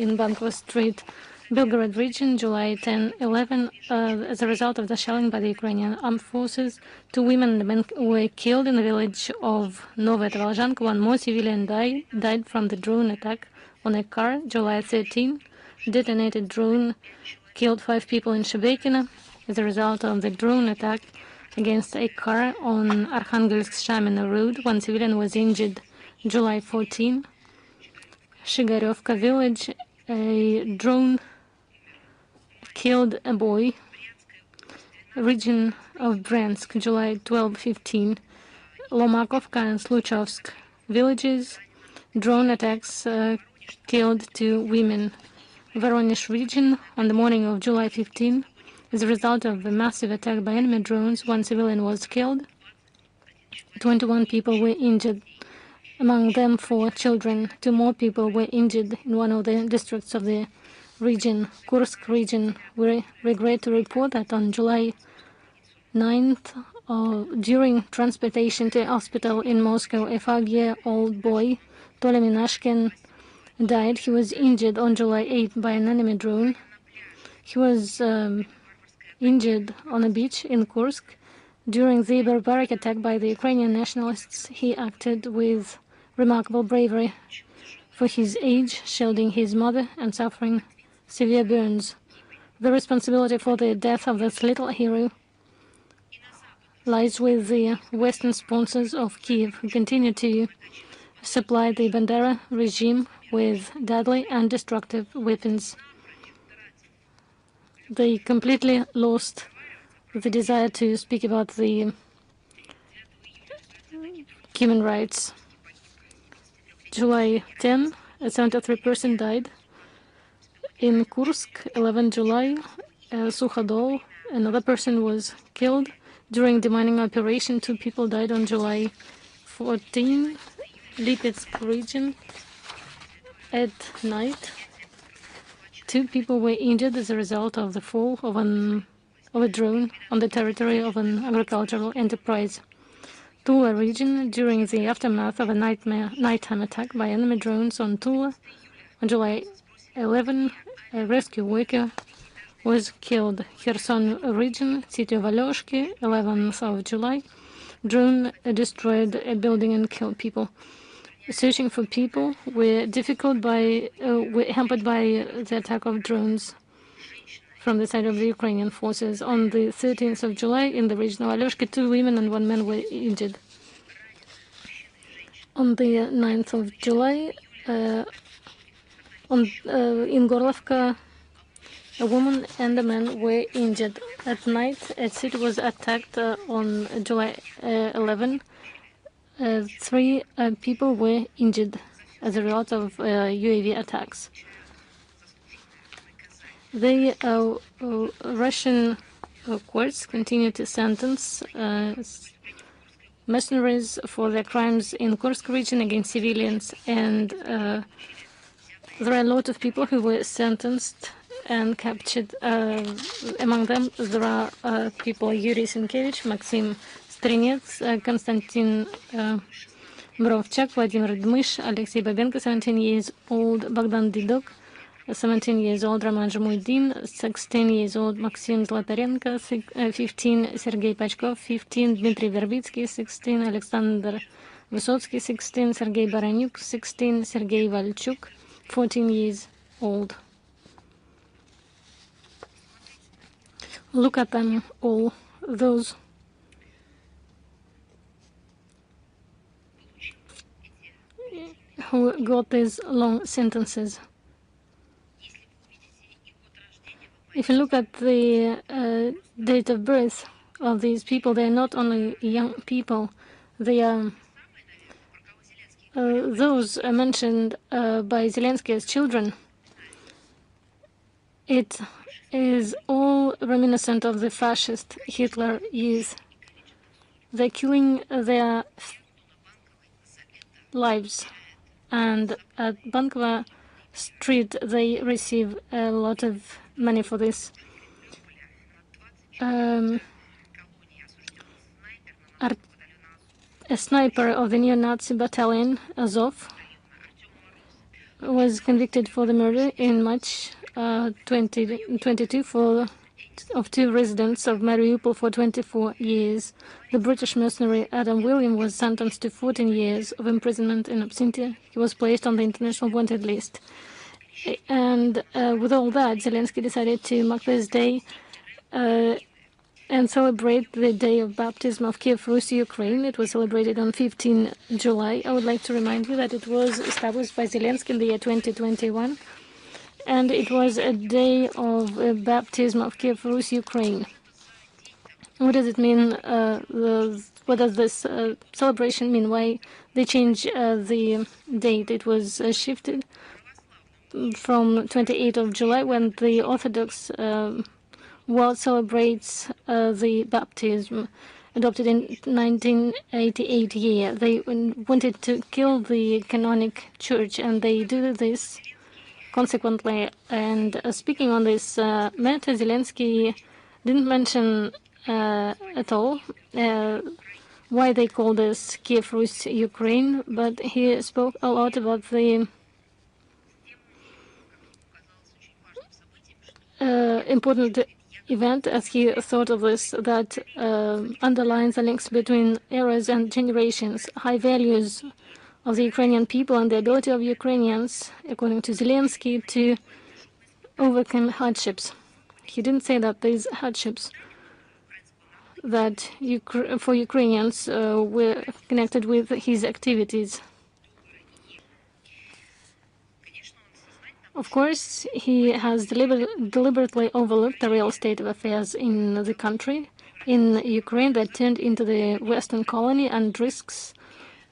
in Bankova Street, Belgorod region, July 10-11. As a result of the shelling by the Ukrainian armed forces, 2 women and a man were killed in the village of Novaya Volozhanka. 1 more civilian died from the drone attack on a car, July 13. Detonated drone killed 5 people in Shebekino. As a result of the drone attack against a car on Arkhangelsk-Shamina road, 1 civilian was injured, July 14. Shigarevka village, a drone killed a boy, region of Bryansk, July 12-15. Lomakovka and Sluchovsk villages, drone attacks killed 2 women. Voronezh region, on the morning of July 15, as a result of a massive attack by enemy drones, 1 civilian was killed, 21 people were injured, among them 4 children. 2 more people were injured in one of the districts of the region, Kursk region. We regret to report that on July 9th, during transportation to a hospital in Moscow, a 5-year-old boy, Toля Minashkin, died. He was injured on July 8th by an enemy drone. He was injured on a beach in Kursk. During the barbaric attack by the Ukrainian nationalists, he acted with remarkable bravery. For his age, shielding his mother and suffering severe burns. The responsibility for the death of this little hero lies with the Western sponsors of Kiev, who continue to supply the Bandera regime with deadly and destructive weapons. They completely lost the desire to speak about the human rights. July 10, a 73 person died. In Kursk, 11 July, Sukhodol, another person was killed. During the mining operation, 2 people died on July 14. Lipetsk region, at night, 2 people were injured as a result of the fall of a drone on the territory of an agricultural enterprise. Tula region, during the aftermath of a nighttime attack by enemy drones on Tula, on July 11, a rescue worker was killed. Kherson region, city of Alyoshki, 11th of July, drone destroyed a building and killed people. Searching for people were hampered by the attack of drones from the side of the Ukrainian forces. On the 13th of July, in the region of Alyoshki, 2 women and 1 man were injured. On the 9th of July, in Gorlovka, a woman and a man were injured. At night, a city was attacked on July 11. 3 people were injured as a result of UAV attacks. The Russian courts continue to sentence mercenaries for their crimes in Kursk region against civilians, and there are a lot of people who were sentenced and captured. Among them, there are people Yuri Sienkiewicz, Maxim Strinets, Konstantin Brovchak, Vladimir Dmysh, Alexei Babenko, 17 years old, Bogdan Didok, 17 years old, Roman Zhmuydin, 16 years old, Maxim Zlotarenko, 15, Sergei Pachkov, 15, Dmitry Verbitsky, 16, Alexander Vysotsky, 16, Sergei Baranyuk, 16, Sergei Valchuk, 14 years old. Look at them all, those who got these long sentences. If you look at the date of birth of these people, they are not only young people, they are those mentioned by Zelensky as children. It is all reminiscent of the fascist Hitler youth. They're killing their lives, and at Bankova Street they receive a lot of money for this. A sniper of the neo-Nazi battalion Azov, was convicted for the murder in March 2022 of 2 residents of Mariupol for 24 years. The British mercenary Adam William was sentenced to 14 years of imprisonment in absentia. He was placed on the international wanted list. And with all that, Zelensky decided to mark this day and celebrate the day of baptism of Kiev Rus, Ukraine. It was celebrated on 15 July. I would like to remind you that it was established by Zelensky in the year 2021, and it was a day of baptism of Kiev Rus, Ukraine. What does it mean? What does this celebration mean? Why they changed the date? It was shifted from 28th of July, when the Orthodox world celebrates the baptism adopted in 1988 year. They wanted to kill the canonic church, and they do this consequently. And speaking on this matter, Zelensky didn't mention at all why they call this Kiev Rus Ukraine, but he spoke a lot about the important event, as he thought of this, that underlines the links between eras and generations, high values of the Ukrainian people and the ability of Ukrainians, according to Zelensky, to overcome hardships. He didn't say that these hardships that for Ukrainians were connected with his activities. Of course, he has deliberately overlooked the real state of affairs in the country, in Ukraine, that turned into the Western colony and risks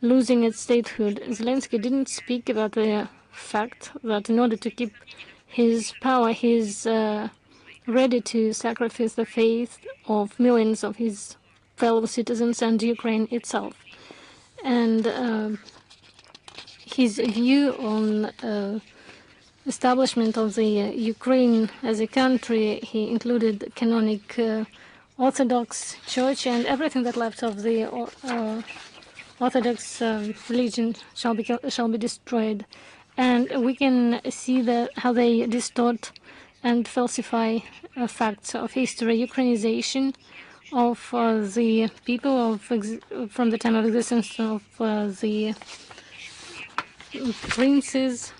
losing its statehood. Zelensky didn't speak about the fact that in order to keep his power, he's ready to sacrifice the faith of millions of his fellow citizens and Ukraine itself. And his view on establishment of the Ukraine as a country, he included canonic Orthodox Church, and everything that left of the Orthodox religion shall be destroyed. And we can see how they distort and falsify facts of history, Ukrainization of the people from the time of existence of the princes,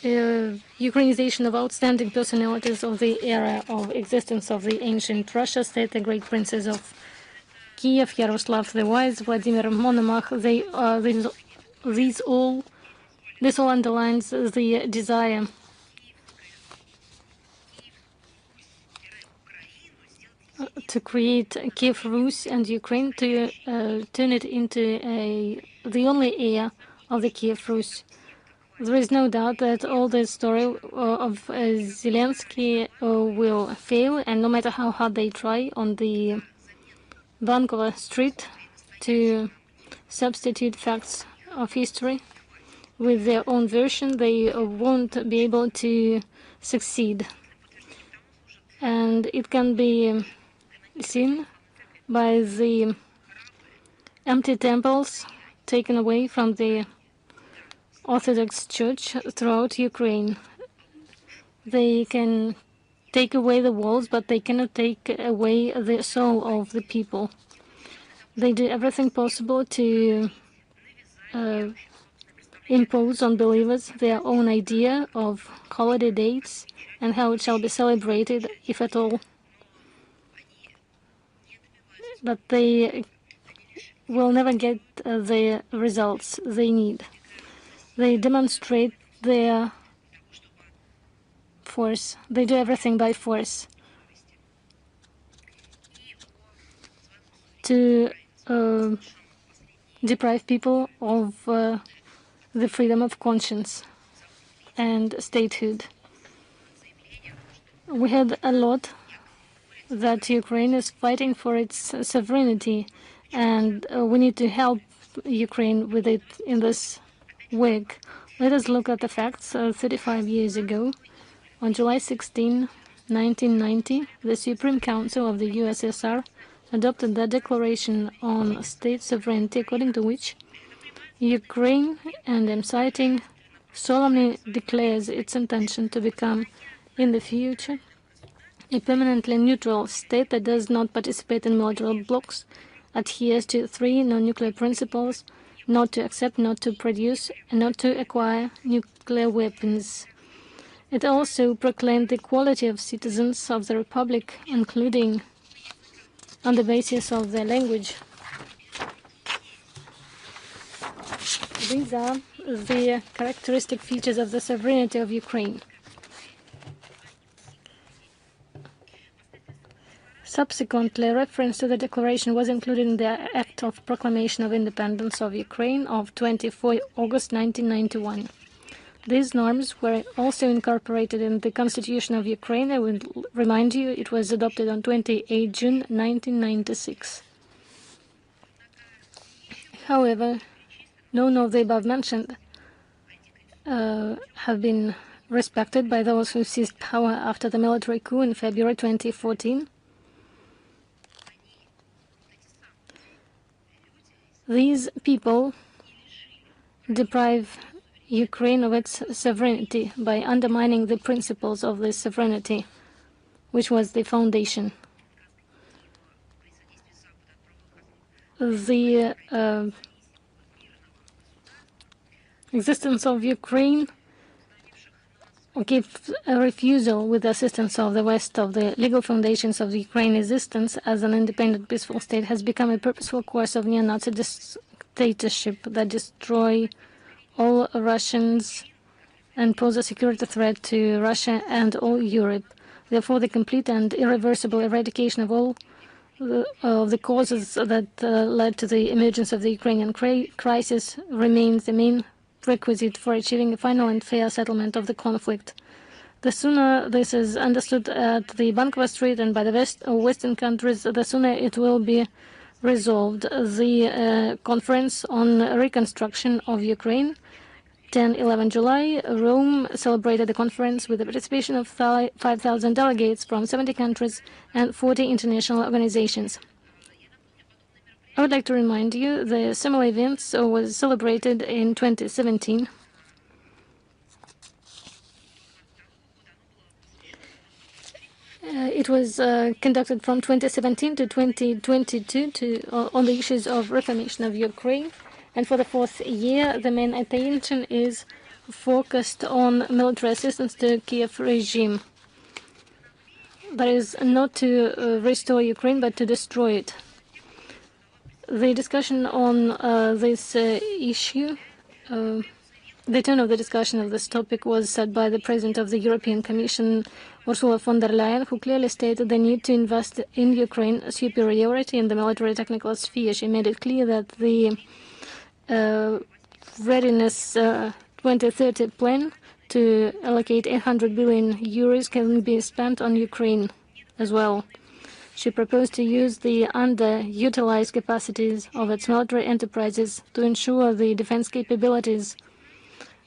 Ukrainization of outstanding personalities of the era of existence of the ancient Russia state, the great princes of Kiev, Yaroslav the Wise, Vladimir Monomach. This all underlines the desire to create Kiev Rus and Ukraine, to turn it into the only heir of the Kiev Rus. There is no doubt that all this story of Zelensky will fail, and no matter how hard they try on the Vankova Street to substitute facts of history with their own version, they won't be able to succeed. And it can be seen by the empty temples taken away from the Orthodox Church throughout Ukraine. They can take away the walls, but they cannot take away the soul of the people. They do everything possible to impose on believers their own idea of holiday dates and how it shall be celebrated, if at all. But they will never get the results they need. They demonstrate their force. They do everything by force to deprive people of the freedom of conscience and statehood. We heard a lot that Ukraine is fighting for its sovereignty, and we need to help Ukraine with it in this work. Let us look at the facts. 35 years ago, on July 16, 1990, the Supreme Council of the USSR adopted the Declaration on State Sovereignty, according to which Ukraine, and I'm citing, solemnly declares its intention to become, in the future, a permanently neutral state that does not participate in military blocs, adheres to 3 non-nuclear principles: not to accept, not to produce, and not to acquire nuclear weapons. It also proclaimed the equality of citizens of the Republic, including on the basis of their language. These are the characteristic features of the sovereignty of Ukraine. Subsequently, reference to the declaration was included in the Act of Proclamation of Independence of Ukraine of 24 August 1991. These norms were also incorporated in the Constitution of Ukraine. I will remind you, it was adopted on 28 June 1996. However, none of the above mentioned have been respected by those who seized power after the military coup in February 2014. These people deprive Ukraine of its sovereignty by undermining the principles of this sovereignty, which was the foundation. The existence of Ukraine gives a refusal, with the assistance of the West, of the legal foundations of the Ukraine existence as an independent, peaceful state has become a purposeful course of neo-Nazi dictatorship that destroy all Russians and pose a security threat to Russia and all Europe. Therefore, the complete and irreversible eradication of all the causes that led to the emergence of the Ukrainian crisis remains the main requisite for achieving a final and fair settlement of the conflict. The sooner this is understood at the Bankova Street and by the Western countries, the sooner it will be resolved. The Conference on Reconstruction of Ukraine, 10-11 July, Rome celebrated the conference with the participation of 5,000 delegates from 70 countries and 40 international organizations. I would like to remind you the similar events was celebrated in 2017. It was conducted from 2017 to 2022 on the issues of reformation of Ukraine. And for the 4th year, the main attention is focused on military assistance to Kiev regime. That is not to restore Ukraine, but to destroy it. The discussion on this issue, the tone of the discussion of this topic was set by the President of the European Commission, Ursula von der Leyen, who clearly stated the need to invest in Ukraine's superiority in the military technical sphere. She made it clear that the readiness 2030 plan to allocate 800 billion euros can be spent on Ukraine as well. She proposed to use the underutilized capacities of its military enterprises to ensure the defense capabilities,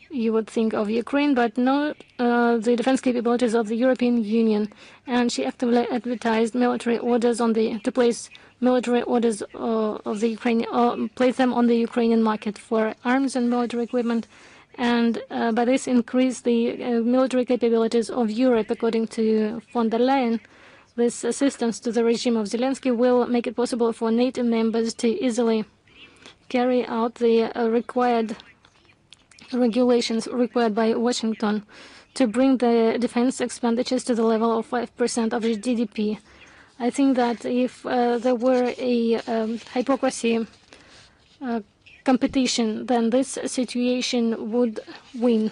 you would think, of Ukraine, but not the defense capabilities of the European Union. And she actively advertised military orders to place military orders of the Ukrainian, place them on the Ukrainian market for arms and military equipment, and by this increase the military capabilities of Europe. According to von der Leyen, this assistance to the regime of Zelensky will make it possible for NATO members to easily carry out the required regulations required by Washington to bring the defense expenditures to the level of 5% of GDP. I think that if there were a hypocrisy competition, then this situation would win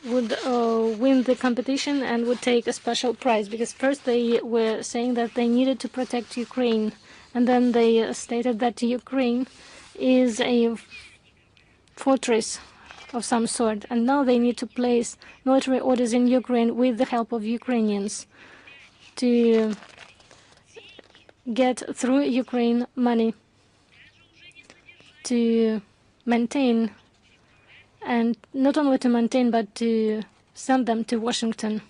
the competition and would take a special prize, because first they were saying that they needed to protect Ukraine, and then they stated that Ukraine is a fortress of some sort, and now they need to place military orders in Ukraine with the help of Ukrainians to get through Ukraine money to maintain, and not only to maintain, but to send them to Washington.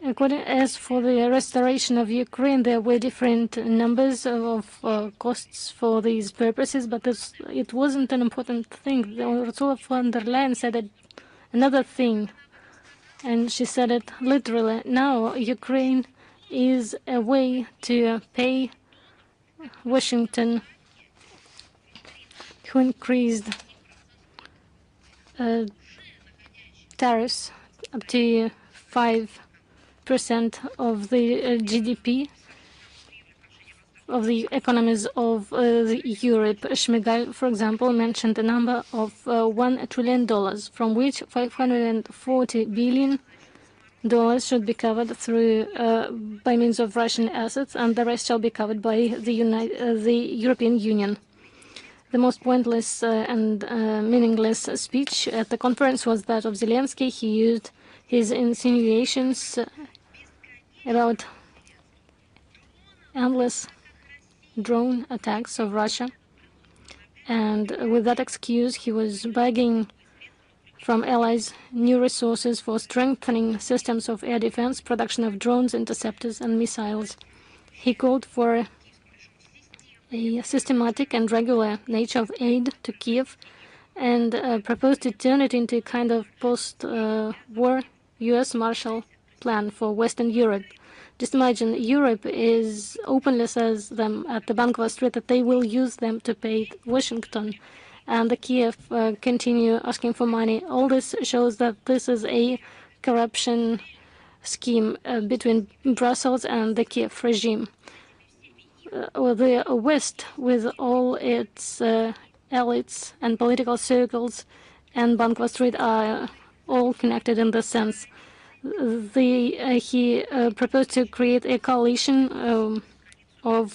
As for the restoration of Ukraine, there were different numbers of costs for these purposes, but it wasn't an important thing. Ursula von der Leyen said another thing, and she said it literally. Now Ukraine is a way to pay Washington, who increased tariffs up to 5% of the GDP of the economies of Europe. Shmyhal, for example, mentioned a number of $1 trillion, from which $540 billion should be covered through by means of Russian assets, and the rest shall be covered by the European Union. The most pointless and meaningless speech at the conference was that of Zelensky. He used his insinuations about endless drone attacks of Russia, and with that excuse he was begging from allies new resources for strengthening systems of air defense, production of drones, interceptors and missiles. He called for a systematic and regular nature of aid to Kiev and proposed to turn it into a kind of post-war U.S. Marshall Plan for Western Europe. Just imagine, Europe openly says them at the Bankova Street that they will use them to pay Washington, and the Kiev continue asking for money. All this shows that this is a corruption scheme between Brussels and the Kiev regime. The West, with all its elites and political circles, and Bankova Street are all connected in this sense. He proposed to create a coalition for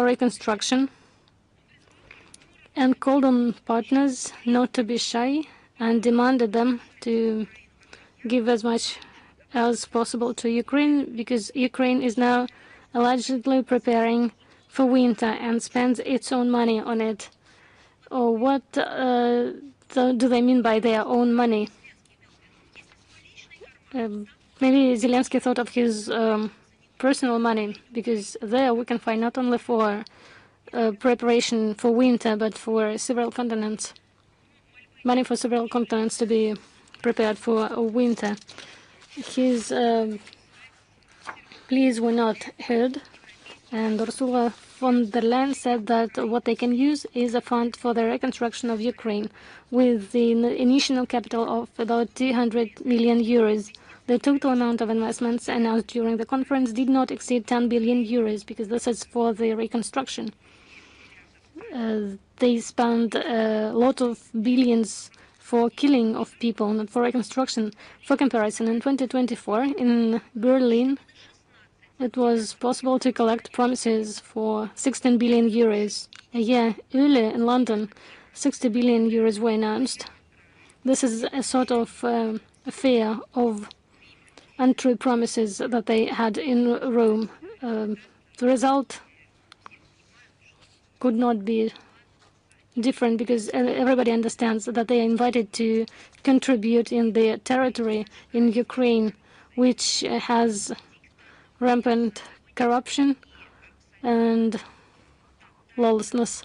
reconstruction, and called on partners not to be shy and demanded them to give as much as possible to Ukraine, because Ukraine is now allegedly preparing for winter and spends its own money on it. Or what do they mean by their own money? Maybe Zelensky thought of his personal money, because there we can find not only for preparation for winter, but for several continents. Money for several continents to be prepared for winter. His pleas were not heard, and Ursula von der Leyen said that what they can use is a fund for the reconstruction of Ukraine, with the initial capital of about 200 million euros. The total amount of investments announced during the conference did not exceed 10 billion euros, because this is for the reconstruction. They spent a lot of billions for killing of people, not for reconstruction. For comparison, in 2024 in Berlin, it was possible to collect promises for 16 billion euros. A year earlier in London, 60 billion euros were announced. This is a sort of affair of untrue promises that they had in Rome. The result could not be different, because everybody understands that they are invited to contribute in their territory in Ukraine, which has rampant corruption and lawlessness.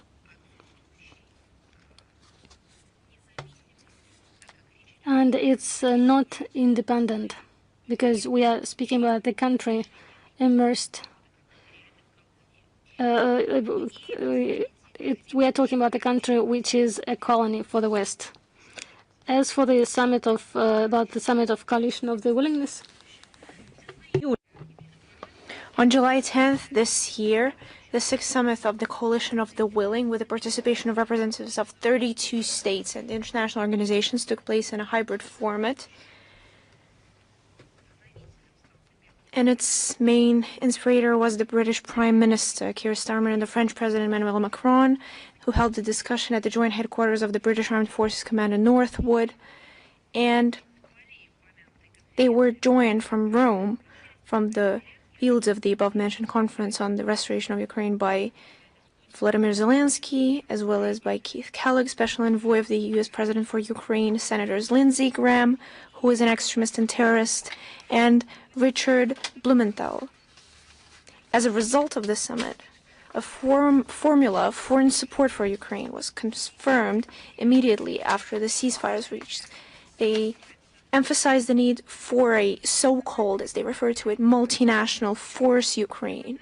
And it's not independent, because we are speaking about the country immersed. We are talking about a country which is a colony for the West. As for the summit of coalition of the willingness, on July 10th this year, the 6th summit of the Coalition of the Willing, with the participation of representatives of 32 states and international organizations, took place in a hybrid format. And its main inspirator was the British Prime Minister, Keir Starmer, and the French President Emmanuel Macron, who held the discussion at the joint headquarters of the British Armed Forces Command in Northwood. And they were joined from Rome, from the fields of the above-mentioned conference on the restoration of Ukraine, by Vladimir Zelensky, as well as by Keith Kellogg, Special Envoy of the U.S. President for Ukraine, Senators Lindsey Graham, who is an extremist and terrorist, and Richard Blumenthal. As a result of the summit, a formula of foreign support for Ukraine was confirmed immediately after the ceasefire was reached. They emphasized the need for a so-called, as they refer to it, multinational force Ukraine.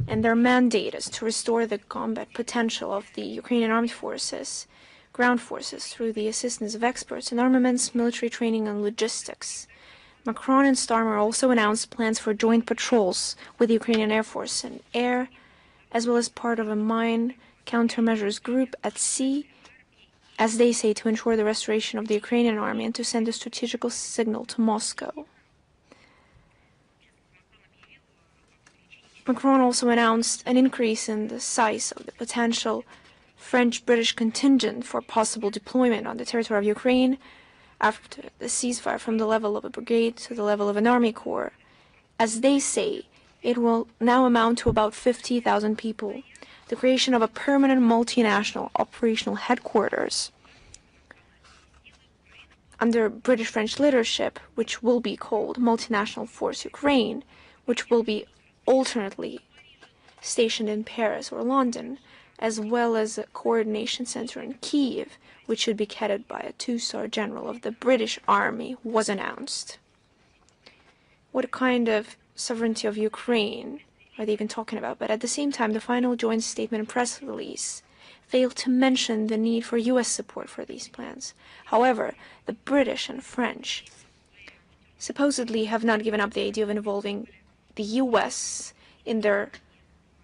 And their mandate is to restore the combat potential of the Ukrainian armed forces, ground forces, through the assistance of experts in armaments, military training, and logistics. Macron and Starmer also announced plans for joint patrols with the Ukrainian Air Force and air, as well as part of a mine countermeasures group at sea, as they say, to ensure the restoration of the Ukrainian army and to send a strategical signal to Moscow. Macron also announced an increase in the size of the potential French-British contingent for possible deployment on the territory of Ukraine after the ceasefire, from the level of a brigade to the level of an army corps. As they say, it will now amount to about 50,000 people. The creation of a permanent multinational operational headquarters under British-French leadership, which will be called Multinational Force Ukraine, which will be alternately stationed in Paris or London, as well as a coordination center in Kiev, which should be headed by a two-star general of the British Army, was announced. What kind of sovereignty of Ukraine are they even talking about? But at the same time, the final joint statement and press release failed to mention the need for U.S. support for these plans. However, the British and French supposedly have not given up the idea of involving the U.S. in their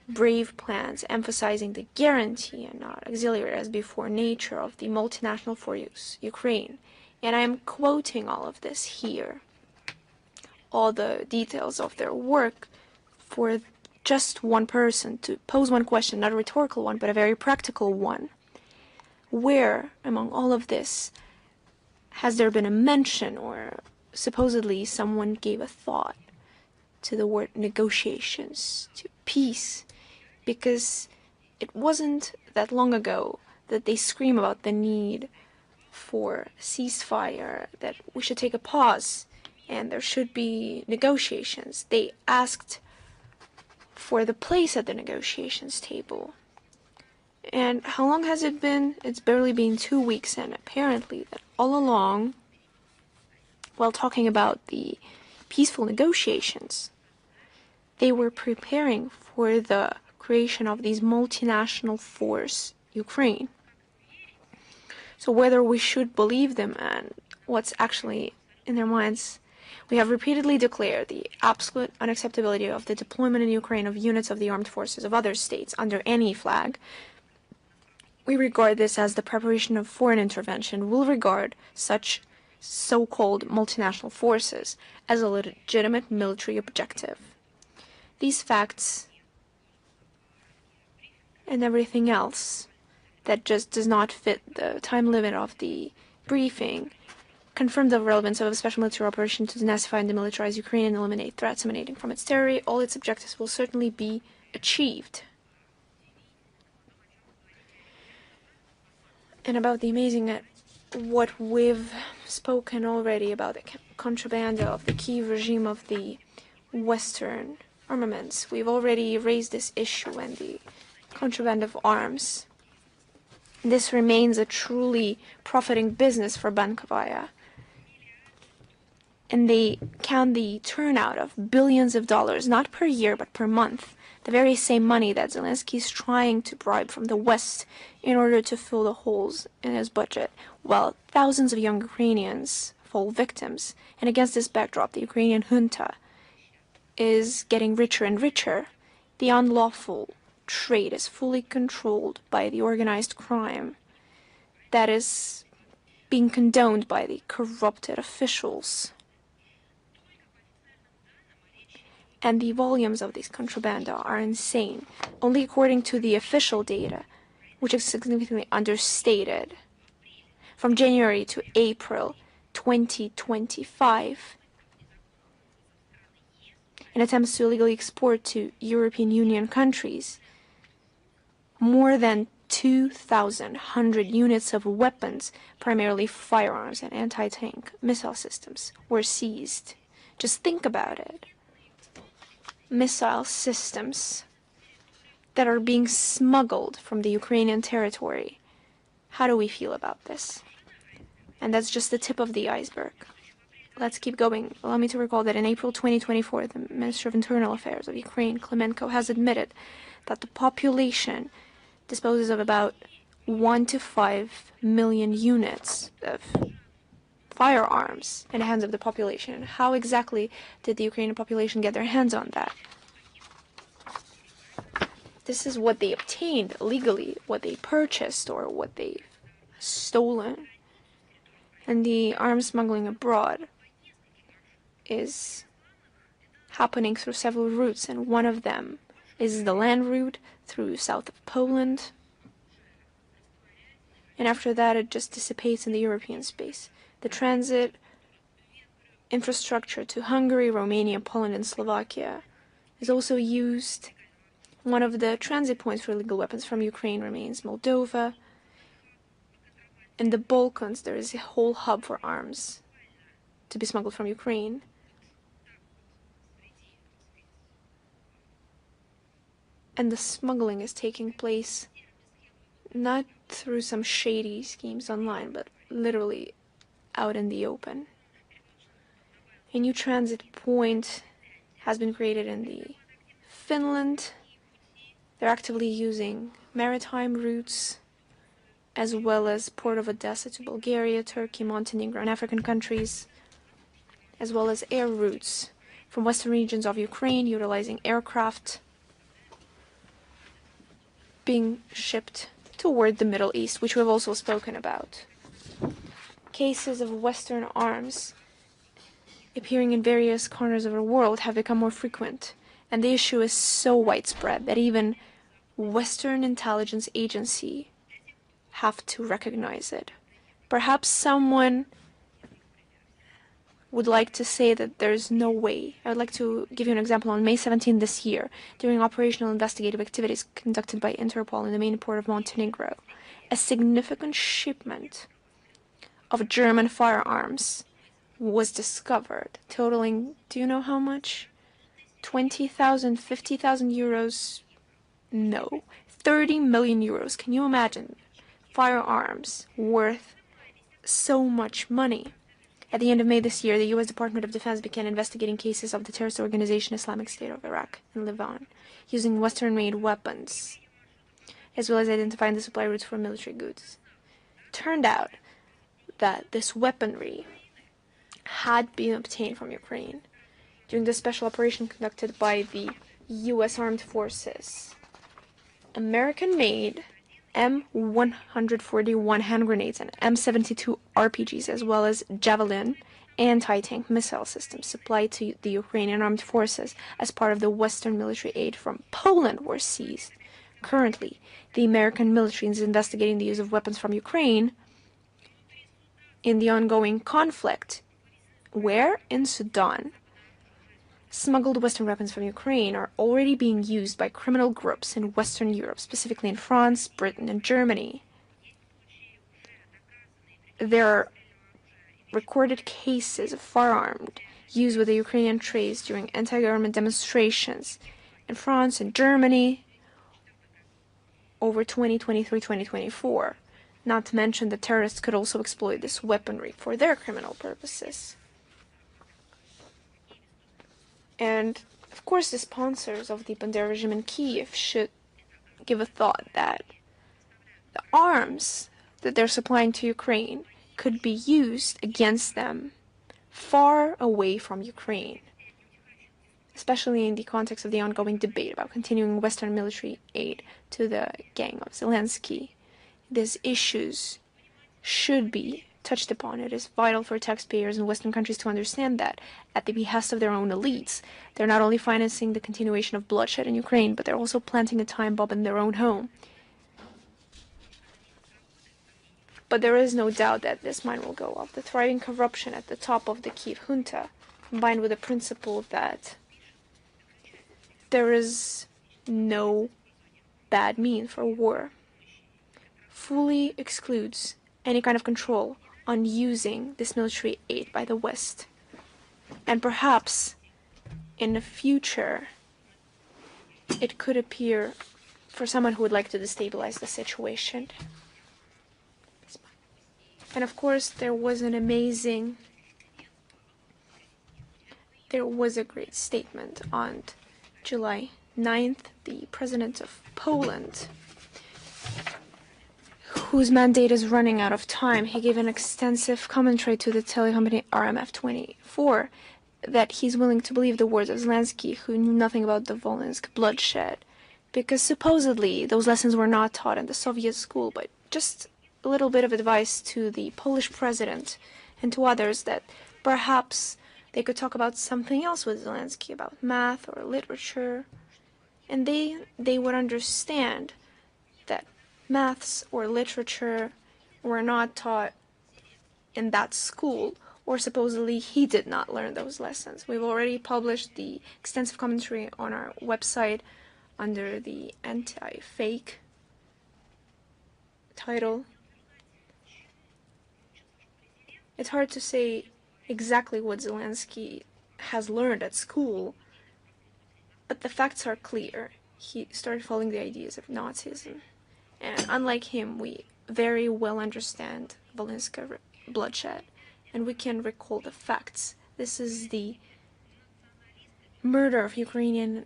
brave plans, emphasizing the guarantee and not auxiliary as before nature of the multinational force Ukraine. And I am quoting all of this here, all the details of their work, for just one person to pose one question, not a rhetorical one, but a very practical one. Where, among all of this, has there been a mention, or supposedly someone gave a thought to the word negotiations, to peace? Because it wasn't that long ago that they scream about the need for ceasefire, that we should take a pause and there should be negotiations. They asked for the place at the negotiations table. And how long has it been? It's barely been 2 weeks, and apparently that all along, while talking about the peaceful negotiations, they were preparing for the creation of these multinational force Ukraine. So whether we should believe them and what's actually in their minds, we have repeatedly declared the absolute unacceptability of the deployment in Ukraine of units of the armed forces of other states under any flag. We regard this as the preparation of foreign intervention. We'll regard such so-called multinational forces as a legitimate military objective. These facts and everything else that just does not fit the time limit of the briefing confirm the relevance of a special military operation to denazify and demilitarize Ukraine and eliminate threats emanating from its territory. All its objectives will certainly be achieved. And about the amazing, what we've spoken already about the contraband of the Kiev regime of the Western armaments. We've already raised this issue and the contraband of arms. This remains a truly profiting business for Bankovaya. And they count the turnout of billions of dollars, not per year, but per month. The very same money that Zelensky is trying to bribe from the West in order to fill the holes in his budget, while thousands of young Ukrainians fall victims. And against this backdrop, the Ukrainian junta is getting richer and richer. The unlawful trade is fully controlled by the organized crime that is being condoned by the corrupted officials. And the volumes of these contraband are insane. Only according to the official data, which is significantly understated, from January to April 2025, in attempts to illegally export to European Union countries, more than 2,100 units of weapons, primarily firearms and anti-tank missile systems, were seized. Just think about it. Missile systems that are being smuggled from the Ukrainian territory. How do we feel about this? And that's just the tip of the iceberg. Let's keep going. Allow me to recall that in April 2024, the Minister of Internal Affairs of Ukraine, Klemenko, has admitted that the population disposes of about 1 to 5 million units of firearms in the hands of the population. How exactly did the Ukrainian population get their hands on that? This is what they obtained legally, what they purchased or what they've stolen. And the arms smuggling abroad is happening through several routes, and one of them is the land route through south of Poland. And after that, it just dissipates in the European space. The transit infrastructure to Hungary, Romania, Poland, and Slovakia is also used. One of the transit points for illegal weapons from Ukraine remains Moldova. In the Balkans, there is a whole hub for arms to be smuggled from Ukraine. And the smuggling is taking place not through some shady schemes online, but literally out in the open. A new transit point has been created in Finland. They're actively using maritime routes, as well as Port of Odessa to Bulgaria, Turkey, Montenegro, and African countries, as well as air routes from western regions of Ukraine, utilizing aircraft being shipped toward the Middle East, which we've also spoken about. Cases of Western arms appearing in various corners of the world have become more frequent, and the issue is so widespread that even Western intelligence agency have to recognize it. Perhaps someone would like to say that there's no way. I would like to give you an example. On May 17 this year, during operational investigative activities conducted by Interpol in the main port of Montenegro, a significant shipment of German firearms was discovered, totaling, do you know how much? 20,000, 50,000 euros? No. 30 million euros. Can you imagine? Firearms worth so much money. At the end of May this year, the U.S. Department of Defense began investigating cases of the terrorist organization Islamic State of Iraq and Levant, using Western-made weapons, as well as identifying the supply routes for military goods. Turned out that this weaponry had been obtained from Ukraine during the special operation conducted by the U.S. Armed Forces. American-made M141 hand grenades and M72 RPGs, as well as Javelin anti-tank missile systems supplied to the Ukrainian armed forces as part of the Western military aid from Poland were seized. Currently, the American military is investigating the use of weapons from Ukraine in the ongoing conflict. Where? In Sudan. Smuggled Western weapons from Ukraine are already being used by criminal groups in Western Europe, specifically in France, Britain, and Germany. There are recorded cases of firearms used with the Ukrainian trades during anti-government demonstrations in France and Germany over 2023-2024. Not to mention that terrorists could also exploit this weaponry for their criminal purposes. And, of course, the sponsors of the Bandera regime in Kiev should give a thought that the arms that they're supplying to Ukraine could be used against them far away from Ukraine, especially in the context of the ongoing debate about continuing Western military aid to the gang of Zelensky. These issues should be touched upon. It is vital for taxpayers in Western countries to understand that, at the behest of their own elites, they're not only financing the continuation of bloodshed in Ukraine, but they're also planting a time bomb in their own home. But there is no doubt that this mine will go off. The thriving corruption at the top of the Kiev junta, combined with the principle that there is no bad mean for war. fully excludes any kind of control on using this military aid by the West. And perhaps in the future, it could appear for someone who would like to destabilize the situation. And of course, there was a great statement on July 9th, the president of Poland, whose mandate is running out of time. He gave an extensive commentary to the telecompany RMF24 that he's willing to believe the words of Zelensky, who knew nothing about the Volynsk bloodshed, because supposedly those lessons were not taught in the Soviet school. But just a little bit of advice to the Polish president and to others that perhaps they could talk about something else with Zelensky, about math or literature, and they would understand that maths or literature were not taught in that school, or supposedly he did not learn those lessons. We've already published the extensive commentary on our website under the anti-fake title. It's hard to say exactly what Zelensky has learned at school, but the facts are clear. He started following the ideas of Nazism. And unlike him, we very well understand Volynsk bloodshed, and we can recall the facts. This is the murder of Ukrainian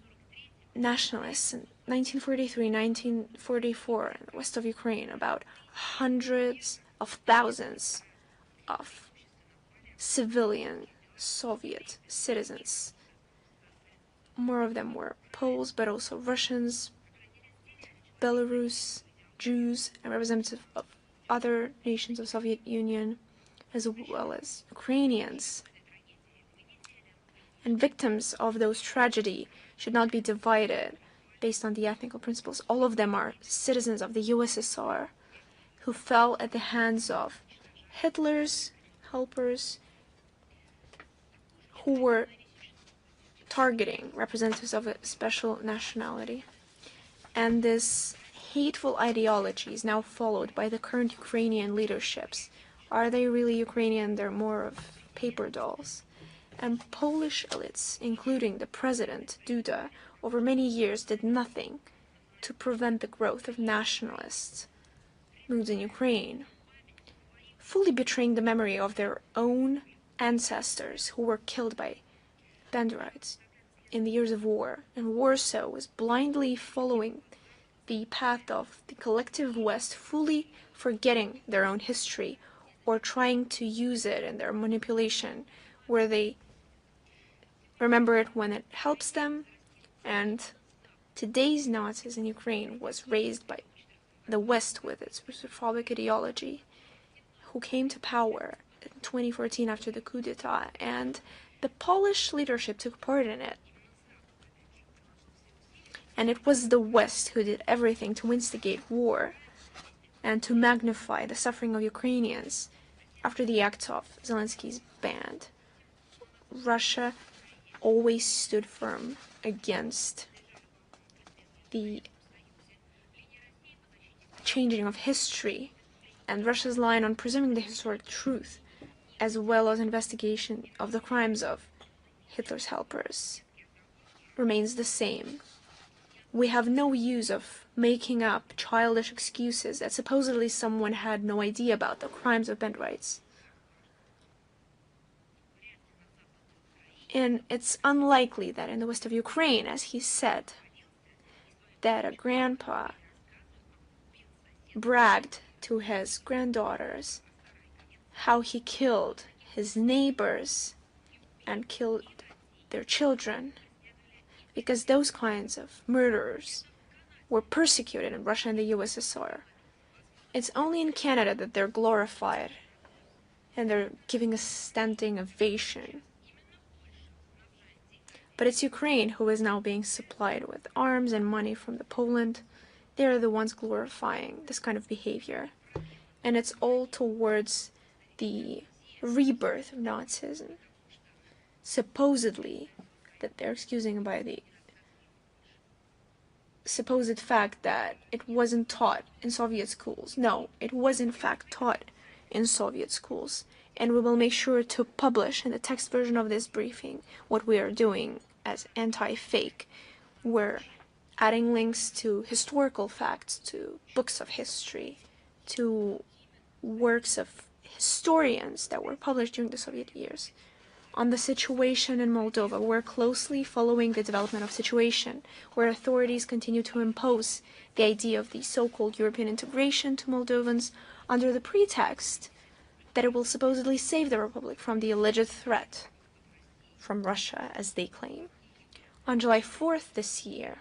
nationalists in 1943, 1944 in the west of Ukraine. About hundreds of thousands of civilian Soviet citizens. More of them were Poles, but also Russians, Belarus, Jews, and representatives of other nations of Soviet Union, as well as Ukrainians. And victims of those tragedy should not be divided based on the ethnical principles. All of them are citizens of the USSR who fell at the hands of Hitler's helpers, who were targeting representatives of a special nationality. And this hateful ideology is now followed by the current Ukrainian leaderships. Are they really Ukrainian? They're more of paper dolls. And Polish elites, including the president, Duda, over many years did nothing to prevent the growth of nationalist moods in Ukraine, fully betraying the memory of their own ancestors who were killed by Banderites in the years of war. And Warsaw was blindly following the path of the collective West, fully forgetting their own history or trying to use it in their manipulation, where they remember it when it helps them. And today's Nazis in Ukraine was raised by the West with its Russophobic ideology, who came to power in 2014 after the coup d'etat, and the Polish leadership took part in it. And it was the West who did everything to instigate war and to magnify the suffering of Ukrainians after the act of Zelensky's band. Russia always stood firm against the changing of history, and Russia's line on presuming the historic truth, as well as investigation of the crimes of Hitler's helpers, remains the same. We have no use of making up childish excuses that supposedly someone had no idea about the crimes of Banderites. And it's unlikely that in the west of Ukraine, as he said, that a grandpa bragged to his granddaughters how he killed his neighbors and killed their children, because those kinds of murderers were persecuted in Russia and the USSR. It's only in Canada that they're glorified and they're giving a standing ovation. But it's Ukraine who is now being supplied with arms and money from Poland. They're the ones glorifying this kind of behavior. And it's all towards the rebirth of Nazism, supposedly, that they're excusing by the supposed fact that it wasn't taught in Soviet schools. No, it was in fact taught in Soviet schools. And we will make sure to publish in the text version of this briefing what we are doing as anti-fake. We're adding links to historical facts, to books of history, to works of historians that were published during the Soviet years. On the situation in Moldova, we're closely following the development of situation, where authorities continue to impose the idea of the so-called European integration to Moldovans under the pretext that it will supposedly save the Republic from the alleged threat from Russia, as they claim. On July 4th this year,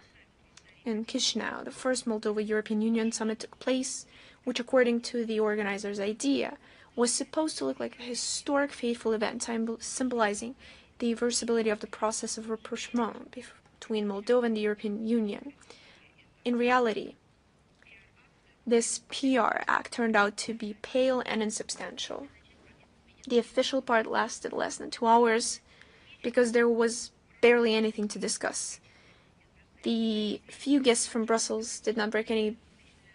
in Chisinau, the first Moldova-European Union summit took place, which, according to the organizers' idea, was supposed to look like a historic, fateful event, symbolizing the irreversibility of the process of rapprochement between Moldova and the European Union. In reality, this PR act turned out to be pale and insubstantial. The official part lasted less than 2 hours because there was barely anything to discuss. The few guests from Brussels did not bring any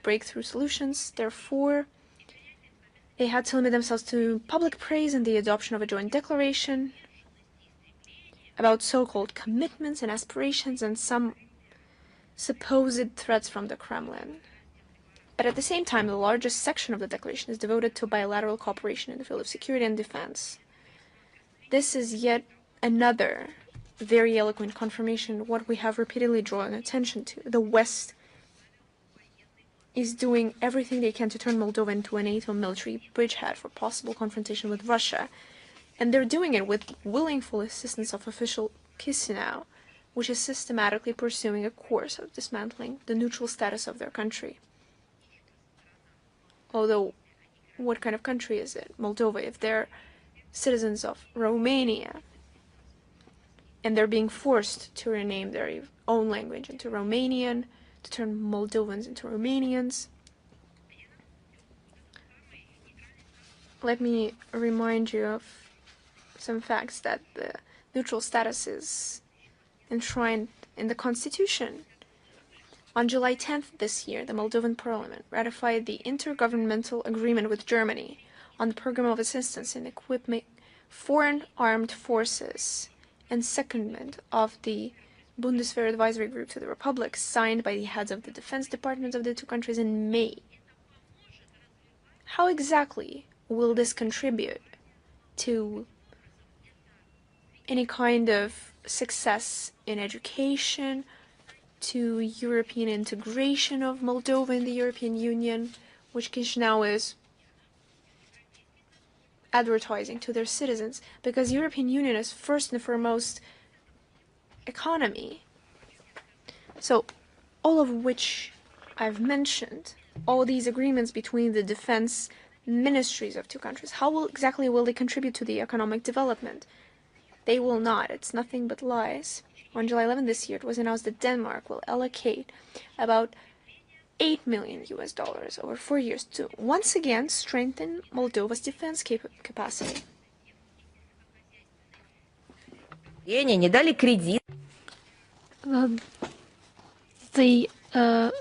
breakthrough solutions, therefore they had to limit themselves to public praise and the adoption of a joint declaration about so-called commitments and aspirations and some supposed threats from the Kremlin. But at the same time, the largest section of the declaration is devoted to bilateral cooperation in the field of security and defense. This is yet another very eloquent confirmation of what we have repeatedly drawn attention to. The West is doing everything they can to turn Moldova into a NATO military bridgehead for possible confrontation with Russia. And they're doing it with willing full assistance of official Chisinau, which is systematically pursuing a course of dismantling the neutral status of their country. Although, what kind of country is it? Moldova, if they're citizens of Romania, and they're being forced to rename their own language into Romanian, to turn Moldovans into Romanians. Let me remind you of some facts that the neutral status is enshrined in the Constitution. On July 10th this year, the Moldovan Parliament ratified the intergovernmental agreement with Germany on the program of assistance in equipping foreign armed forces and secondment of the Bundeswehr Advisory Group to the Republic, signed by the heads of the defense departments of the two countries in May. How exactly will this contribute to any kind of success in education, to European integration of Moldova in the European Union, which Chisinau is advertising to their citizens, because European Union is first and foremost economy. So, all of which I've mentioned, all these agreements between the defense ministries of two countries, how exactly will they contribute to the economic development? They will not. It's nothing but lies. On July 11 this year, it was announced that Denmark will allocate about $8 million over 4 years to once again strengthen Moldova's defense capacity.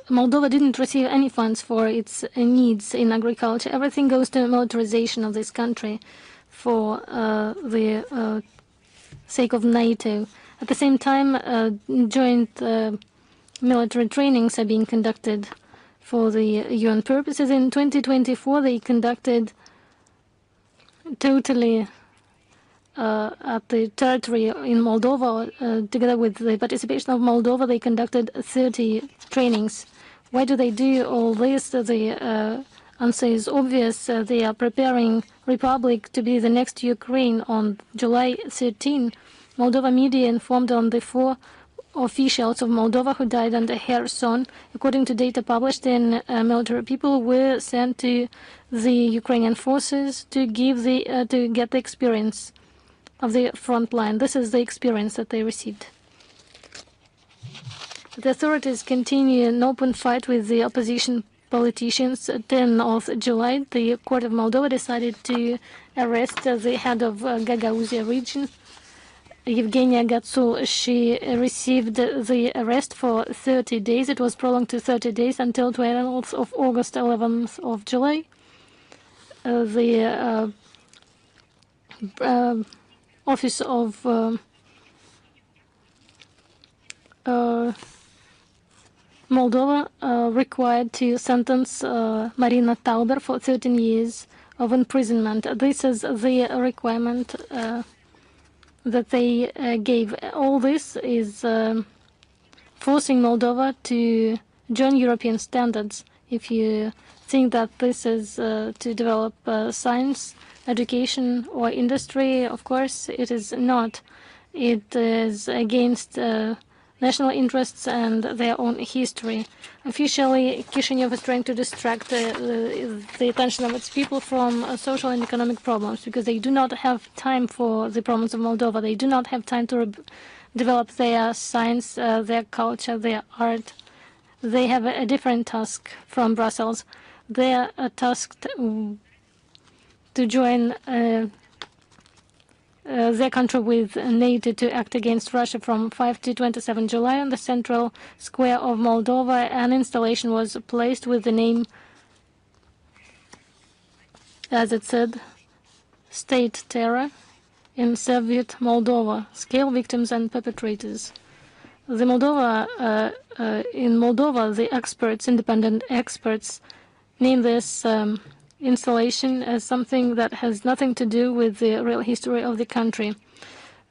Moldova didn't receive any funds for its needs in agriculture. Everything goes to militarization of this country for the sake of NATO. At the same time, joint military trainings are being conducted for the UN purposes. In 2024, they conducted totally at the territory in Moldova, together with the participation of Moldova, they conducted 30 trainings. Why do they do all this? The answer is obvious. They are preparing Republic to be the next Ukraine. On July 13, Moldova media informed on the 4 officials of Moldova who died under Kherson. According to data published in military people were sent to the Ukrainian forces to give to get the experience of the front line. This is the experience that they received. The authorities continue an open fight with the opposition politicians. 10th of July, the Court of Moldova decided to arrest the head of Gagauzia region Yevgenia Gatsul, she received the arrest for 30 days. It was prolonged to 30 days until 12th of August, 11th of July. The Office of Moldova required to sentence Marina Tauber for 13 years of imprisonment. This is the requirement that they gave. All this is forcing Moldova to join European standards. If you think that this is to develop science, education, or industry, of course it is not. It is against national interests and their own history. Officially, Chisinau is trying to distract the attention of its people from social and economic problems, because they do not have time for the problems of Moldova. They do not have time to develop their science, their culture, their art. They have a different task from Brussels. They are tasked to join their country with NATO to act against Russia from 5 to 27 July. On the central square of Moldova, an installation was placed with the name, as it said, State Terror in Soviet Moldova, Scale Victims and Perpetrators. In Moldova, the experts, independent experts, name this installation as something that has nothing to do with the real history of the country.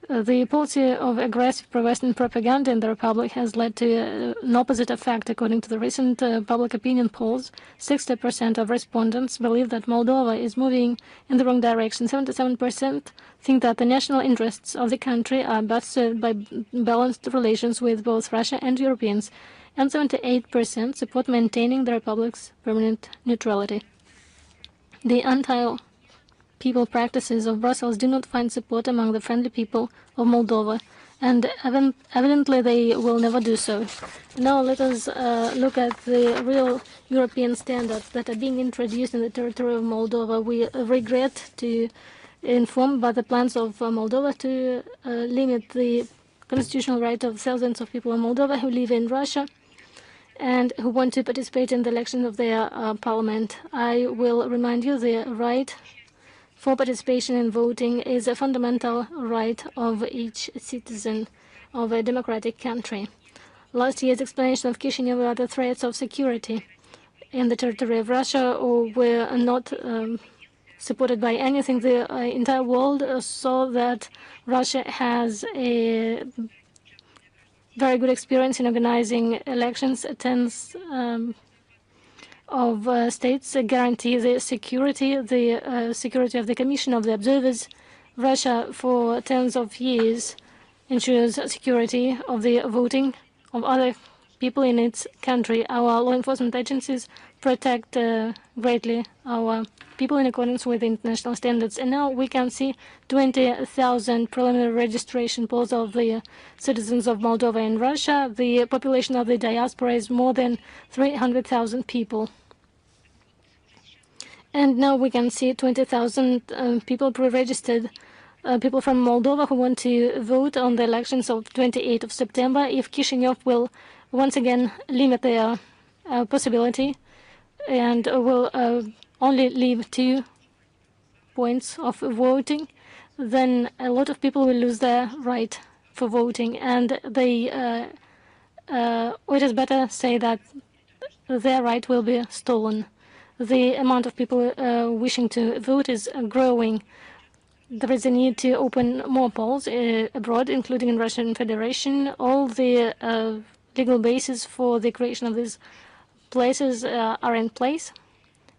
The policy of aggressive pro-Western propaganda in the Republic has led to an opposite effect. According to the recent public opinion polls, 60% of respondents believe that Moldova is moving in the wrong direction. 77% think that the national interests of the country are best served by balanced relations with both Russia and Europeans, and 78% support maintaining the Republic's permanent neutrality. The anti-people practices of Brussels do not find support among the friendly people of Moldova, and evidently they will never do so. Now let us look at the real European standards that are being introduced in the territory of Moldova. We regret to inform about the plans of Moldova to limit the constitutional right of thousands of people in Moldova who live in Russia and who want to participate in the election of their parliament. I will remind you the right for participation in voting is a fundamental right of each citizen of a democratic country. Last year's explanation of Chisinau about the threats of security in the territory of Russia were not supported by anything. The entire world saw that Russia has a very good experience in organizing elections. Tens of states guarantee the security of the Commission of the Observers. Russia, for tens of years, ensures security of the voting of other people in its country. Our law enforcement agencies protect greatly our people in accordance with international standards. And now we can see 20,000 preliminary registration polls of the citizens of Moldova in Russia. The population of the diaspora is more than 300,000 people. And now we can see 20,000 people pre-registered, people from Moldova who want to vote on the elections of 28th of September. If Chisinau will once again limit their possibility and will only leave 2 points of voting, then a lot of people will lose their right for voting, and they it is better say that their right will be stolen. The amount of people wishing to vote is growing. There is a need to open more polls abroad, including in Russian Federation. All the legal basis for the creation of these places are in place,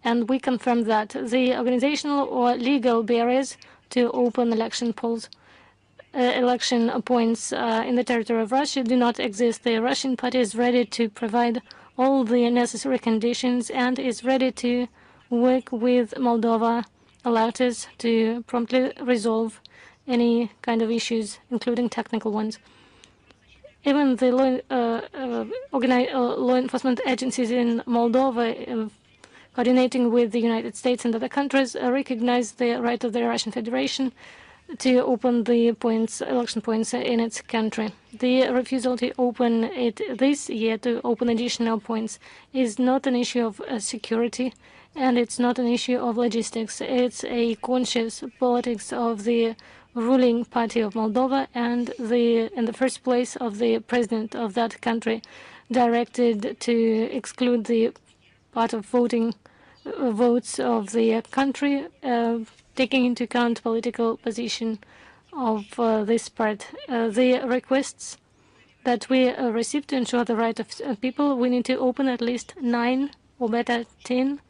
and we confirm that the organizational or legal barriers to open election polls, election points in the territory of Russia do not exist. The Russian party is ready to provide all the necessary conditions and is ready to work with Moldova electors to promptly resolve any kind of issues, including technical ones. Even the law enforcement agencies in Moldova, coordinating with the United States and other countries, recognize the right of the Russian Federation to open the election points in its country. The refusal to open it this year, to open additional points, is not an issue of security, and it's not an issue of logistics. It's a conscious politics of the ruling party of Moldova and in the first place, of the president of that country, directed to exclude the part of votes of the country, taking into account political position of this part. The requests that we received to ensure the right of people, we need to open at least 9 or better 10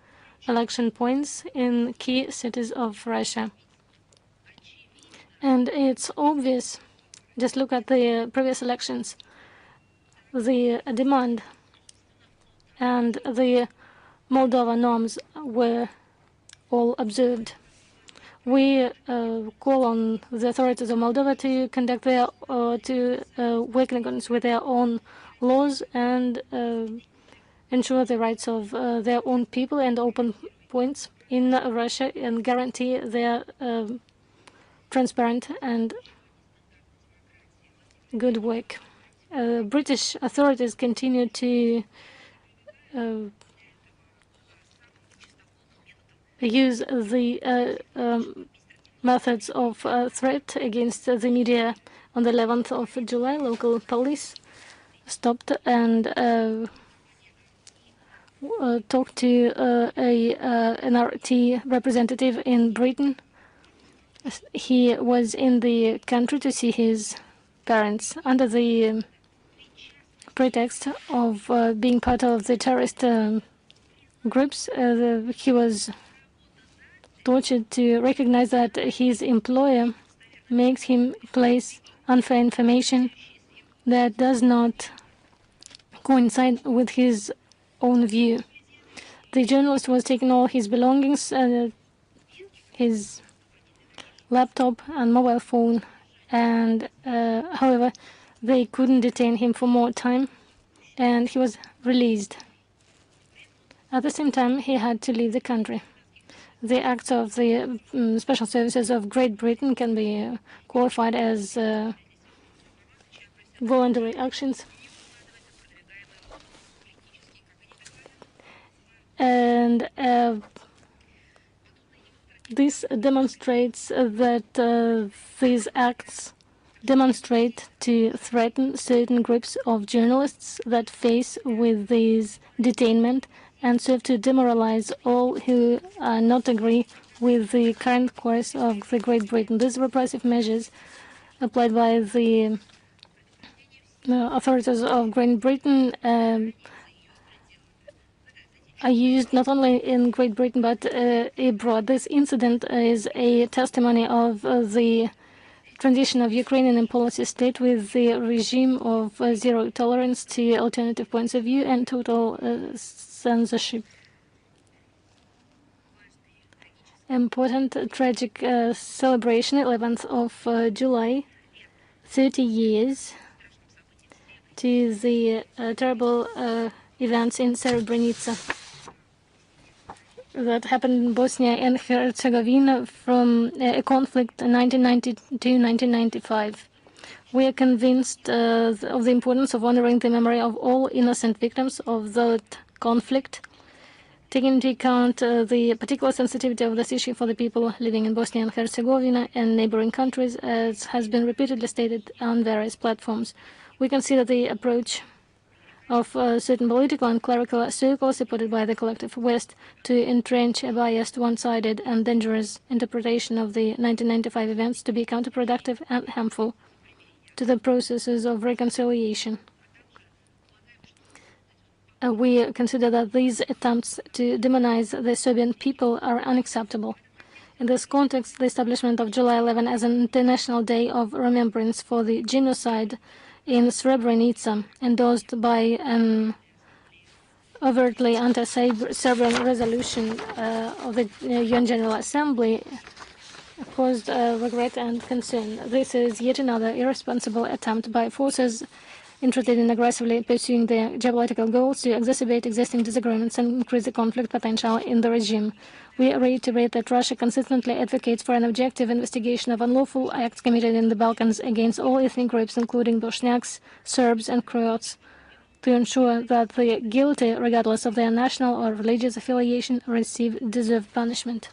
election points in key cities of Russia. And it's obvious, just look at the previous elections, the demand and the Moldova norms were all observed. We call on the authorities of Moldova to conduct work in accordance with their own laws and ensure the rights of their own people and open points in Russia and guarantee their transparent and good work. British authorities continue to use the methods of threat against the media. On the 11th of July, local police stopped and talked to an RT representative in Britain. He was in the country to see his parents under the pretext of being part of the terrorist groups. He was tortured to recognize that his employer makes him place unfair information that does not coincide with his own view. The journalist was taking all his belongings, his laptop and mobile phone, and however, they couldn't detain him for more time, and he was released. At the same time, he had to leave the country. The acts of the special services of Great Britain can be qualified as voluntary actions. And this demonstrates that these acts demonstrate to threaten certain groups of journalists that face with this detainment and serve to demoralize all who not agree with the current course of the Great Britain. These repressive measures applied by the authorities of Great Britain are used not only in Great Britain but abroad. This incident is a testimony of the transition of Ukrainian in policy state with the regime of zero tolerance to alternative points of view and total censorship. Important tragic celebration, 11th of July, 30 years to the terrible events in Srebrenica that happened in Bosnia and Herzegovina from a conflict in 1990 to 1995. We are convinced of the importance of honoring the memory of all innocent victims of that conflict, taking into account the particular sensitivity of this issue for the people living in Bosnia and Herzegovina and neighboring countries, as has been repeatedly stated on various platforms. We consider the approach of certain political and clerical circles supported by the collective West to entrench a biased, one-sided and dangerous interpretation of the 1995 events to be counterproductive and harmful to the processes of reconciliation. We consider that these attempts to demonize the Serbian people are unacceptable. In this context, the establishment of July 11 as an International Day of Remembrance for the genocide in Srebrenica, endorsed by an overtly anti-Serbian resolution of the UN General Assembly, caused regret and concern. This is yet another irresponsible attempt by forces interested in aggressively pursuing their geopolitical goals to exacerbate existing disagreements and increase the conflict potential in the regime. We reiterate that Russia consistently advocates for an objective investigation of unlawful acts committed in the Balkans against all ethnic groups, including Bosniaks, Serbs, and Croats, to ensure that the guilty, regardless of their national or religious affiliation, receive deserved punishment.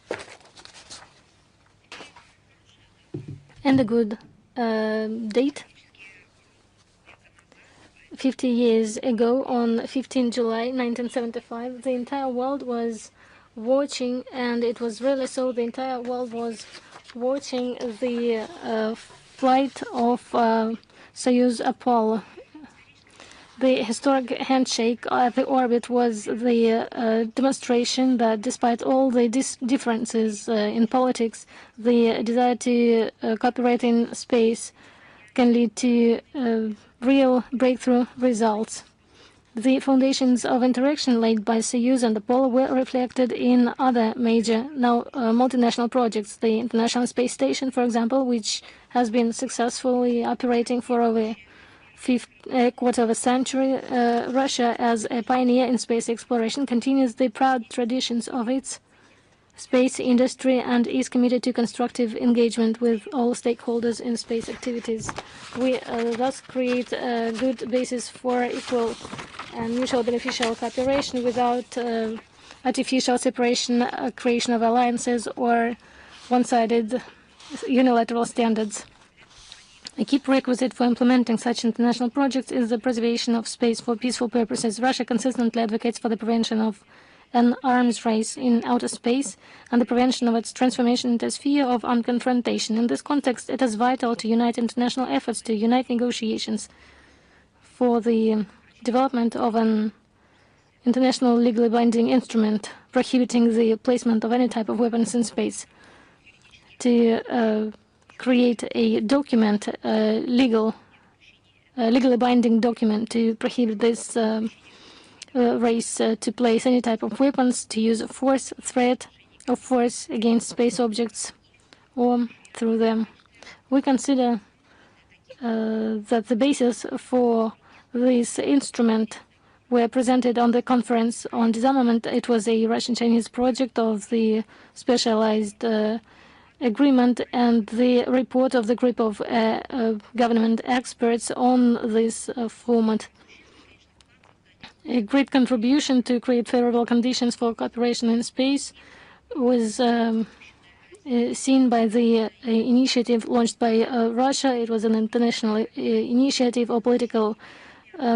And a good date. 50 years ago, on 15 July 1975, the entire world was watching, and it was really so, the entire world was watching the flight of Soyuz Apollo. The historic handshake at the orbit was the demonstration that despite all the differences in politics, the desire to cooperate in space can lead to real breakthrough results. The foundations of interaction laid by Soyuz and Apollo were reflected in other major, now multinational projects. The International Space Station, for example, which has been successfully operating for over a quarter of a century. Russia, as a pioneer in space exploration, continues the proud traditions of its space industry and is committed to constructive engagement with all stakeholders in space activities. We thus create a good basis for equal and mutual beneficial cooperation without artificial separation, creation of alliances, or one-sided unilateral standards. A key prerequisite for implementing such international projects is the preservation of space for peaceful purposes. Russia consistently advocates for the prevention of an arms race in outer space and the prevention of its transformation into a sphere of unconfrontation. In this context, it is vital to unite international efforts to unite negotiations for the development of an international legally binding instrument prohibiting the placement of any type of weapons in space, to create a document, legally binding document to prohibit this race to place any type of weapons, to use force, threat of force against space objects or through them. We consider that the basis for this instrument were presented on the conference on disarmament. It was a Russian-Chinese project of the specialized agreement and the report of the group of government experts on this format. A great contribution to create favorable conditions for cooperation in space was seen by the initiative launched by Russia. It was an international initiative or political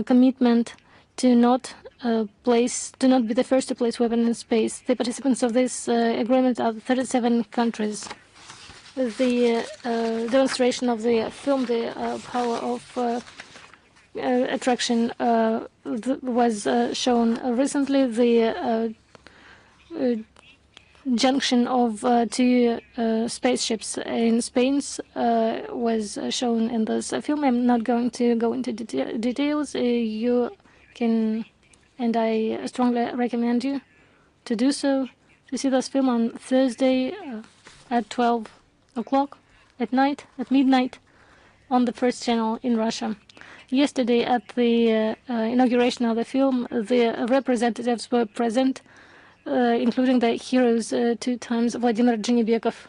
commitment to not be the first to place weapons in space. The participants of this agreement are 37 countries. The demonstration of the film, the power of attraction, was shown recently. The junction of two spaceships in space was shown in this film. I'm not going to go into details. You can, and I strongly recommend you to do so, to see this film on Thursday at 12 o'clock at night, at midnight, on the first channel in Russia. Yesterday, at the inauguration of the film, the representatives were present, including the heroes 2 times, Vladimir Dzinibekov.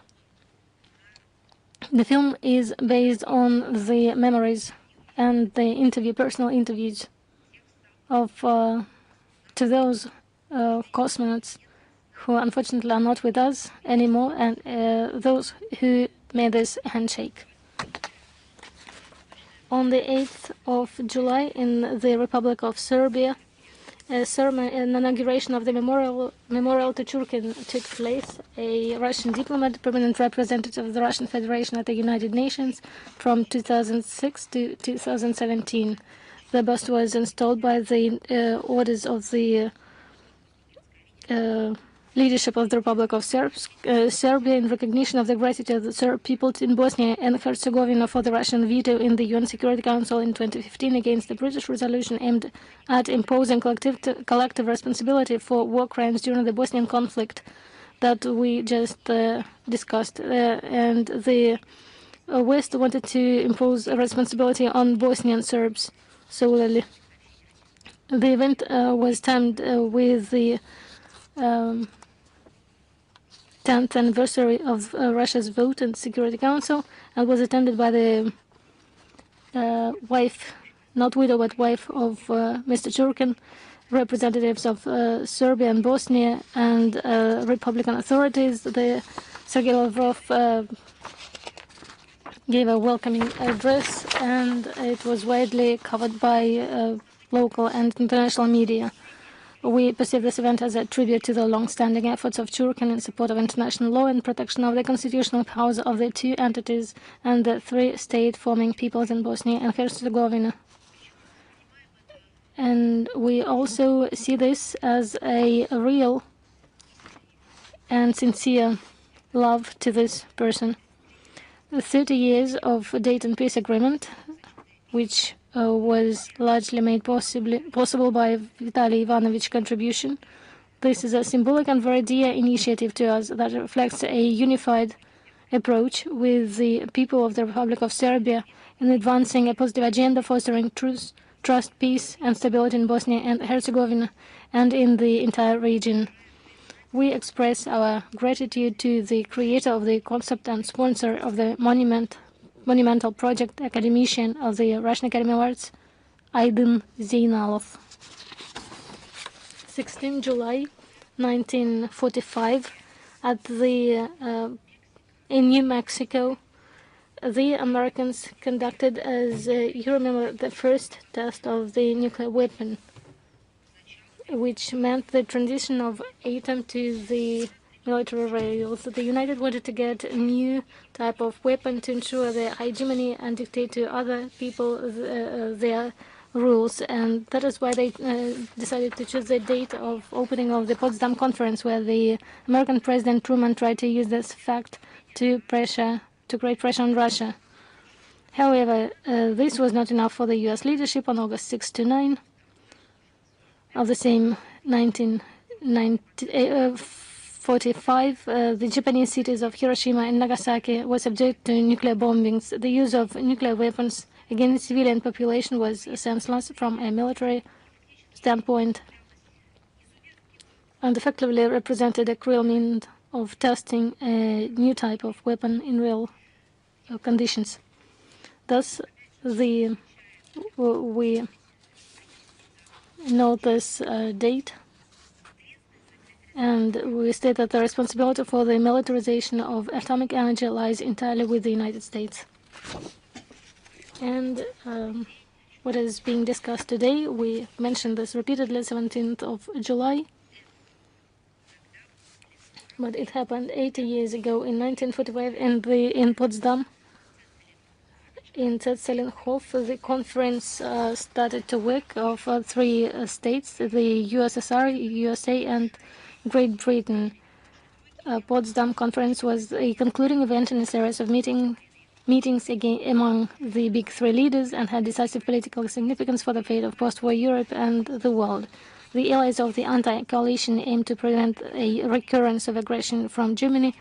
The film is based on the memories and the personal interviews of to those cosmonauts who unfortunately are not with us anymore, and those who made this handshake. On the 8th of July, in the Republic of Serbia, an inauguration of the memorial to Churkin took place. A Russian diplomat, permanent representative of the Russian Federation at the United Nations from 2006 to 2017. The bust was installed by the orders of the leadership of the Republic of Serbia in recognition of the gratitude of the Serb people in Bosnia and Herzegovina for the Russian veto in the UN Security Council in 2015 against the British resolution aimed at imposing collective responsibility for war crimes during the Bosnian conflict that we just discussed. And the West wanted to impose a responsibility on Bosnian Serbs solely. The event was timed with the 10th anniversary of Russia's vote in the Security Council, and was attended by the wife, not widow, but wife of Mr. Turkin, representatives of Serbia and Bosnia, and Republican authorities. Sergei Lavrov gave a welcoming address, and it was widely covered by local and international media. We perceive this event as a tribute to the long-standing efforts of Turkey in support of international law and protection of the constitutional powers of the two entities and the three state-forming peoples in Bosnia and Herzegovina. And we also see this as a real and sincere love to this person. 30 years of Dayton Peace Agreement, which was largely made possible by Vitaly Ivanovich contribution. This is a symbolic and very dear initiative to us that reflects a unified approach with the people of the Republic of Serbia in advancing a positive agenda fostering truth, trust, peace, and stability in Bosnia and Herzegovina and in the entire region. We express our gratitude to the creator of the concept and sponsor of the monumental project, academician of the Russian Academy of Arts, Aydin Zeynalov. 16 July 1945, in New Mexico, the Americans conducted, as you remember, the first test of the nuclear weapon, which meant the transition of atom to the military rails. The United wanted to get a new type of weapon to ensure their hegemony and dictate to other people their rules, and that is why they decided to choose the date of opening of the Potsdam Conference, where the American President Truman tried to use this fact to create pressure on Russia. However, this was not enough for the U.S. leadership. On August 6 to 9 of the same 1945, the Japanese cities of Hiroshima and Nagasaki were subject to nuclear bombings. The use of nuclear weapons against the civilian population was senseless from a military standpoint and effectively represented a cruel means of testing a new type of weapon in real conditions. Thus, we note this date, and we state that the responsibility for the militarization of atomic energy lies entirely with the United States. And what is being discussed today, we mentioned this repeatedly, 17th of July, but it happened 80 years ago in 1945 in Potsdam. In Zetzelenhof, the conference started to work of three states, the USSR, USA, and Great Britain. Potsdam Conference was a concluding event in a series of meetings among the big three leaders and had decisive political significance for the fate of post-war Europe and the world. The allies of the anti-coalition aimed to prevent a recurrence of aggression from Germany,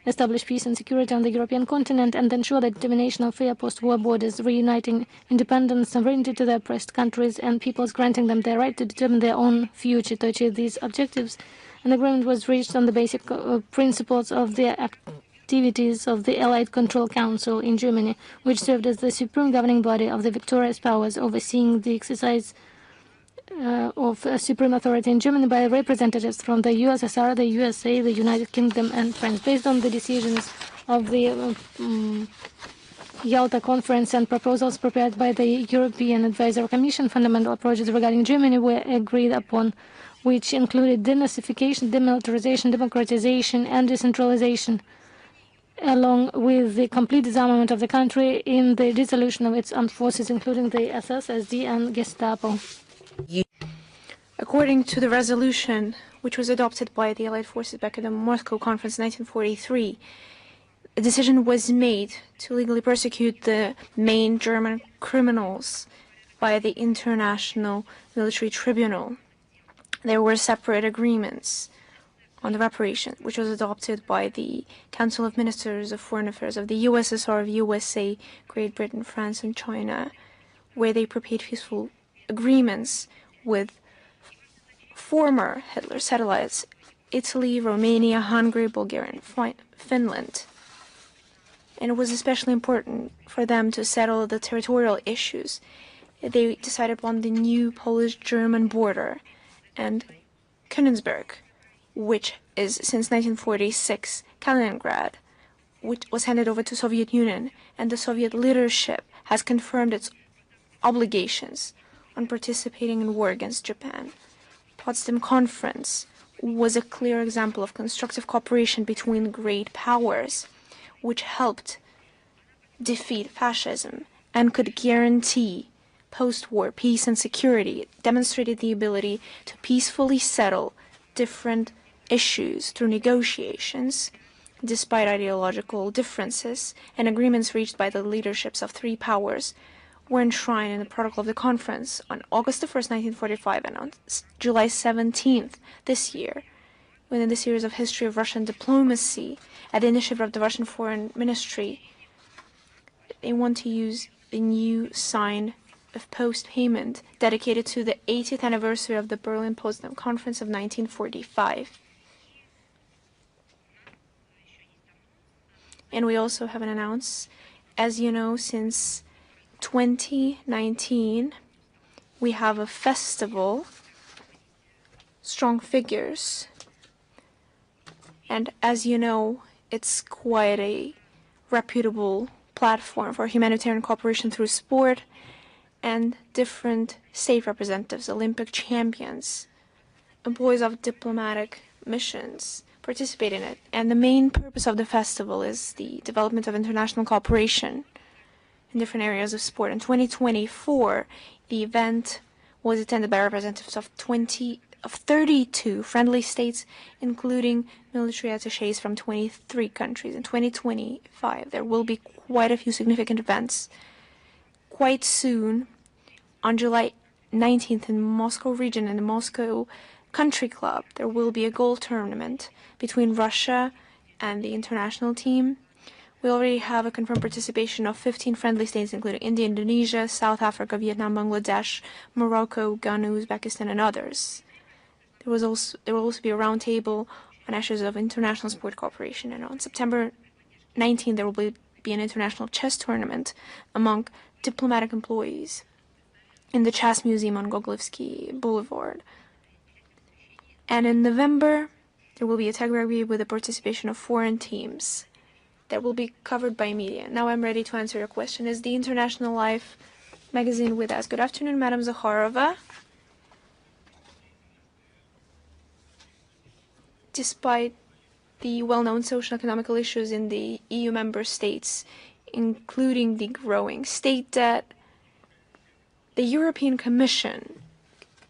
establish peace and security on the European continent, and ensure the determination of fair post-war borders, reuniting independence, sovereignty to the oppressed countries and peoples, granting them the right to determine their own future. To achieve these objectives, an agreement was reached on the basic principles of the activities of the Allied Control Council in Germany, which served as the supreme governing body of the victorious powers, overseeing the exercise of supreme authority in Germany by representatives from the USSR, the USA, the United Kingdom, and France. Based on the decisions of the Yalta Conference and proposals prepared by the European Advisory Commission, fundamental approaches regarding Germany were agreed upon, which included denazification, demilitarization, democratization, and decentralization, along with the complete disarmament of the country in the dissolution of its armed forces, including the SS, SD, and Gestapo. According to the resolution, which was adopted by the Allied forces back at the Moscow Conference in 1943, a decision was made to legally persecute the main German criminals by the International Military Tribunal. There were separate agreements on the reparation, which was adopted by the Council of Ministers of Foreign Affairs of the USSR, of USA, Great Britain, France, and China, where they prepared agreements with former Hitler satellites, Italy, Romania, Hungary, Bulgaria, and Finland. And it was especially important for them to settle the territorial issues. They decided upon the new Polish-German border and Königsberg, which is since 1946 Kaliningrad, which was handed over to Soviet Union, and the Soviet leadership has confirmed its obligations on participating in war against Japan. Potsdam Conference was a clear example of constructive cooperation between great powers, which helped defeat fascism and could guarantee post-war peace and security. It demonstrated the ability to peacefully settle different issues through negotiations, despite ideological differences, and agreements reached by the leaderships of three powers were enshrined in the protocol of the conference on August 1st, 1945, and on July 17th this year, within the series of history of Russian diplomacy, at the initiative of the Russian Foreign Ministry. They want to use the new sign of post-payment dedicated to the 80th anniversary of the Berlin Potsdam Conference of 1945. And we also have an announcement. As you know, since 2019, we have a festival, Strong Figures. And as you know, it's quite a reputable platform for humanitarian cooperation through sport, and different state representatives, Olympic champions, employees of diplomatic missions participate in it. And the main purpose of the festival is the development of international cooperation in different areas of sport. In 2024, the event was attended by representatives of 32 friendly states, including military attachés from 23 countries. In 2025, there will be quite a few significant events. Quite soon, on July 19th in Moscow region in the Moscow Country Club, there will be a golf tournament between Russia and the international team. We already have a confirmed participation of 15 friendly states, including India, Indonesia, South Africa, Vietnam, Bangladesh, Morocco, Ghana, Uzbekistan, and others. There will also be a roundtable on issues of international sport cooperation. And on September 19th, there will be an international chess tournament among diplomatic employees in the Chess Museum on Gogolevsky Boulevard. And in November, there will be a tag rugby with the participation of foreign teams that will be covered by media. Now I'm ready to answer your question. Is the International Life magazine with us? Good afternoon, Madam Zakharova. Despite the well-known social and economical issues in the EU member states, including the growing state debt, the European Commission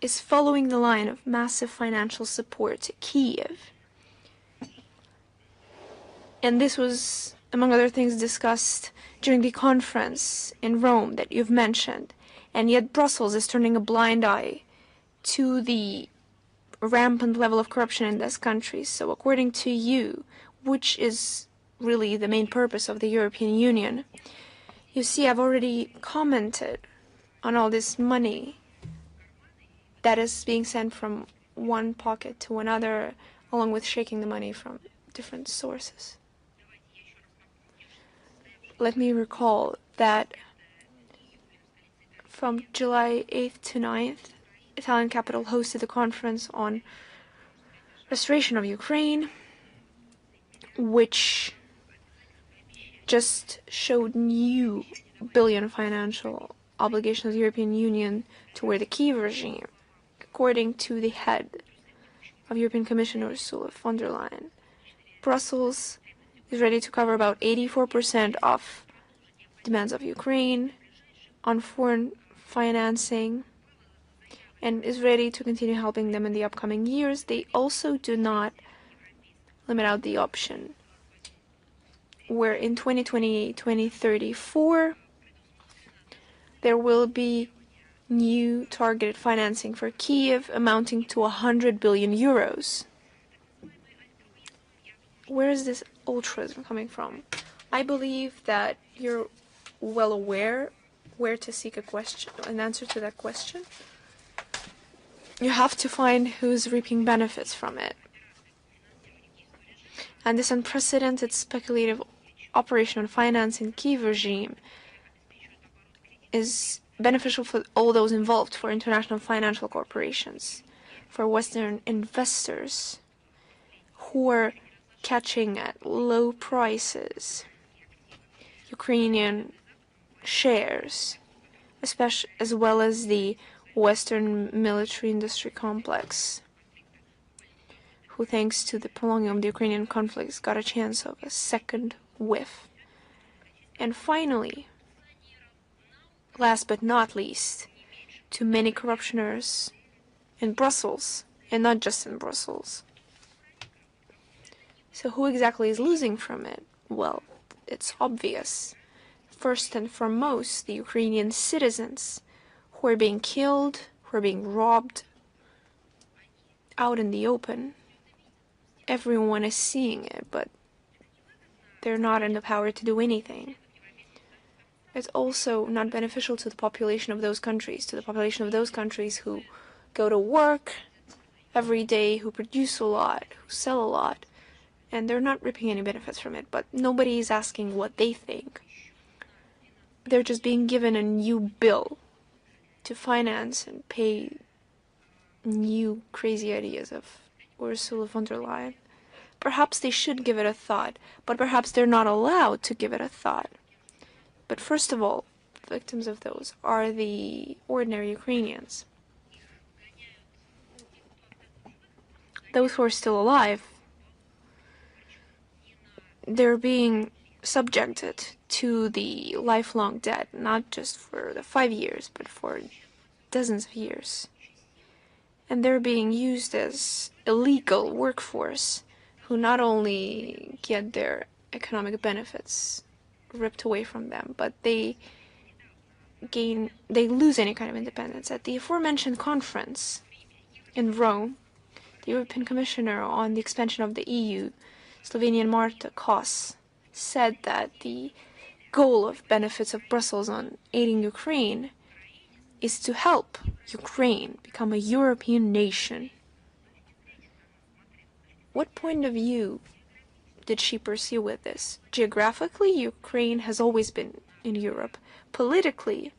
is following the line of massive financial support to Kyiv. And this was, among other things, discussed during the conference in Rome that you've mentioned. And yet Brussels is turning a blind eye to the rampant level of corruption in this country. So according to you, which is really the main purpose of the European Union, you see, I've already commented on all this money that is being sent from one pocket to another, along with shaking the money from different sources. Let me recall that from July 8th to 9th, Italian capital hosted a conference on restoration of Ukraine, which just showed new billion financial obligations of the European Union toward the Kyiv regime, according to the head of European Commissioner Ursula von der Leyen. Brussels is ready to cover about 84% of demands of Ukraine on foreign financing and is ready to continue helping them in the upcoming years. They also do not limit out the option where in 2028-2034 there will be new targeted financing for Kyiv amounting to 100 billion euros. Where is this altruism coming from? I believe that you're well aware where to seek an answer to that question, you have to find who's reaping benefits from it. And this unprecedented speculative operation on financing Kiev regime is beneficial for all those involved, for international financial corporations, for Western investors who are catching at low prices Ukrainian shares, especially as well as the Western military industry complex, who, thanks to the prolonging of the Ukrainian conflicts, got a chance of a second whiff. And finally, last but not least, to many corruptioners in Brussels, and not just in Brussels. So who exactly is losing from it? Well, it's obvious. First and foremost, the Ukrainian citizens who are being killed, who are being robbed out in the open. Everyone is seeing it, but they're not in the power to do anything. It's also not beneficial to the population of those countries, who go to work every day, who produce a lot, who sell a lot, and they're not reaping any benefits from it, but nobody is asking what they think. They're just being given a new bill to finance and pay new crazy ideas of Ursula von der Leyen. Perhaps they should give it a thought, but perhaps they're not allowed to give it a thought. But first of all, victims of those are the ordinary Ukrainians. Those who are still alive, they're being subjected to the lifelong debt, not just for the 5 years, but for dozens of years. And they're being used as illegal workforce who not only get their economic benefits ripped away from them, but they lose any kind of independence. At the aforementioned conference in Rome, the European Commissioner on the expansion of the EU, Slovenian Marta Kos, said that the goal of benefits of Brussels on aiding Ukraine is to help Ukraine become a European nation. What point of view did she pursue with this? Geographically, Ukraine has always been in Europe. Politically,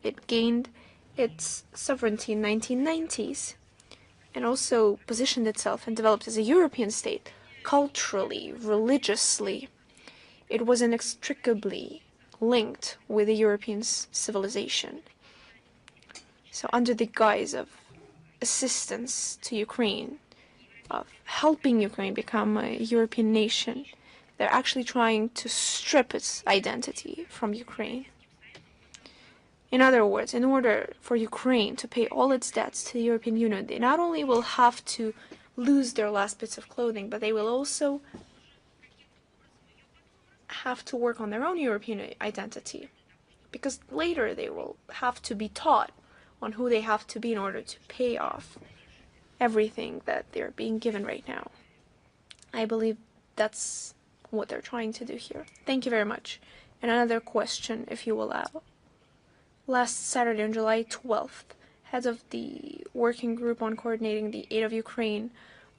it gained its sovereignty in the 1990s and also positioned itself and developed as a European state. Culturally, religiously, it was inextricably linked with the European civilization. So under the guise of assistance to Ukraine, of helping Ukraine become a European nation, they're actually trying to strip its identity from Ukraine. In other words, in order for Ukraine to pay all its debts to the European Union, they not only will have to lose their last bits of clothing, but they will also have to work on their own European identity. Because later they will have to be taught on who they have to be in order to pay off everything that they're being given right now. I believe that's what they're trying to do here. Thank you very much. And another question, if you allow. Last Saturday, on July 12th, heads of the working group on coordinating the aid of Ukraine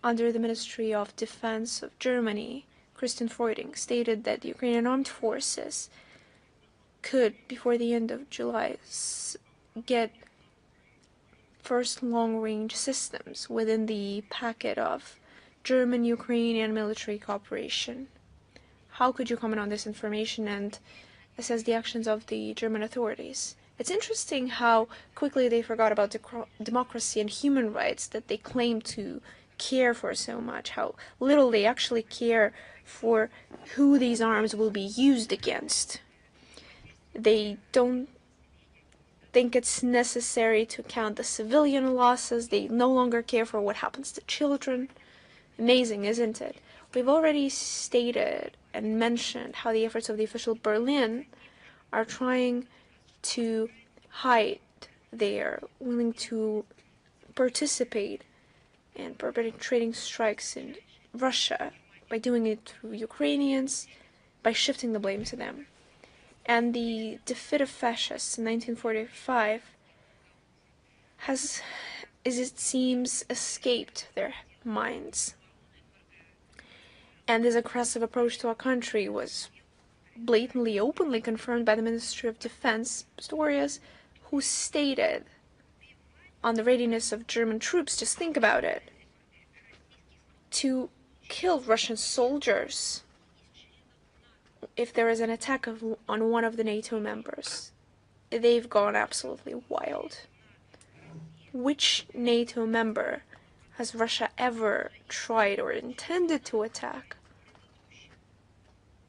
under the Ministry of Defense of Germany, Christian Freuding, stated that the Ukrainian armed forces could, before the end of July, get first long-range systems within the packet of German-Ukrainian military cooperation. How could you comment on this information and assess the actions of the German authorities? It's interesting how quickly they forgot about democracy and human rights that they claim to care for so much, how little they actually care for who these arms will be used against. They don't think it's necessary to count the civilian losses. They no longer care for what happens to children. Amazing, isn't it? We've already stated and mentioned how the efforts of the official Berlin are trying to hide. They are willing to participate in perpetrating strikes in Russia by doing it through Ukrainians, by shifting the blame to them. And the defeat of fascists in 1945 has, as it seems, escaped their minds. And this aggressive approach to our country was blatantly, openly confirmed by the Ministry of Defense, Pistorius, who stated on the readiness of German troops, just think about it, to kill Russian soldiers if there is an attack on one of the NATO members. They've gone absolutely wild. Which NATO member has Russia ever tried or intended to attack?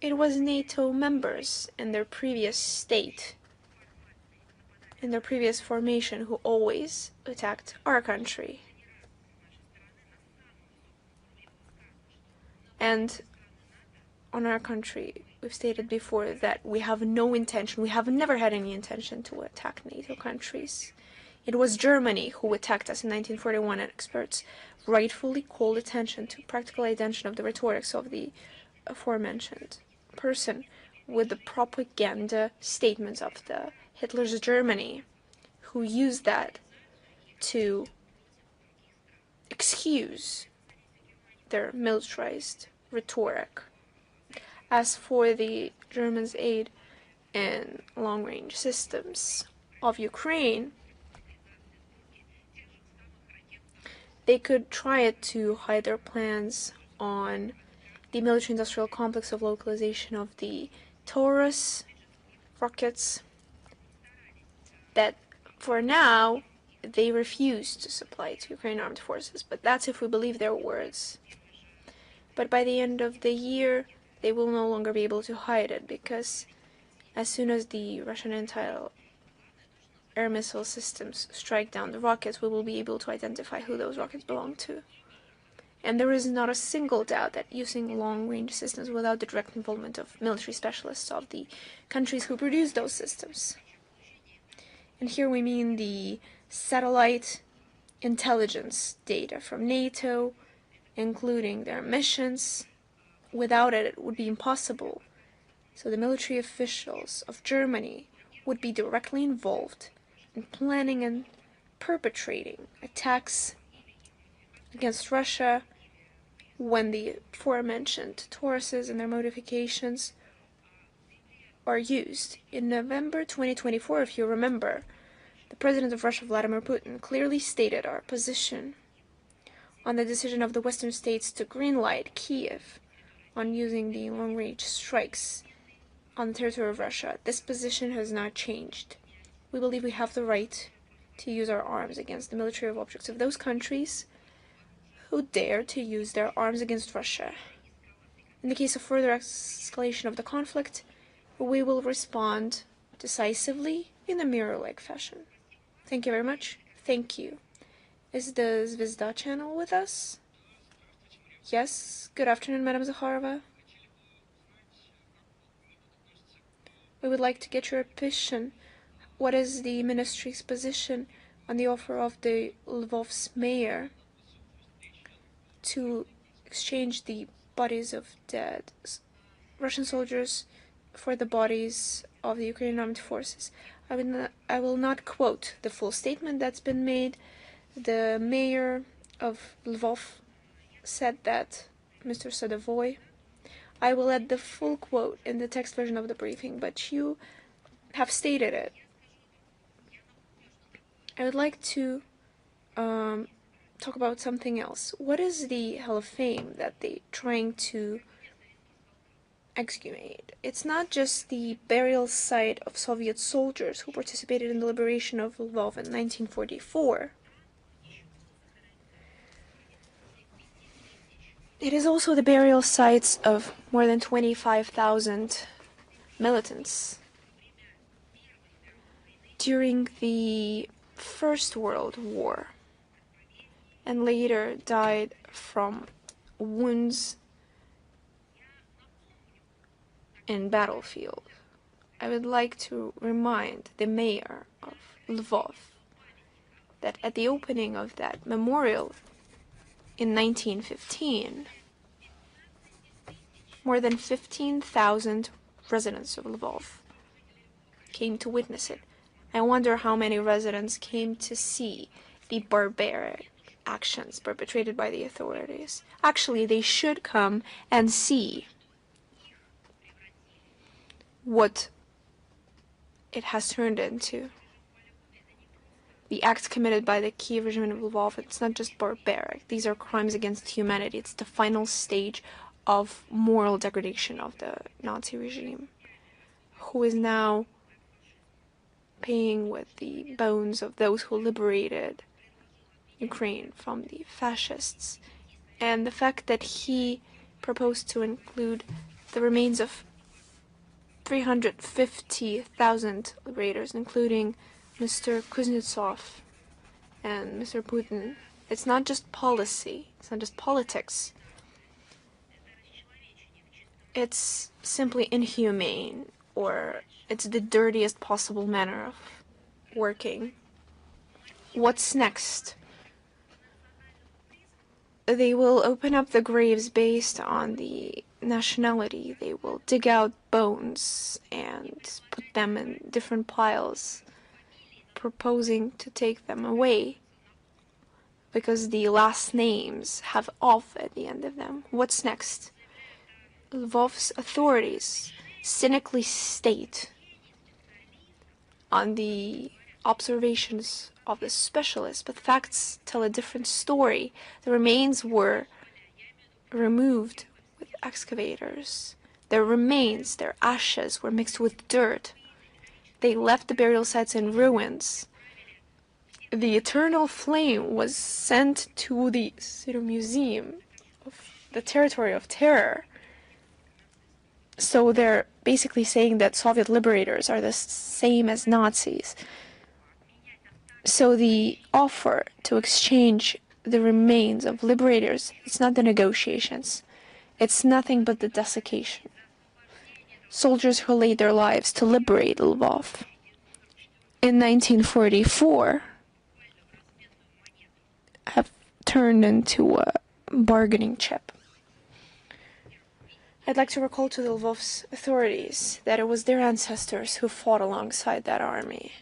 It was NATO members in their previous state, in their previous formation, who always attacked our country. And on our country, we've stated before that we have no intention, we have never had any intention to attack NATO countries. It was Germany who attacked us in 1941, and experts rightfully called attention to practical identification of the rhetorics of the aforementioned person with the propaganda statements of the Hitler's Germany, who used that to excuse their militarized rhetoric. As for the Germans' aid in long-range systems of Ukraine, they could try it to hide their plans on the military-industrial complex of localization of the Taurus rockets that, for now, they refuse to supply to Ukrainian armed forces. But that's if we believe their words. But by the end of the year, they will no longer be able to hide it, because as soon as the Russian anti-air missile systems strike down the rockets, we will be able to identify who those rockets belong to. And there is not a single doubt that using long-range systems without the direct involvement of military specialists of the countries who produce those systems. And here we mean the satellite intelligence data from NATO, including their missions. Without it, it would be impossible. So the military officials of Germany would be directly involved in planning and perpetrating attacks against Russia when the aforementioned Tauruses and their modifications are used. In November 2024, if you remember, the President of Russia, Vladimir Putin, clearly stated our position on the decision of the Western states to greenlight Kiev on using the long-range strikes on the territory of Russia. This position has not changed. We believe we have the right to use our arms against the military objects of those countries who dare to use their arms against Russia. In the case of further escalation of the conflict, we will respond decisively in a mirror-like fashion. Thank you very much. Thank you. Is the Zvezda channel with us? Yes. Good afternoon, Madam Zakharova. We would like to get your opinion. What is the ministry's position on the offer of the Lvov's mayor to exchange the bodies of dead Russian soldiers for the bodies of the Ukrainian armed forces? I will not quote the full statement that's been made. The mayor of Lvov said that, Mr. Sadavoy. I will add the full quote in the text version of the briefing, but you have stated it. I would like to talk about something else. What is the Hall of Fame that they're trying to exhumate? It's not just the burial site of Soviet soldiers who participated in the liberation of Lvov in 1944. It is also the burial sites of more than 25,000 militants during the First World War, and later died from wounds in battlefield. I would like to remind the mayor of Lvov that at the opening of that memorial in 1915, more than 15,000 residents of Lvov came to witness it. I wonder how many residents came to see the barbaric actions perpetrated by the authorities. Actually, they should come and see what it has turned into. The acts committed by the Kiev regime of Lvov, it's not just barbaric. These are crimes against humanity. It's the final stage of moral degradation of the Nazi regime, who is now paying with the bones of those who liberated Ukraine from the fascists. And the fact that he proposed to include the remains of 350,000 liberators, including Mr. Kuznetsov and Mr. Putin. It's not just policy, it's not just politics. It's simply inhumane, or it's the dirtiest possible manner of working. What's next? They will open up the graves based on the nationality. They will dig out bones and put them in different piles, proposing to take them away because the last names have "ov" at the end of them. What's next? Lvov's authorities cynically state on the observations of the specialists, but facts tell a different story. The remains were removed with excavators. Their remains, their ashes, were mixed with dirt. They left the burial sites in ruins. The eternal flame was sent to the Museum of the Territory of Terror. So they're basically saying that Soviet liberators are the same as Nazis. So the offer to exchange the remains of liberators, it's not the negotiations. It's nothing but the desiccation. Soldiers who laid their lives to liberate Lvov in 1944 have turned into a bargaining chip. I'd like to recall to the Lvov's authorities that it was their ancestors who fought alongside that army.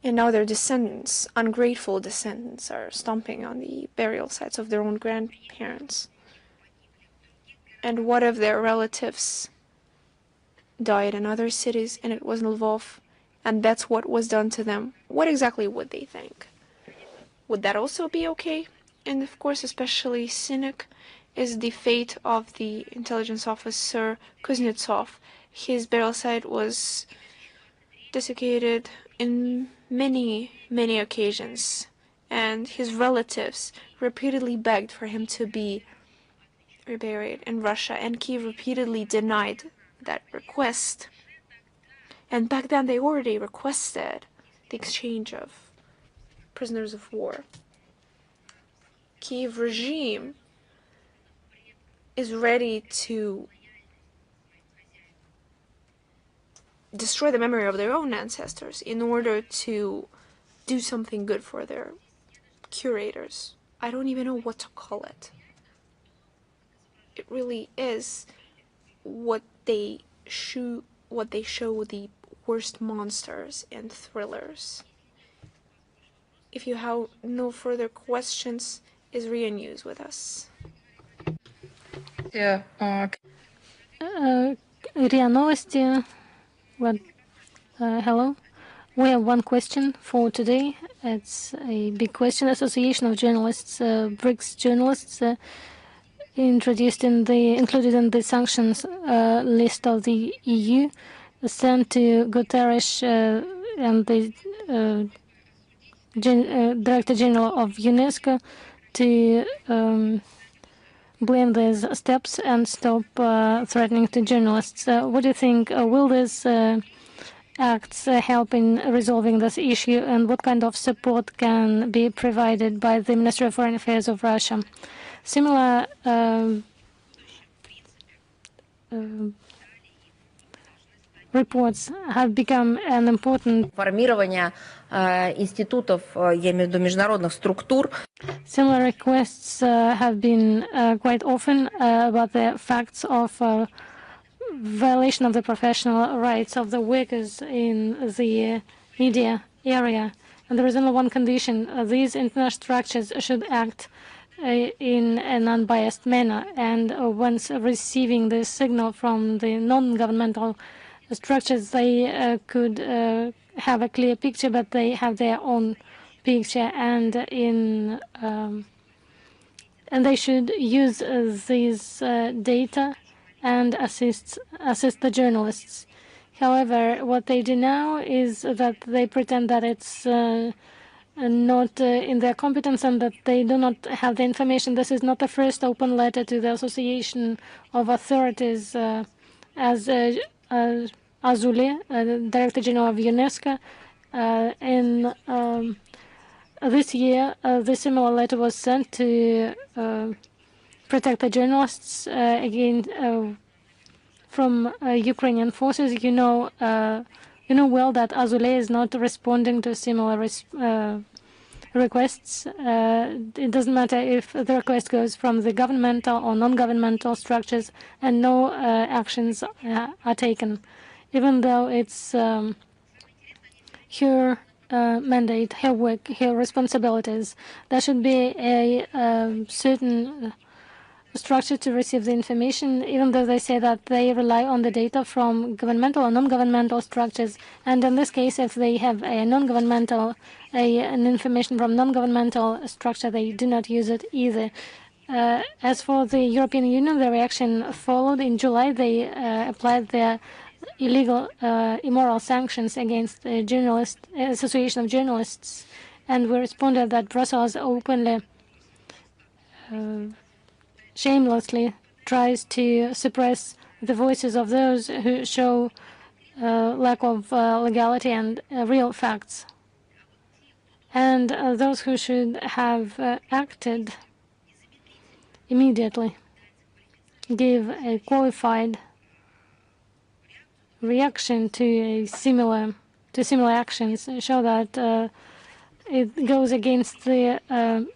And now their descendants, ungrateful descendants, are stomping on the burial sites of their own grandparents. And what if their relatives died in other cities and it was Lvov, and that's what was done to them? What exactly would they think? Would that also be okay? And of course, especially cynic is the fate of the intelligence officer Kuznetsov. His burial site was desiccated in many occasions, and his relatives repeatedly begged for him to be reburied in Russia, and Kiev repeatedly denied that request. And back then they already requested the exchange of prisoners of war. Kiev regime is ready to destroy the memory of their own ancestors in order to do something good for their curators. I don't even know what to call it. It really is what they show the worst monsters and thrillers. If you have no further questions, is Ria News with us? РИА Новости. Hello. We have one question for today. It's a big question. Association of Journalists, BRICS journalists, included in the sanctions list of the EU, sent to Guterres and the Director General of UNESCO to blame these steps and stop threatening to journalists. What do you think? Will these acts help in resolving this issue, and what kind of support can be provided by the Ministry of Foreign Affairs of Russia? Similar reports have become an important формирование институтов, я имею в виду международных структур. Similar requests have been quite often about the facts of violation of the professional rights of the workers in the media area. And there is only one condition: these international structures should act in an unbiased manner. And once receiving the signal from the non-governmental structures, they could have a clear picture, but they have their own picture, and they should use these data and assist the journalists. However, what they do now is that they pretend that it's not in their competence and that they do not have the information. This is not the first open letter to the Association of Authorities, as Azule, Director General of UNESCO, in this year, the similar letter was sent to protect the journalists from Ukrainian forces. You know well that Azule is not responding to similar requests. It doesn't matter if the request goes from the governmental or non-governmental structures, and no actions are taken, even though it's her mandate, her work, her responsibilities. There should be a certain structure to receive the information, even though they say that they rely on the data from governmental or non-governmental structures. And in this case, if they have a non-governmental, an information from non-governmental structure, they do not use it either. As for the European Union, the reaction followed. In July, they applied their illegal, immoral sanctions against the Association of Journalists, and we responded that Brussels openly, shamelessly tries to suppress the voices of those who show lack of legality and real facts, and those who should have acted immediately, give a qualified reaction to similar actions, show that it goes against the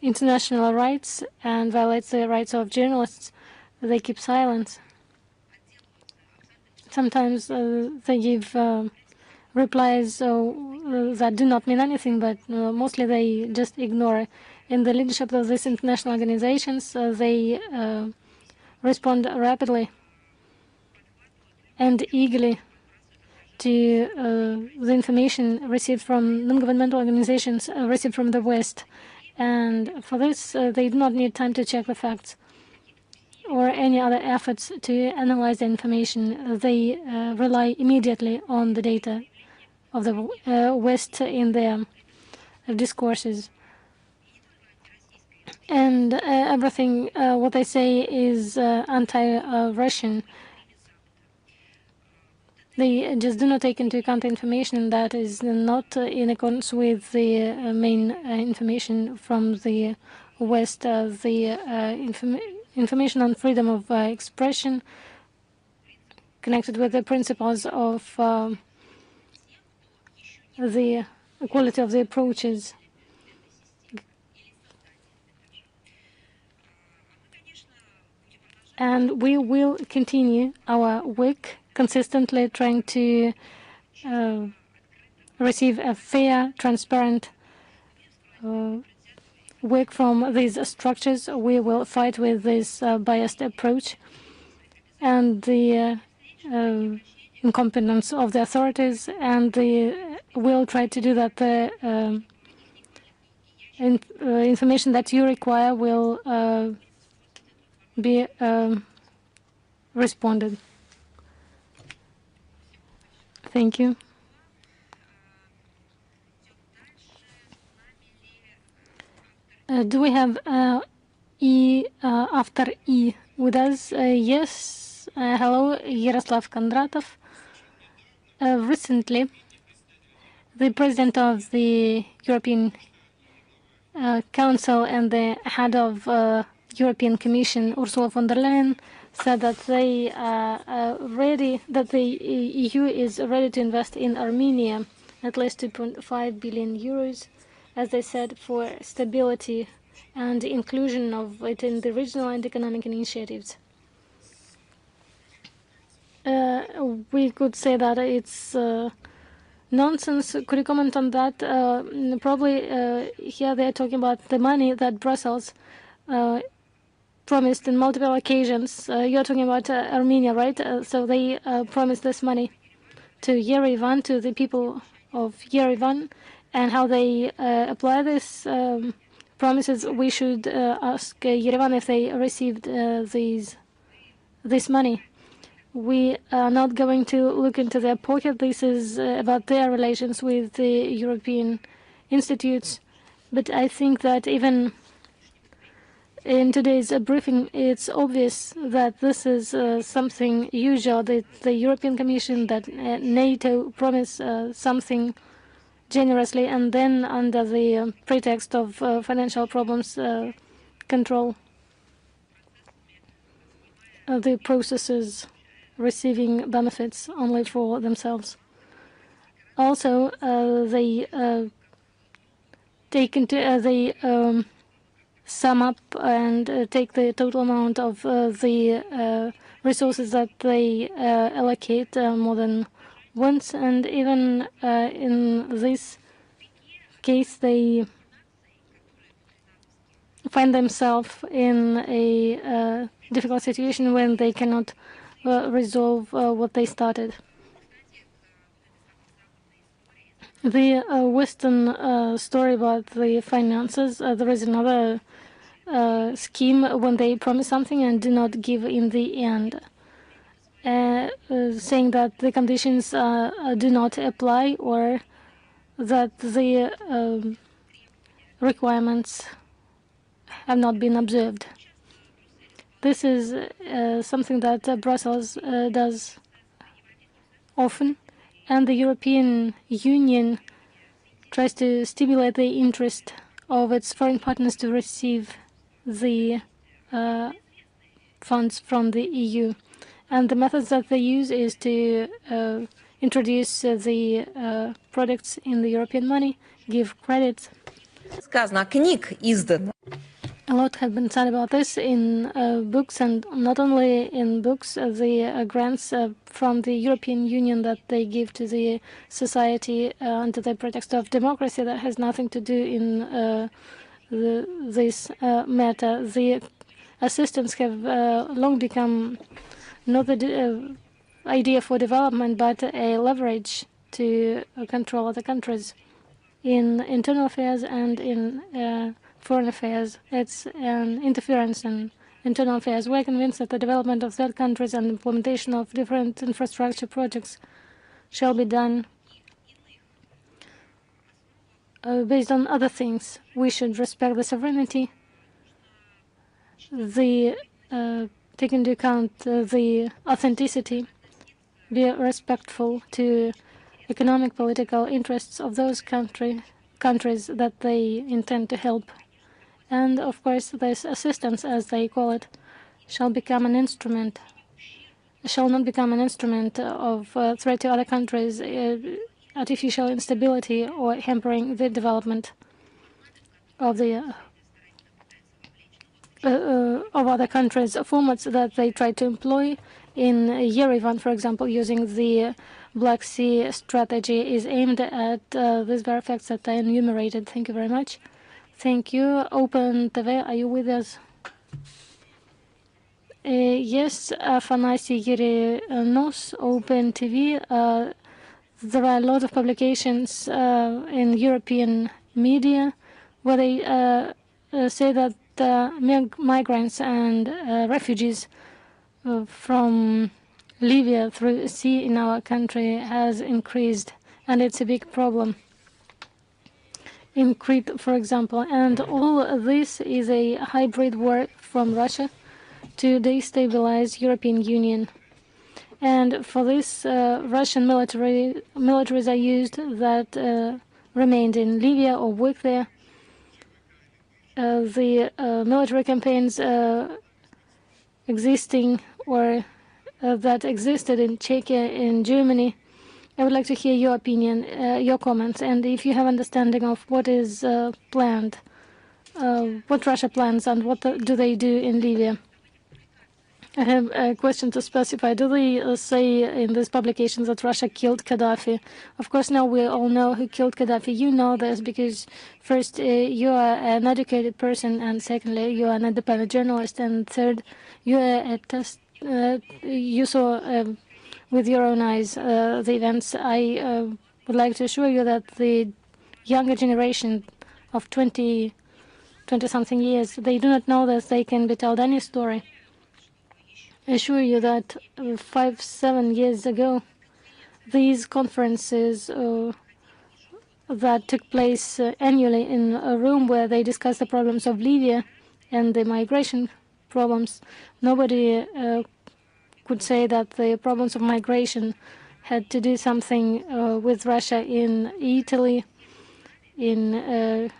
international rights and violates the rights of journalists. They keep silence. Sometimes they give replies that do not mean anything, but mostly they just ignore. In the leadership of these international organizations, they respond rapidly and eagerly to the information received from non-governmental organizations, received from the West. And for this, they do not need time to check the facts or any other efforts to analyze the information. They rely immediately on the data of the West in their discourses. And everything, what they say is anti-Russian. They just do not take into account information that is not in accordance with the main information from the West. The information on freedom of expression connected with the principles of the equality of the approaches. And we will continue our work consistently, trying to receive a fair, transparent work from these structures. We will fight with this biased approach and the incompetence of the authorities, and we'll try to do that. The information that you require will be responded. Thank you. Do we have after E with us? Yes. Hello, Yaroslav Kondratov. Recently, the president of the European Council and the head of European Commission, Ursula von der Leyen, said that they are ready, that the EU is ready to invest in Armenia at least 2.5 billion euros, as they said, for stability and inclusion of it in the regional and economic initiatives. we could say that it's nonsense. Could you comment on that? Probably here they're talking about the money that Brussels promised in multiple occasions. You're talking about Armenia, right? So they promised this money to Yerevan, to the people of Yerevan, and how they apply this promises. We should ask Yerevan if they received this money. We are not going to look into their pocket. This is about their relations with the European institutes. But I think that even in today's briefing, it's obvious that this is something usual, that the European Commission, that NATO promise something generously, and then under the pretext of financial problems, control the processes, receiving benefits only for themselves. Also, they take into they sum up and take the total amount of the resources that they allocate more than once, and even in this case they find themselves in a difficult situation when they cannot resolve what they started. The Western story about the finances, there is another scheme when they promise something and do not give in the end, saying that the conditions do not apply, or that the requirements have not been observed. This is something that Brussels does often, and the European Union tries to stimulate the interest of its foreign partners to receive the funds from the EU. And the methods that they use is to introduce the products in the European money, give credits. Сказано, книг издано. A lot has been said about this in books, and not only in books, the grants from the European Union that they give to the society under the pretext of democracy, that has nothing to do in this matter. The assistance have long become not the idea for development, but a leverage to control other countries in internal affairs and in foreign affairs. It's an interference in internal affairs. We're convinced that the development of third countries and implementation of different infrastructure projects shall be done based on other things. We should respect the sovereignty, take into account the authenticity, be respectful to economic, political interests of those countries that they intend to help. And of course, this assistance, as they call it, shall not become an instrument of threat to other countries, artificial instability, or hampering the development of other countries. Formats that they try to employ in Yerevan, for example, using the Black Sea strategy, is aimed at these very facts that I enumerated. Thank you very much. Thank you. Open TV, are you with us? Yes, Afanasy Yerinos, Open TV. There are a lot of publications in European media where they say that migrants and refugees from Libya through sea in our country has increased, and it's a big problem in Crete, for example. And all this is a hybrid war from Russia to destabilize European Union. And for this, Russian militaries are used that remained in Libya or worked there. The military campaigns existing or that existed in Czechia, in Germany. I would like to hear your opinion, your comments, and if you have understanding of what is planned, what Russia plans, and what do they do in Libya. I have a question to specify. Do they say in these publications that Russia killed Gaddafi? Of course, now we all know who killed Gaddafi. You know this because first, you are an educated person, and secondly, you are an independent journalist, and third, you are a test. You saw with your own eyes the events. I would like to assure you that the younger generation of 20-something years, they do not know that they can be told any story. I assure you that 5-7 years ago, these conferences that took place annually in a room where they discussed the problems of Libya and the migration problems, nobody could say that the problems of migration had to do something with Russia in Italy, in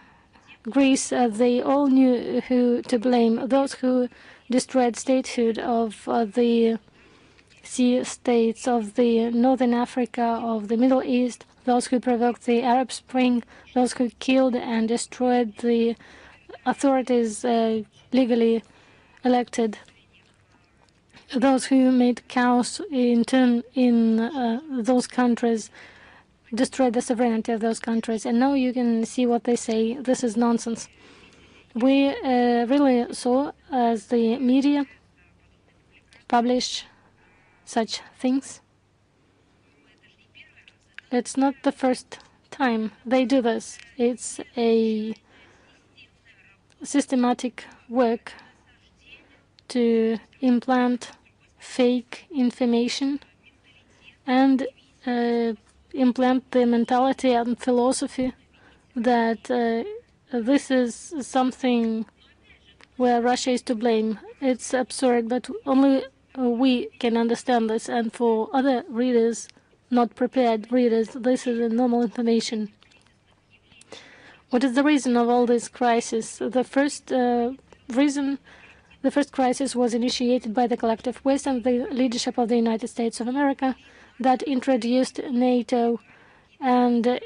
Greece. They all knew who to blame. Those who destroyed statehood of the sea states of the Northern Africa, of the Middle East, those who provoked the Arab Spring, those who killed and destroyed the authorities legally elected, those who made chaos in turn in those countries, destroyed the sovereignty of those countries. And now you can see what they say. This is nonsense. We really saw as the media publish such things. It's not the first time they do this. It's a systematic work to implant fake information and implant the mentality and philosophy that this is something where Russia is to blame. It's absurd, but only we can understand this, and for other readers, not prepared readers, this is a normal information. What is the reason of all this crisis? The first crisis was initiated by the collective West and the leadership of the United States of America that introduced NATO and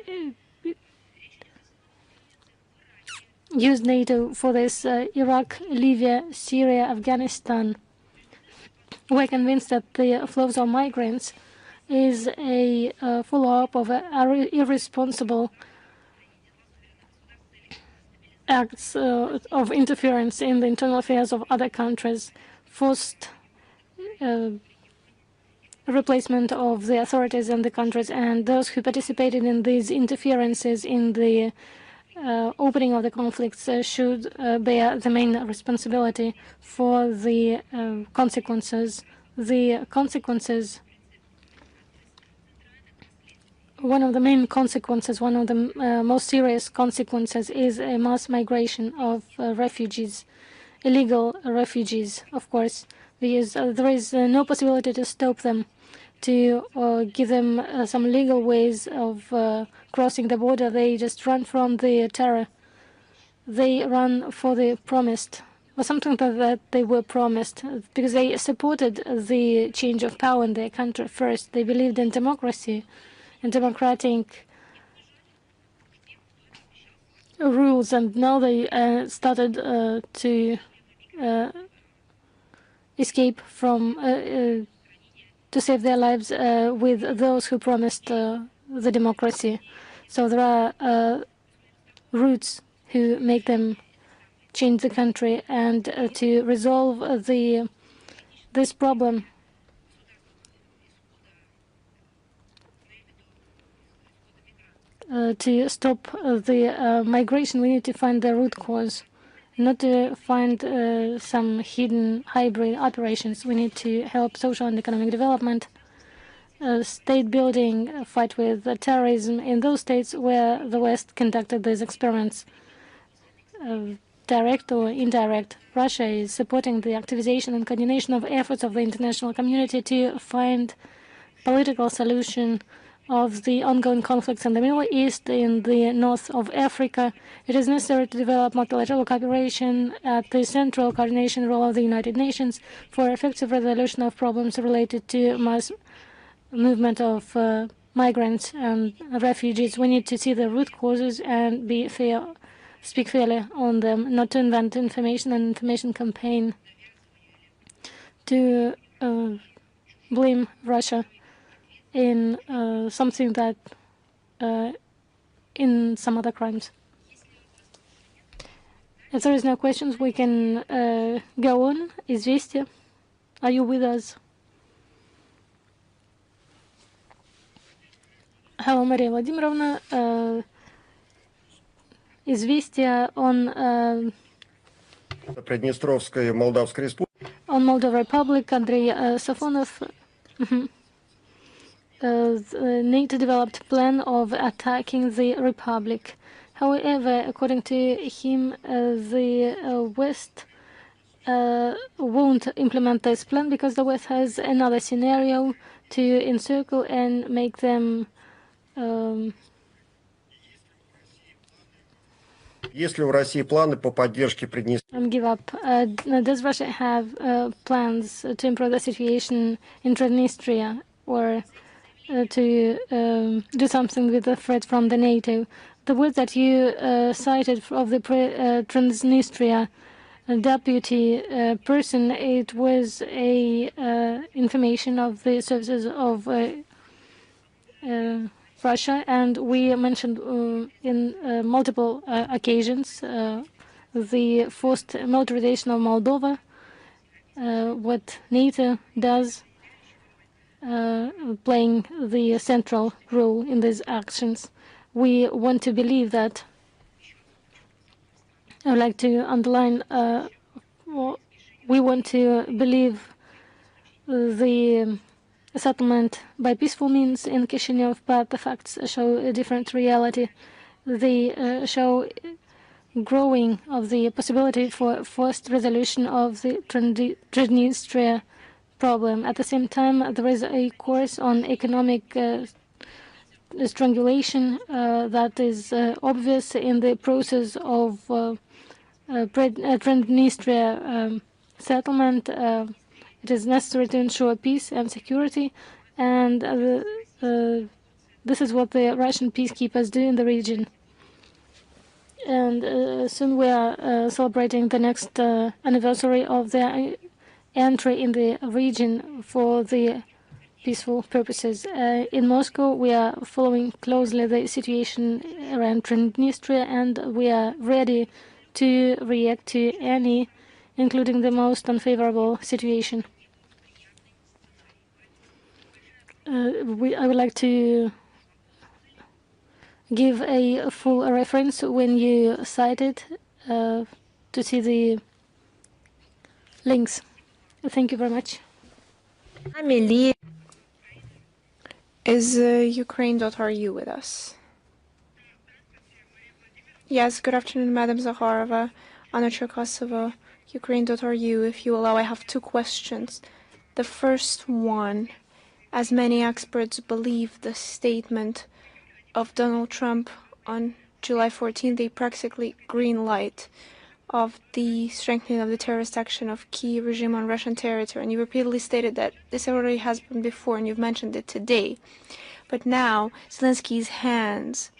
used NATO for this Iraq, Libya, Syria, Afghanistan. We're convinced that the flows of migrants is a follow-up of irresponsible acts of interference in the internal affairs of other countries, forced replacement of the authorities in the countries, and those who participated in these interferences in the opening of the conflicts should bear the main responsibility for the consequences. The consequences, one of the main consequences, one of the most serious consequences is a mass migration of refugees, illegal refugees, of course, because there is no possibility to stop them, to give them some legal ways of crossing the border. They just run from the terror. They run for the promised, or something that they were promised, because they supported the change of power in their country first. They believed in democracy and democratic rules, and now they started to escape from to save their lives with those who promised the democracy. So there are roots who make them change the country, and to resolve this problem, to stop the migration, we need to find the root cause, not to find some hidden hybrid operations. We need to help social and economic development, state building, fight with terrorism in those states where the West conducted these experiments. Direct or indirect, Russia is supporting the activization and coordination of efforts of the international community to find political solution of the ongoing conflicts in the Middle East, in the north of Africa. It is necessary to develop multilateral cooperation at the central coordination role of the United Nations for effective resolution of problems related to mass movement of migrants and refugees. We need to see the root causes and be fair, speak fairly on them, not to invent information and information campaign to blame Russia in something that in some other crimes. If there is no questions, we can go on. Известия, are you with us? Hello, Maria Vladimirovna. Известия on Приднестровской Молдавской Республики. On Moldova Republic, Andrei Safonov. NATO developed plan of attacking the republic. However, according to him, the West won't implement this plan because the West has another scenario to encircle and make them Есть ли у России планы по поддержке Приднестровья? give up. Does Russia have plans to improve the situation in Transnistria or to do something with the threat from the NATO? The word that you cited of the Transnistria deputy person, it was a information of the services of Russia, and we mentioned in multiple occasions the forced militarization of Moldova, what NATO does, playing the central role in these actions. We want to believe that. I would like to underline, we want to believe the settlement by peaceful means in Chisinau, but the facts show a different reality. They show growing of the possibility for forced resolution of the Transnistria problem. At the same time, there is a course on economic strangulation that is obvious in the process of Transnistria settlement. It is necessary to ensure peace and security, and this is what the Russian peacekeepers do in the region. And soon we are celebrating the next anniversary of their entry in the region for the peaceful purposes. In Moscow, we are following closely the situation around Transnistria, and we are ready to react to any, including the most unfavorable situation. I would like to give a full reference when you cite it to see the links. Thank you very much. Is Ukraine.ru with us? Yes, good afternoon, Madam Zakharova, Anna Cherkasova, Ukraine.ru. If you allow, I have two questions. The first one, as many experts believe the statement of Donald Trump on July 14th, a practically green light of the strengthening of the terrorist action of Kyiv regime on Russian territory. And you repeatedly stated that this already has been before, and you've mentioned it today. But now Zelensky's hands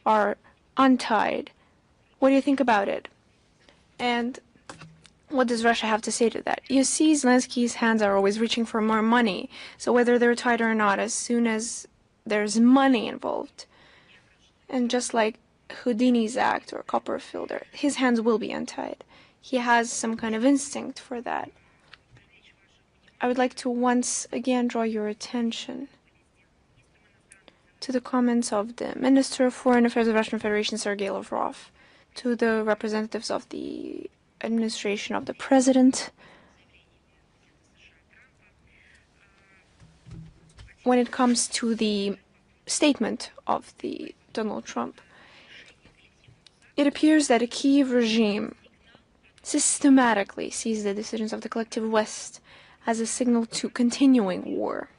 are untied. What do you think about it? And what does Russia have to say to that? You see, Zelensky's hands are always reaching for more money. So whether they're tied or not, as soon as there's money involved, and just like Houdini's act or Copperfield, his hands will be untied. He has some kind of instinct for that. I would like to once again draw your attention to the comments of the Minister of Foreign Affairs of the Russian Federation, Sergei Lavrov, to the representatives of the administration of the President, when it comes to the statement of the Donald Trump. It appears that a Kyiv regime systematically sees the decisions of the collective West as a signal to continuing war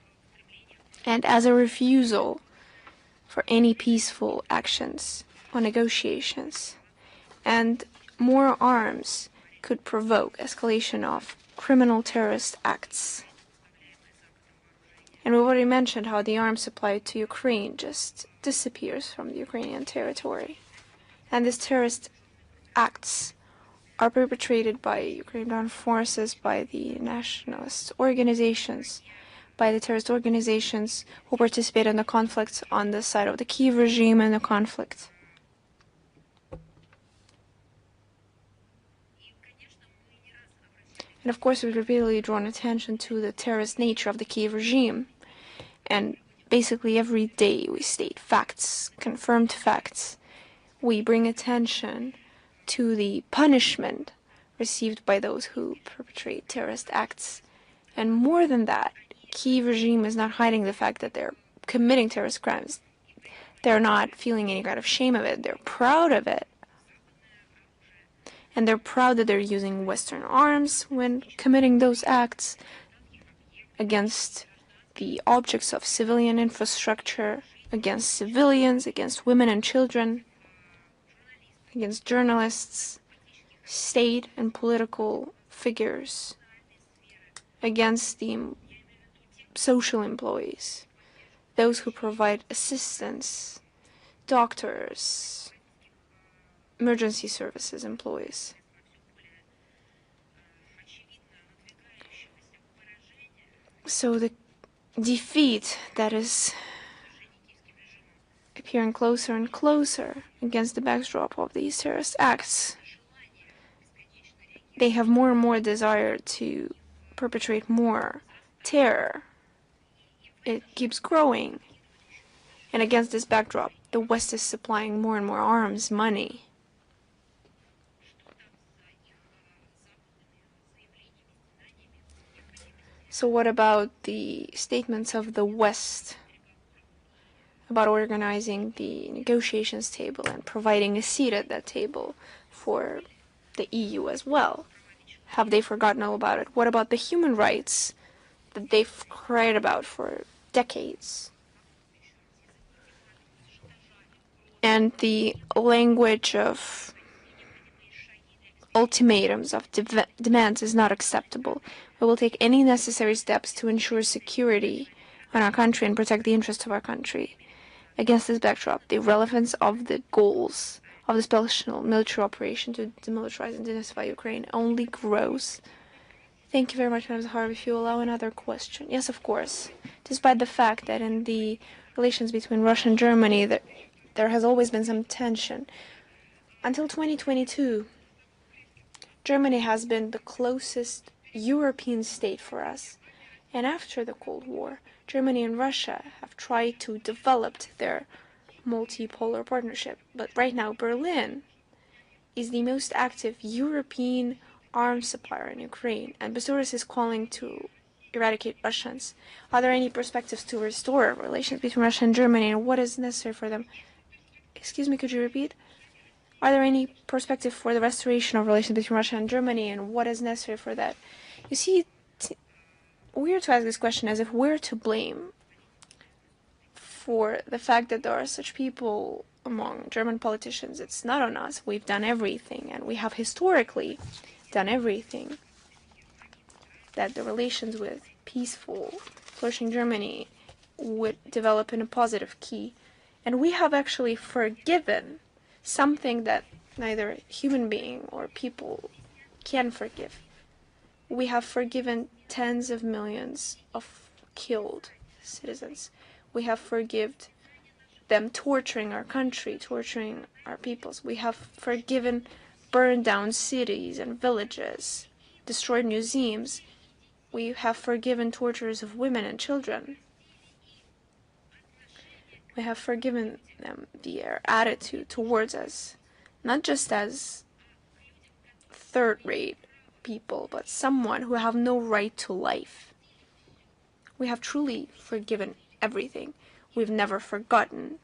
and as a refusal for any peaceful actions or negotiations. And more arms could provoke escalation of criminal terrorist acts. And we've already mentioned how the arms supplied to Ukraine just disappears from the Ukrainian territory. And these terrorist acts are perpetrated by Ukrainian armed forces, by the nationalist organizations, by the terrorist organizations who participate in the conflict on the side of the Kyiv regime and the conflict. And of course, we've repeatedly drawn attention to the terrorist nature of the Kyiv regime. And basically every day we state facts, confirmed facts. We bring attention to the punishment received by those who perpetrate terrorist acts. And more than that, Kyiv regime is not hiding the fact that they're committing terrorist crimes. They're not feeling any kind of shame of it. They're proud of it. And they're proud that they're using Western arms when committing those acts against the objects of civilian infrastructure, against civilians, against women and children, against journalists, state and political figures, against the social employees, those who provide assistance, doctors, emergency services employees. So the defeat that is appearing closer and closer against the backdrop of these terrorist acts, they have more and more desire to perpetrate more terror. It keeps growing. And against this backdrop, the West is supplying more and more arms, money. So what about the statements of the West about organizing the negotiations table and providing a seat at that table for the EU as well? Have they forgotten all about it? What about the human rights that they've cried about for decades? And the language of ultimatums, of demands is not acceptable. We will take any necessary steps to ensure security in our country and protect the interests of our country. Against this backdrop, the relevance of the goals of the special military operation to demilitarize and denazify Ukraine only grows. Thank you very much, Madam Zakharova. If you allow another question. Yes, of course. Despite the fact that in the relations between Russia and Germany, there has always been some tension. Until 2022, Germany has been the closest European state for us. And after the Cold War, Germany and Russia have tried to develop their multipolar partnership. But right now, Berlin is the most active European arms supplier in Ukraine, and Pistorius is calling to eradicate Russians. Are there any perspectives to restore relations between Russia and Germany, and what is necessary for them? Excuse me, could you repeat? Are there any perspective for the restoration of relations between Russia and Germany, and what is necessary for that? You see, weird to ask this question as if we're to blame for the fact that there are such people among German politicians. It's not on us. We've done everything, and we have historically done everything that the relations with peaceful, flourishing Germany would develop in a positive key. And we have actually forgiven something that neither human being or people can forgive. We have forgiven tens of millions of killed citizens. We have forgiven them torturing our country, torturing our peoples. We have forgiven burned down cities and villages, destroyed museums. We have forgiven tortures of women and children. We have forgiven them their attitude towards us, not just as third-rate people, but someone who have no right to life. We have truly forgiven everything. We've never forgotten.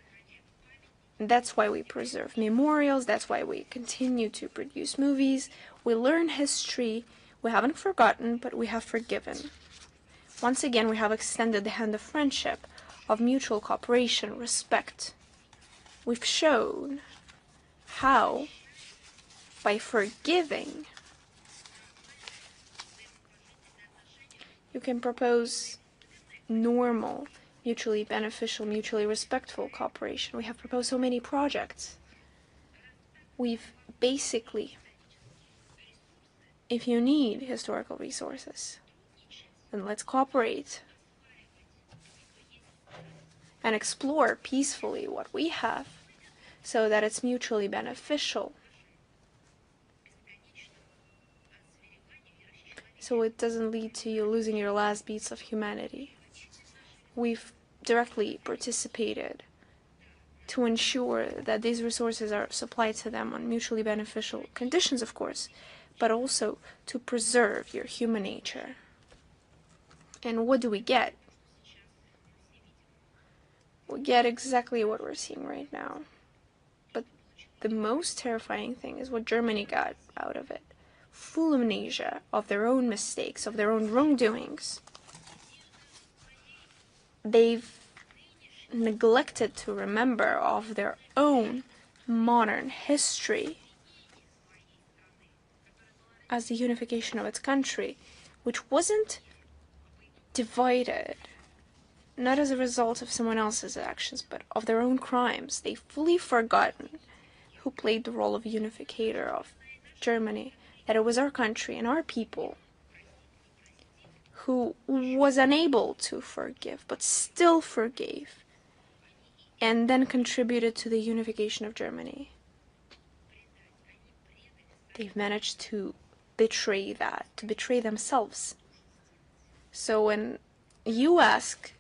And that's why we preserve memorials. That's why we continue to produce movies. We learn history. We haven't forgotten, but we have forgiven. Once again, we have extended the hand of friendship, of mutual cooperation, respect. We've shown how, by forgiving, you can propose normal, mutually beneficial, mutually respectful cooperation. We have proposed so many projects. We've basically If you need historical resources, then let's cooperate and explore peacefully what we have so that it's mutually beneficial. So it doesn't lead to you losing your last beats of humanity. We've directly participated to ensure that these resources are supplied to them on mutually beneficial conditions, of course, but also to preserve your human nature. And what do we get? We get exactly what we're seeing right now. But the most terrifying thing is what Germany got out of it. Full amnesia of their own mistakes, of their own wrongdoings. They've neglected to remember of their own modern history as the unification of its country, which wasn't divided, not as a result of someone else's actions, but of their own crimes. They've fully forgotten who played the role of unificator of Germany, that it was our country and our people who was unable to forgive, but still forgave, and then contributed to the unification of Germany. They've managed to betray that, to betray themselves. So when you ask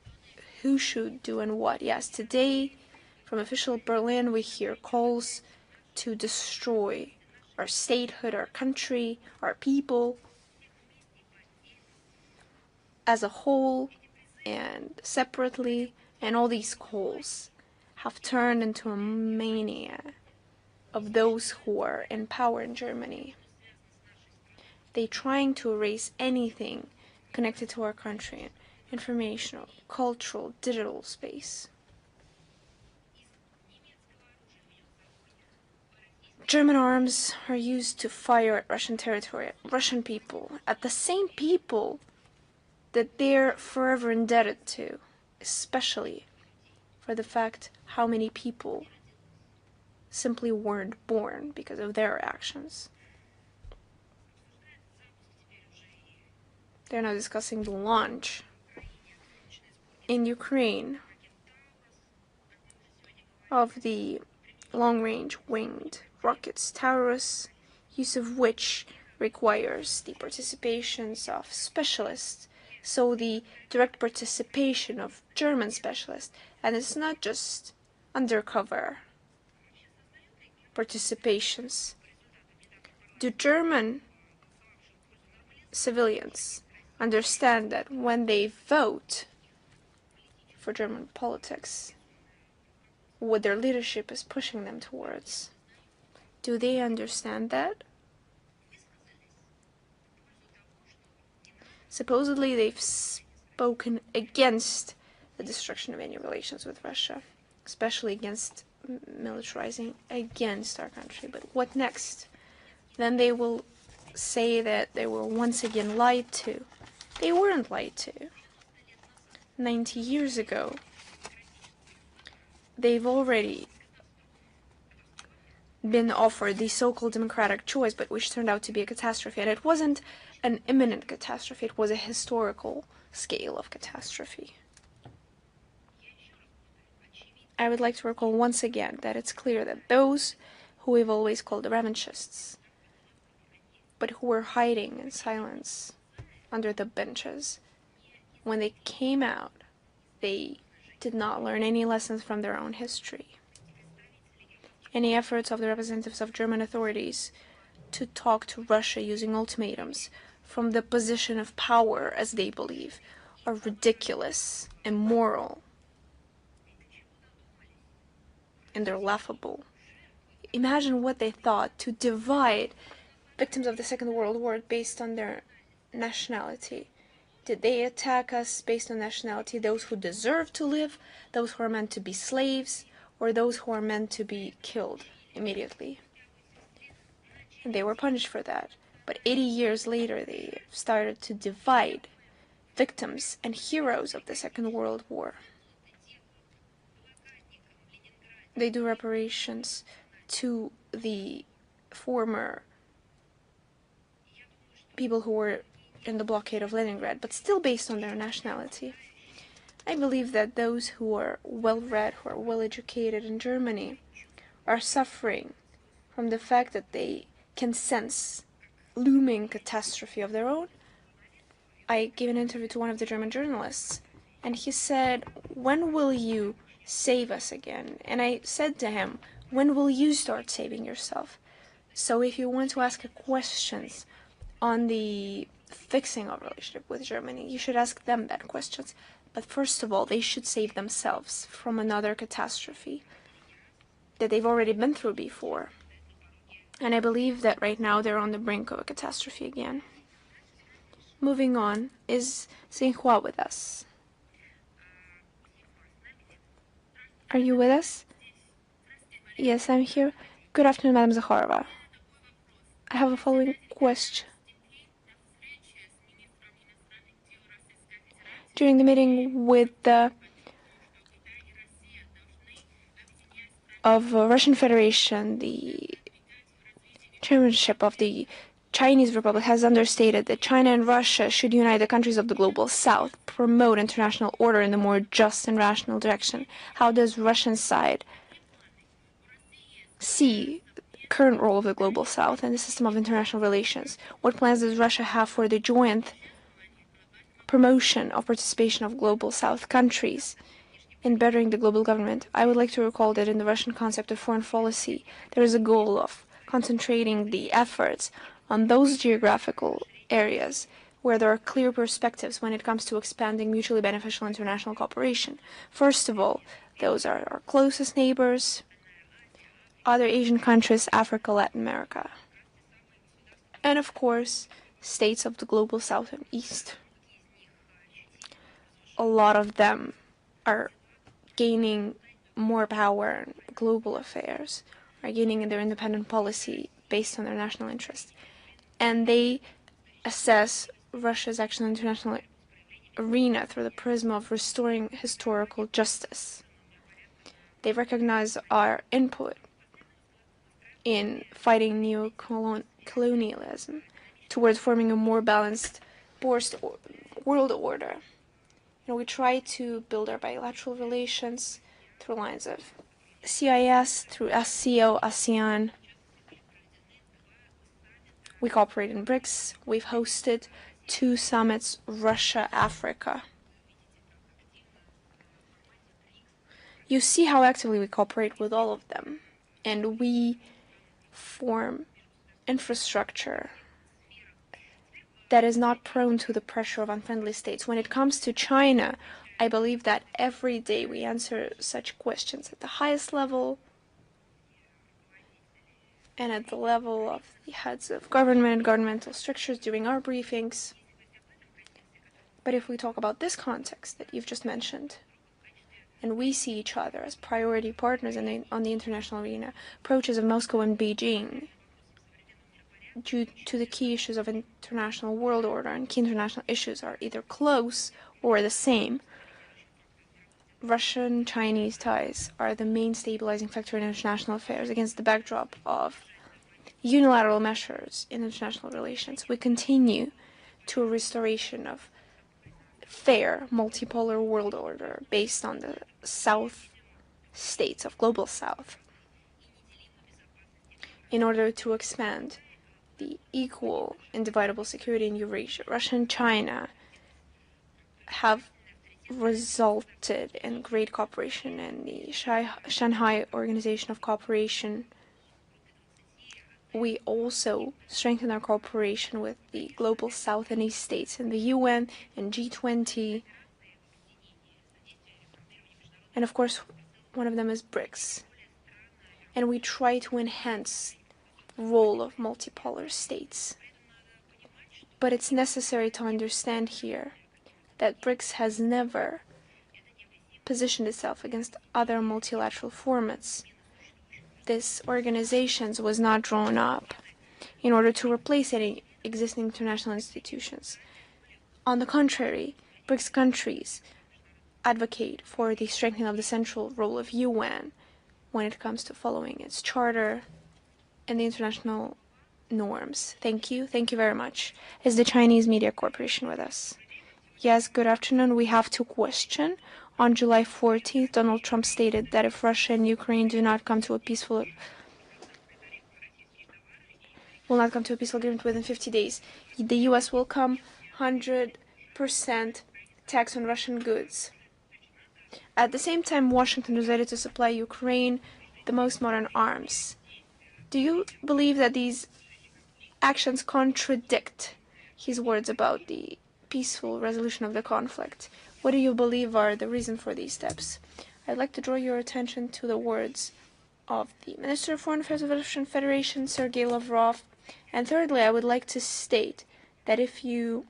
who should do and what, yes, today from official Berlin we hear calls to destroy our statehood, our country, our people as a whole and separately, and all these calls have turned into a mania of those who are in power in Germany. They're trying to erase anything connected to our country, informational, cultural, digital space. German arms are used to fire at Russian territory, at Russian people, at the same people that they're forever indebted to, especially for the fact how many people simply weren't born because of their actions. They're now discussing the launch in Ukraine of the long-range winged rockets, Taurus, use of which requires the participations of specialists, so the direct participation of German specialists, and it's not just undercover participations. Do German civilians understand that when they vote for German politics, what their leadership is pushing them towards? Do they understand that? Supposedly they've spoken against the destruction of any relations with Russia, especially against militarizing against our country. But what next? Then they will say that they were once again lied to. They weren't lied to. 90 years ago, they've already been offered the so-called democratic choice, but which turned out to be a catastrophe. And it wasn't an imminent catastrophe, it was a historical scale of catastrophe. I would like to recall once again that it's clear that those who we've always called the revanchists, but who were hiding in silence under the benches, when they came out, they did not learn any lessons from their own history. Any efforts of the representatives of German authorities to talk to Russia using ultimatums from the position of power, as they believe, are ridiculous, immoral, and they're laughable. Imagine what they thought, to divide victims of the Second World War based on their nationality. Did they attack us based on nationality? Those who deserve to live, those who are meant to be slaves, or those who are meant to be killed immediately? And they were punished for that. But 80 years later, they started to divide victims and heroes of the Second World War. They do reparations to the former people who were in the blockade of Leningrad, but still based on their nationality. I believe that those who are well-read, who are well-educated in Germany, are suffering from the fact that they can sense looming catastrophe of their own. I gave an interview to one of the German journalists, and he said, "When will you save us again?" And I said to him, "When will you start saving yourself?" So if you want to ask questions on the fixing of relationship with Germany, you should ask them that questions. But first of all, they should save themselves from another catastrophe that they've already been through before. And I believe that right now they're on the brink of a catastrophe again. Moving on, is Xinhua with us? Are you with us? Yes, I'm here. Good afternoon, Madam Zakharova. I have a following question. During the meeting with the Russian Federation, the chairmanship of the Chinese Republic has understated that China and Russia should unite the countries of the global south, promote international order in a more just and rational direction. How does Russian side see the current role of the global south and the system of international relations? What plans does Russia have for the joint promotion of participation of global south countries in bettering the global government? I would like to recall that in the Russian concept of foreign policy, there is a goal of concentrating the efforts on those geographical areas where there are clear perspectives when it comes to expanding mutually beneficial international cooperation. First of all, those are our closest neighbors, other Asian countries, Africa, Latin America, and of course, states of the global south and east. A lot of them are gaining more power in global affairs, are gaining in their independent policy based on their national interests. And they assess Russia's action in the international arena through the prism of restoring historical justice. They recognize our input in fighting neo-colonialism towards forming a more balanced world order. We try to build our bilateral relations through lines of CIS, through SCO, ASEAN. We cooperate in BRICS. We've hosted 2 summits, Russia, Africa. You see how actively we cooperate with all of them, and we form infrastructure that is not prone to the pressure of unfriendly states. When it comes to China, I believe that every day we answer such questions at the highest level and at the level of the heads of government and governmental structures during our briefings. But if we talk about this context that you've just mentioned, and we see each other as priority partners on the international arena, approaches of Moscow and Beijing, due to the key issues of international world order and key international issues are either close or the same. Russian-Chinese ties are the main stabilizing factor in international affairs against the backdrop of unilateral measures in international relations. We continue to a restoration of fair multipolar world order based on the South states of global South in order to expand the equal, indivisible security in Eurasia. Russia and China have resulted in great cooperation in the Shanghai Organization of Cooperation. We also strengthen our cooperation with the global South and East states in the UN and G20. And of course, one of them is BRICS. And we try to enhance role of multipolar states. But it's necessary to understand here that BRICS has never positioned itself against other multilateral formats. This organization was not drawn up in order to replace any existing international institutions. On the contrary, BRICS countries advocate for the strengthening of the central role of UN when it comes to following its charter and the international norms. Thank you. Thank you very much. Is the Chinese Media Corporation with us? Yes, good afternoon. We have two questions. On July 14th, Donald Trump stated that if Russia and Ukraine will not come to a peaceful agreement within 50 days, the U.S. will come 100% tax on Russian goods. At the same time, Washington is ready to supply Ukraine the most modern arms. Do you believe that these actions contradict his words about the peaceful resolution of the conflict? What do you believe are the reasons for these steps? I'd like to draw your attention to the words of the Minister of Foreign Affairs of the Russian Federation, Sergei Lavrov. And thirdly, I would like to state that if you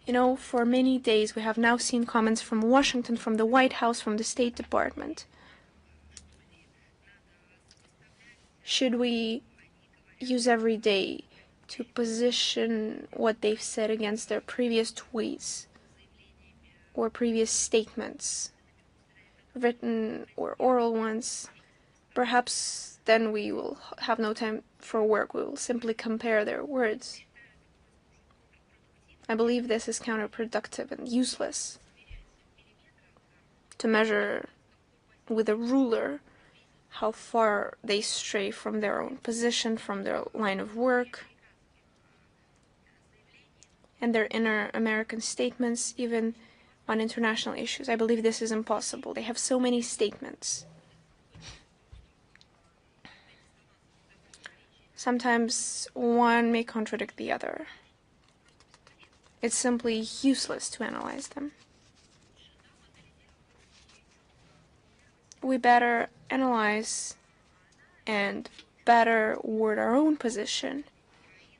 know, for many days we have now seen comments from Washington, from the White House, from the State Department. Should we use every day to position what they've said against their previous tweets or previous statements, written or oral ones? Perhaps then we will have no time for work. We will simply compare their words. I believe this is counterproductive and useless to measure with a ruler how far they stray from their own position, from their line of work, and their inner American statements, even on international issues. I believe this is impossible. They have so many statements. Sometimes one may contradict the other. It's simply useless to analyze them. We better analyze and better word our own position.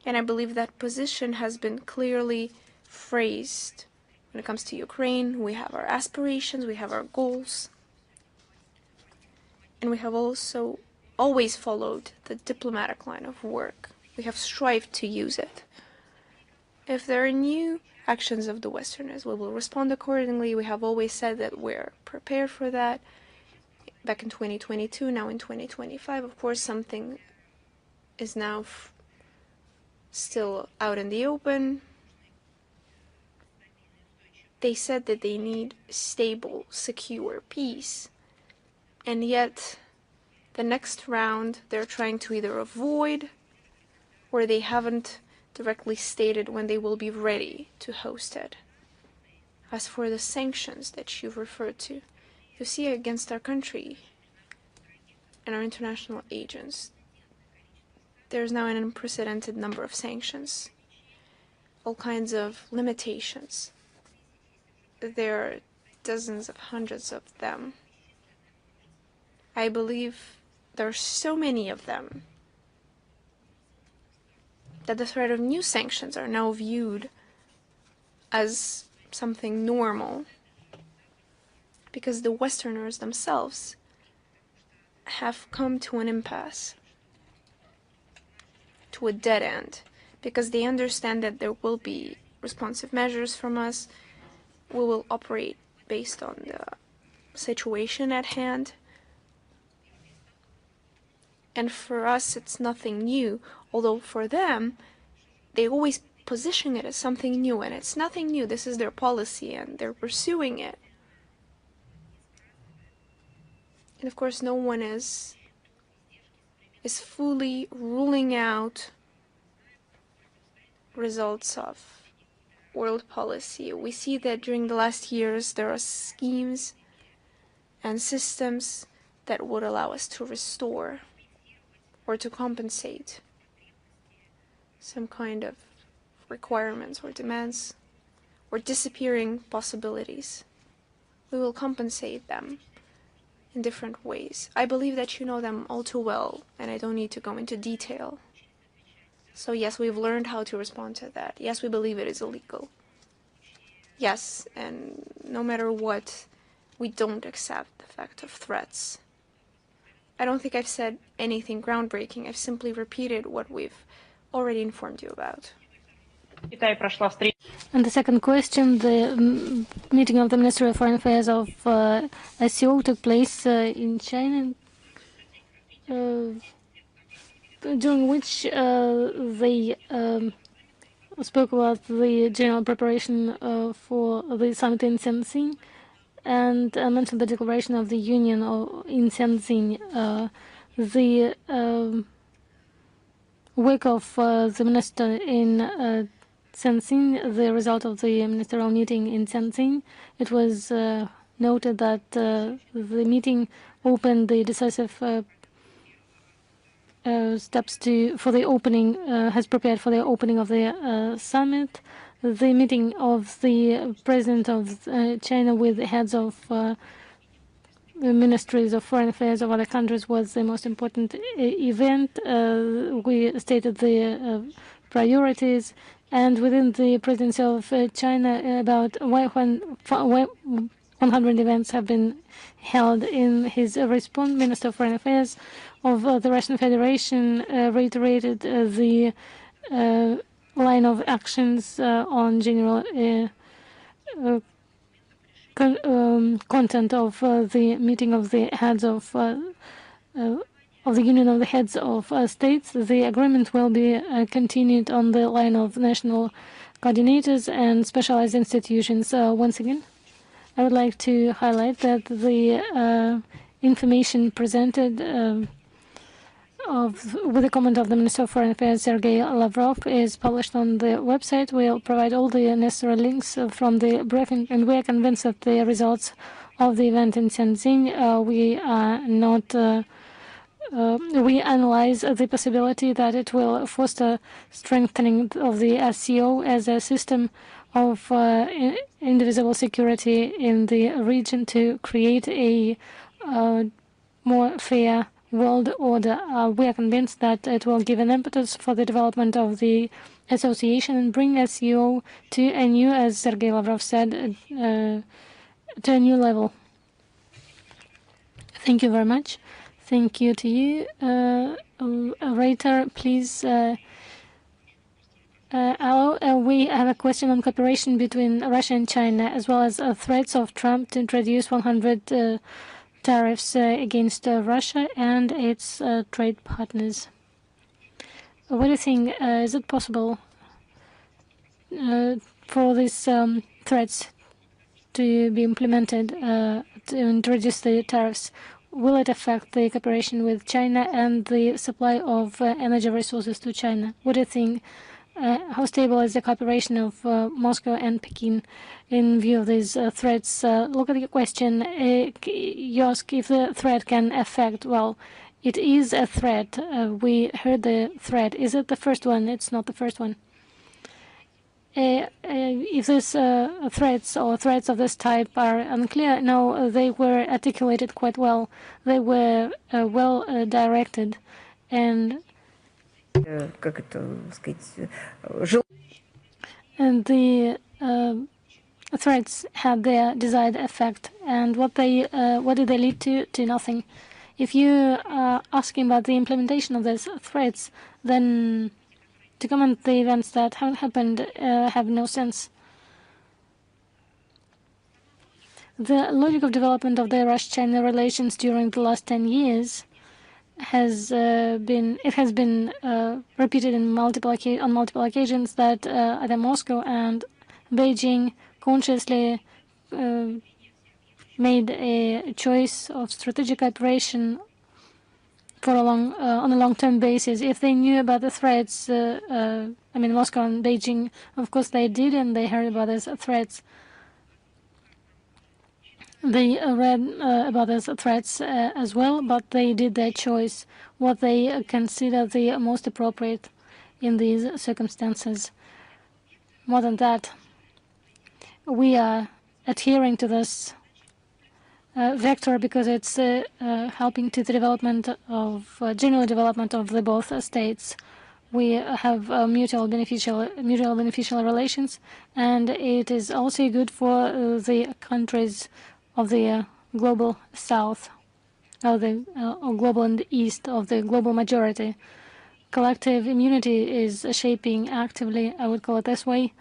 And I believe that position has been clearly phrased. When it comes to Ukraine, we have our aspirations, we have our goals. And we have also always followed the diplomatic line of work. We have strived to use it. If there are new actions of the Westerners, we will respond accordingly. We have always said that we're prepared for that. Back in 2022, now in 2025, of course, something is now still out in the open. They said that they need stable, secure peace. And yet, the next round, they're trying to either avoid, or they haven't directly stated when they will be ready to host it. As for the sanctions that you've referred to, you see against our country and our international agents, there's now an unprecedented number of sanctions, all kinds of limitations. There are dozens of hundreds of them. I believe there are so many of them that the threat of new sanctions are now viewed as something normal, because the Westerners themselves have come to an impasse, to a dead end, because they understand that there will be responsive measures from us. We will operate based on the situation at hand. And for us, it's nothing new, although for them, they always position it as something new, and it's nothing new. This is their policy, and they're pursuing it. And of course, no one is fully ruling out results of world policy. We see that during the last years, there are schemes and systems that would allow us to restore or to compensate some kind of requirements or demands or disappearing possibilities. We will compensate them in different ways. I believe that you know them all too well, and I don't need to go into detail. So yes, we've learned how to respond to that. Yes, we believe it is illegal. Yes, and no matter what, we don't accept the fact of threats. I don't think I've said anything groundbreaking. I've simply repeated what we've already informed you about. And the second question, the meeting of the Minister of Foreign Affairs of SCO took place in China. during which they spoke about the general preparation for the summit in Tianjin and mentioned the declaration of the Union in Tianjin. The work of the minister in Tianjin, the result of the ministerial meeting in Tianjin, it was noted that the meeting opened the decisive steps for the opening, has prepared for the opening of the summit. The meeting of the president of China with the heads of the ministries of foreign affairs of other countries was the most important event. We stated the priorities, and within the presidency of China, about 100 events have been held. In his response, Minister of Foreign Affairs of the Russian Federation reiterated the line of actions on general content of the meeting of the heads of the Union of the Heads of States. The agreement will be continued on the line of national coordinators and specialized institutions. Once again, I would like to highlight that the information presented with the comment of the Minister of Foreign Affairs, Sergei Lavrov, is published on the website. We'll provide all the necessary links from the briefing, and we are convinced that the results of the event in Tianjin, we analyze the possibility that it will foster strengthening of the SCO as a system of indivisible security in the region to create a more fair world order. We are convinced that it will give an impetus for the development of the association and bring SCO to a new, as Sergei Lavrov said, to a new level. Thank you very much. Thank you to you. Orator, please. We have a question on cooperation between Russia and China, as well as threats of Trump to introduce 100 tariffs against Russia and its trade partners. What do you think? Is it possible for these threats to be implemented to introduce the tariffs? Will it affect the cooperation with China and the supply of energy resources to China? What do you think? How stable is the cooperation of Moscow and Peking in view of these threats? Look at the question. You ask if the threat can affect. Well, it is a threat. We heard the threat. Is it the first one? It's not the first one. If these threats or threats of this type are unclear, no, they were articulated quite well. They were well directed, and the threats had their desired effect. And what did they lead to? To nothing. If you are asking about the implementation of these threats, then to comment the events that haven't happened have no sense. The logic of development of the Russia-China relations during the last 10 years has been repeated on multiple occasions that either Moscow and Beijing consciously made a choice of strategic cooperation for on a long-term basis. If they knew about the threats, Moscow and Beijing, of course they did, and they heard about these threats. They read about these threats as well, but they did their choice, what they consider the most appropriate in these circumstances. More than that, we are adhering to this vector because it's helping to the development of general development of the both states. We have mutual beneficial relations, and it is also good for the countries of the global south, or the global and east of the global majority. Collective immunity is shaping actively, I would call it this way,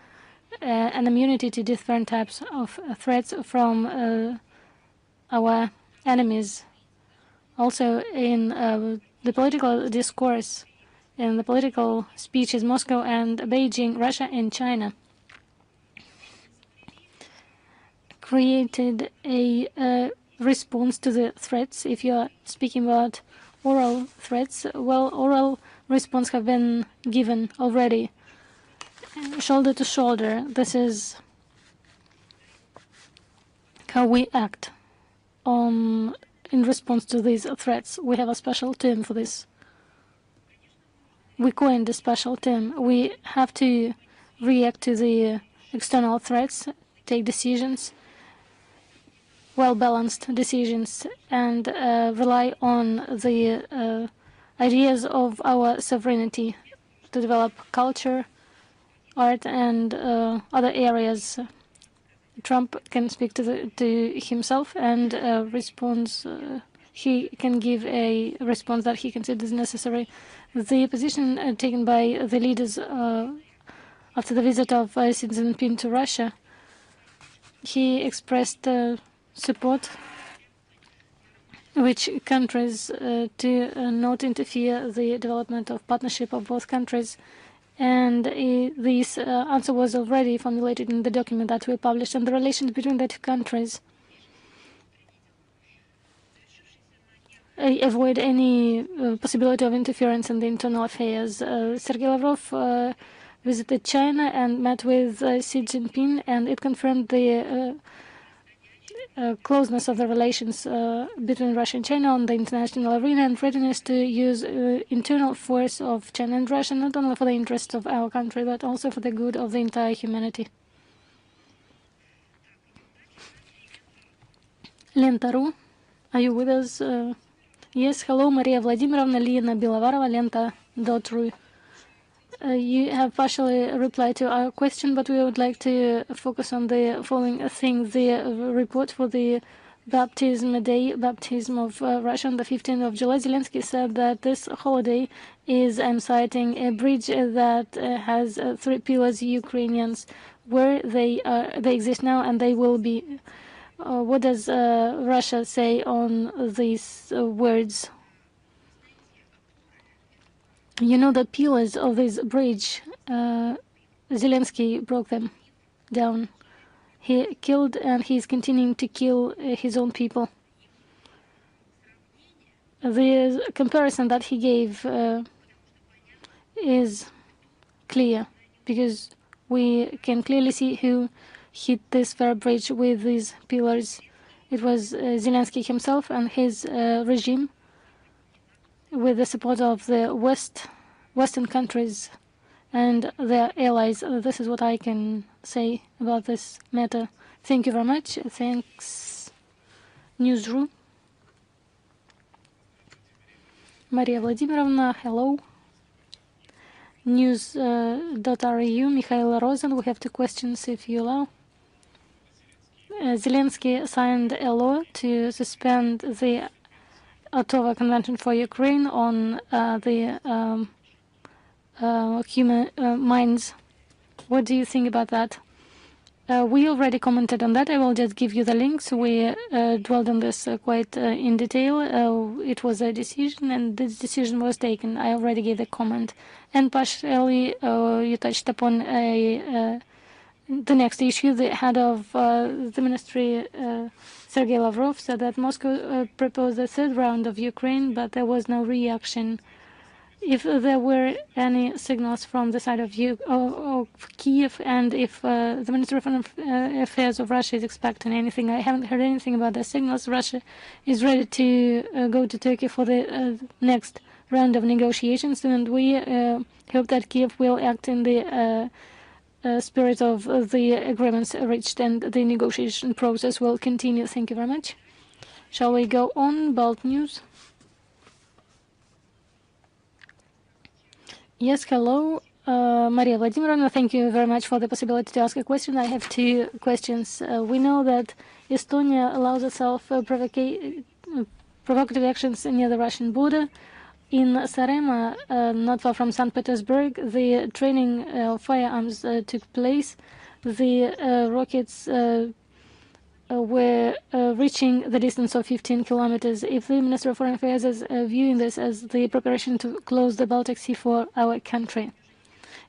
an immunity to different types of threats from our enemies. Also in the political discourse, in the political speeches, Moscow and Beijing, Russia and China created a response to the threats. If you are speaking about oral threats, well, oral response have been given already, shoulder to shoulder. This is how we act in response to these threats. We have a special term for this. We coined a special term. We have to react to the external threats, take decisions, well-balanced decisions, and rely on the ideas of our sovereignty to develop culture, art, and other areas. Trump can speak to himself and response. He can give a response that he considers necessary. The position taken by the leaders after the visit of Xi Jinping to Russia, he expressed support which countries to not interfere the development of partnership of both countries. And this answer was already formulated in the document that we published, and the relations between the two countries avoid any possibility of interference in the internal affairs. Sergei Lavrov visited China and met with Xi Jinping, and it confirmed the closeness of the relations between Russia and China on the international arena, and readiness to use internal force of China and Russia, not only for the interests of our country, but also for the good of the entire humanity. Lenta.ru, are you with us? Yes, hello, Maria Vladimirovna, Lena Bilavarova, Lenta.ru. You have partially replied to our question, but we would like to focus on the following thing. The report for the baptism of Russia on the 15th of July. Zelensky said that this holiday is, I'm citing, a bridge that has 3 pillars, Ukrainians, where they exist now and they will be. What does Russia say on these words? You know, the pillars of this bridge, Zelensky broke them down. He killed and he's continuing to kill his own people. The comparison that he gave is clear, because we can clearly see who hit this fair bridge with these pillars. It was Zelensky himself and his regime, with the support of the Western countries and their allies. This is what I can say about this matter. Thank you very much. Thanks, Newsroom. Maria Vladimirovna, hello. News.ru, Mikhail Rosen. We have 2 questions, if you allow. Zelensky signed a law to suspend the Ottawa Convention for Ukraine on the human minds. What do you think about that? We already commented on that. I will just give you the links. We dwelled on this quite in detail. It was a decision, and this decision was taken. I already gave a comment. And partially, you touched upon the next issue. The head of the ministry, Sergei Lavrov, said that Moscow proposed a 3rd round of Ukraine, but there was no reaction. If there were any signals from the side of Kiev, and if the Ministry of Foreign Affairs of Russia is expecting anything, I haven't heard anything about the signals. Russia is ready to go to Turkey for the next round of negotiations, and we hope that Kiev will act in the spirit of the agreements reached, and the negotiation process will continue. Thank you very much. Shall we go on? Balt News. Yes, hello. Maria Vladimirovna, thank you very much for the possibility to ask a question. I have 2 questions. We know that Estonia allows itself provocative actions near the Russian border. In Sarema, not far from St. Petersburg, the training of firearms took place. The rockets were reaching the distance of 15 kilometers. If the Minister of Foreign Affairs is viewing this as the preparation to close the Baltic Sea for our country.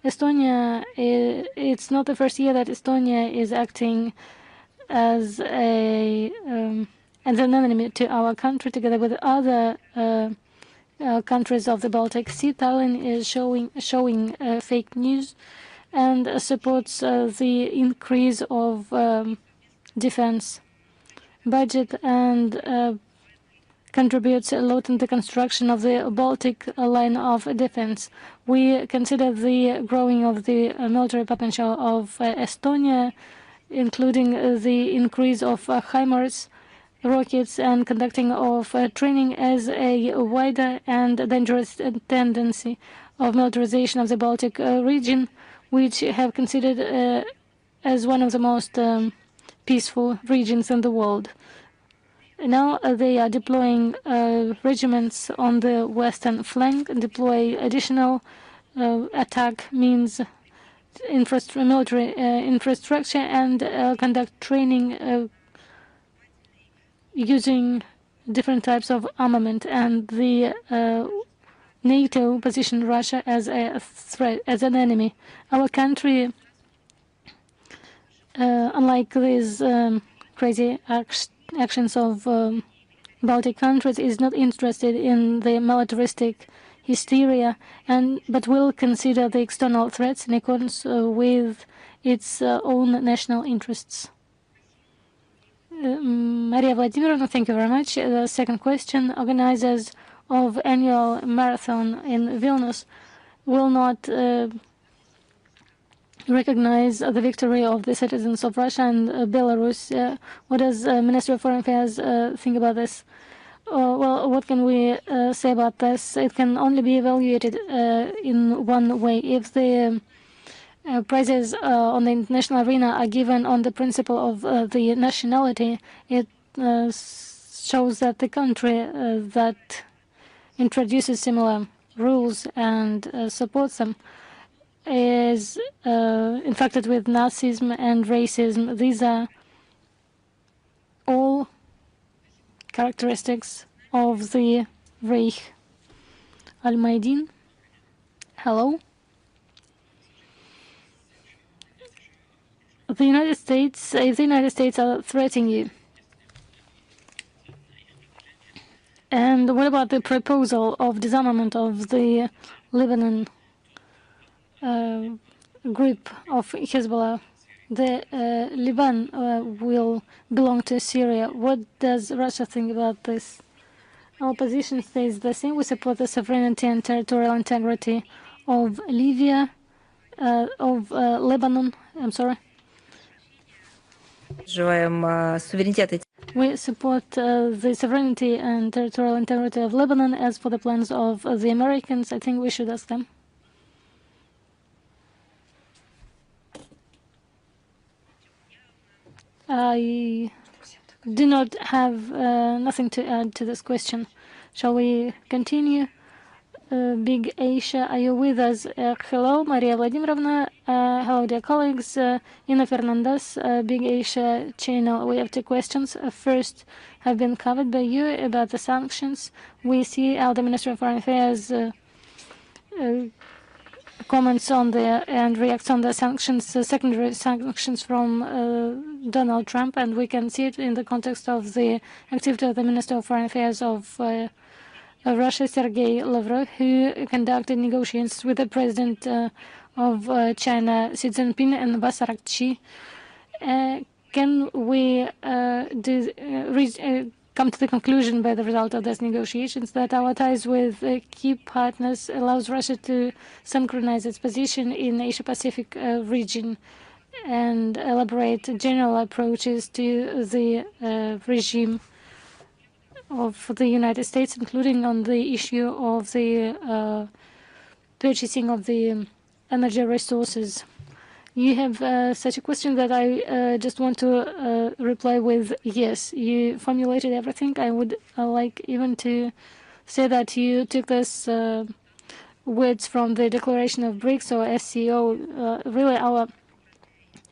Estonia, it's not the first year that Estonia is acting as an enemy to our country, together with other countries of the Baltic Sea. Tallinn is showing fake news and supports the increase of defense budget and contributes a lot in the construction of the Baltic line of defense. We consider the growing of the military potential of Estonia, including the increase of HIMARS rockets and conducting of training, as a wider and dangerous tendency of militarization of the Baltic region, which have considered as one of the most peaceful regions in the world. Now they are deploying regiments on the western flank, deploy additional attack means, military infrastructure, and conduct training using different types of armament. And the NATO positioned Russia as a threat, as an enemy. Our country, unlike these crazy actions of Baltic countries, is not interested in the militaristic hysteria, but will consider the external threats in accordance with its own national interests. Maria Vladimirovna, thank you very much. The second question: organizers of annual marathon in Vilnius will not recognize the victory of the citizens of Russia and Belarus. What does Ministry of Foreign Affairs think about this? Well, what can we say about this? It can only be evaluated in one way. If the prizes on the international arena are given on the principle of the nationality, it shows that the country that introduces similar rules and supports them is infected with Nazism and racism. These are all characteristics of the Reich. Al-Maidin, hello. The United States, if the United States are threatening you, and what about the proposal of disarmament of the Lebanon group of Hezbollah? The Lebanon will belong to Syria. What does Russia think about this? Our position stays the same. We support the sovereignty and territorial integrity of Lebanon. I'm sorry. We support the sovereignty and territorial integrity of Lebanon. As for the plans of the Americans, I think we should ask them. I do not have nothing to add to this question. Shall we continue? Big Asia, are you with us? Hello, Maria Vladimirovna. Hello, dear colleagues. Ina Fernandez, Big Asia channel. We have two questions. First, have been covered by you about the sanctions. We see how the Ministry of Foreign Affairs comments on and reacts on the sanctions, secondary sanctions from Donald Trump, and we can see it in the context of the activity of the Minister of Foreign Affairs of Russia, Sergei Lavrov, who conducted negotiations with the President of China, Xi Jinping, and Abbas Araghchi. Can we come to the conclusion by the result of these negotiations that our ties with key partners allows Russia to synchronize its position in the Asia-Pacific region and elaborate general approaches to the regime of the United States, including on the issue of the purchasing of the energy resources? You have such a question that I just want to reply with yes. You formulated everything. I would like even to say that you took this words from the Declaration of BRICS or SCO. Really, our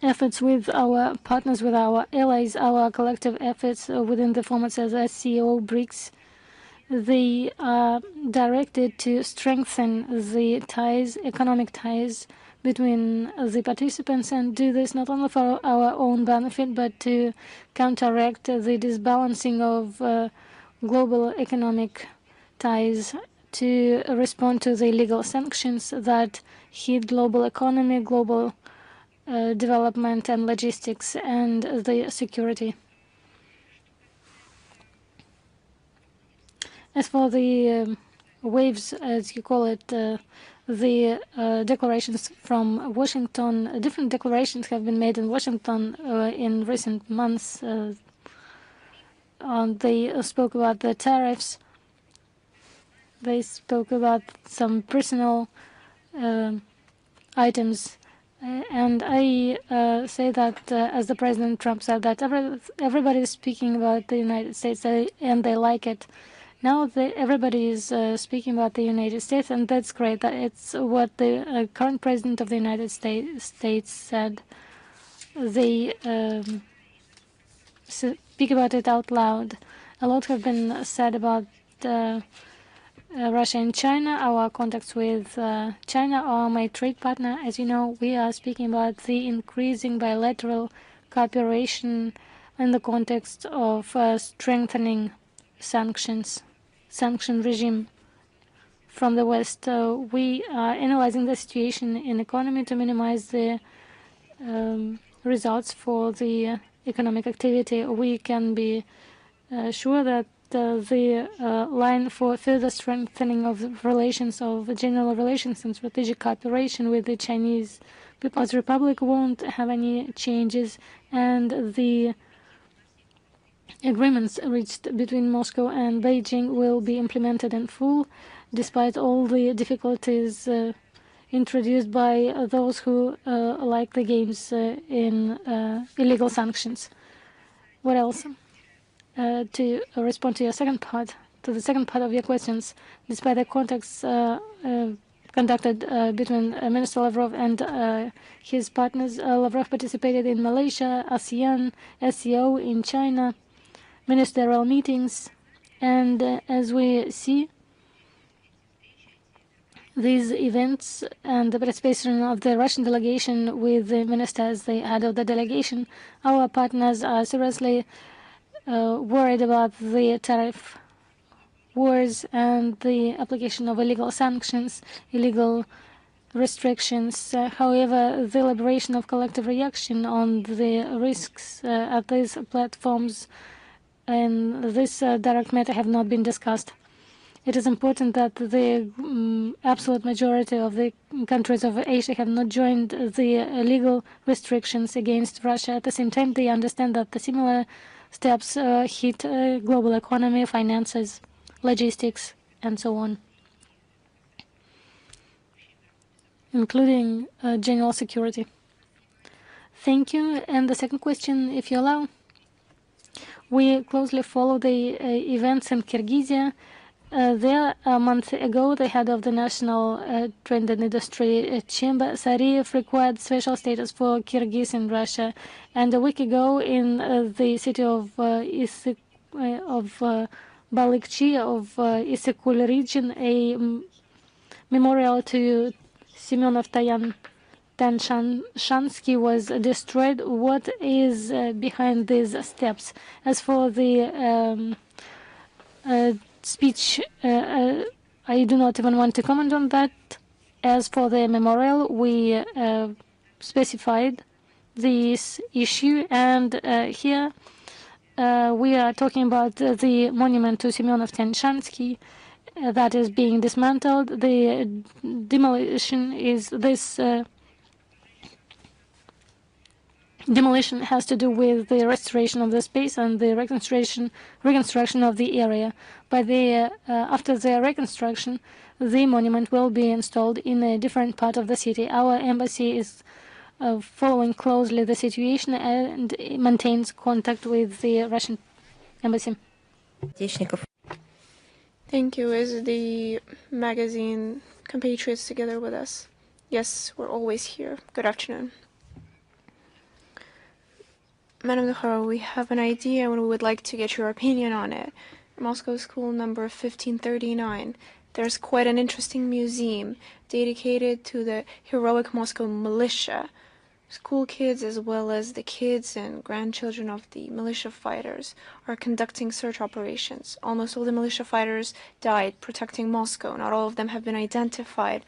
efforts with our partners, with our allies, our collective efforts within the formats as SCO, BRICS, they are directed to strengthen the ties, economic ties between the participants, and do this not only for our own benefit, but to counteract the disbalancing of global economic ties, to respond to the illegal sanctions that hit global economy, global development and logistics, and the security. As for the waves, as you call it, the declarations from Washington, different declarations have been made in Washington in recent months. They spoke about the tariffs. They spoke about some personal items. And I say that, as the President Trump said, that everybody is speaking about the United States, and they like it. Now everybody is speaking about the United States, and that's great. It's what the current President of the United States said. They speak about it out loud. A lot have been said about Russia and China, our contacts with China, our main trade partner. As you know, we are speaking about the increasing bilateral cooperation in the context of strengthening sanction regime from the West. We are analyzing the situation in economy to minimize the results for the economic activity. We can be sure that the line for further strengthening of relations, of general relations and strategic cooperation with the Chinese People's Republic won't have any changes, and the agreements reached between Moscow and Beijing will be implemented in full, despite all the difficulties introduced by those who like the games in illegal sanctions. What else? To respond to your second part, the second part of your questions, despite the contacts conducted between Minister Lavrov and his partners, Lavrov participated in Malaysia, ASEAN, SCO in China, ministerial meetings, and as we see, these events and the participation of the Russian delegation with the minister as the head of the delegation, our partners are seriously worried about the tariff wars and the application of illegal sanctions, illegal restrictions. However, the elaboration of collective reaction on the risks at these platforms and this direct matter have not been discussed. It is important that the absolute majority of the countries of Asia have not joined the legal restrictions against Russia. At the same time, they understand that the similar steps hit global economy, finances, logistics, and so on, including general security. Thank you. And the second question, if you allow. We closely follow the events in Kyrgyzia. There, a month ago, the head of the National Trade and Industry Chamber, Sariev, required special status for Kyrgyz in Russia. And a week ago, in the city of Balykchi of Issyk-Kul region, a memorial to Semyonov Tanshansky was destroyed. What is behind these steps? As for the speech, I do not even want to comment on that. As for the memorial, we specified this issue, and here we are talking about the monument to Semyonov Tanshansky that is being dismantled. The demolition is this. Demolition has to do with the restoration of the space and the reconstruction of the area. After the reconstruction, the monument will be installed in a different part of the city. Our embassy is following closely the situation and maintains contact with the Russian embassy. Thank you. Is the magazine compatriots together with us? Yes, we're always here. Good afternoon. Madam Zakharova, we have an idea and we would like to get your opinion on it. Moscow School number 1539. There's quite an interesting museum dedicated to the heroic Moscow militia. School kids, as well as the kids and grandchildren of the militia fighters, are conducting search operations. Almost all the militia fighters died protecting Moscow. Not all of them have been identified.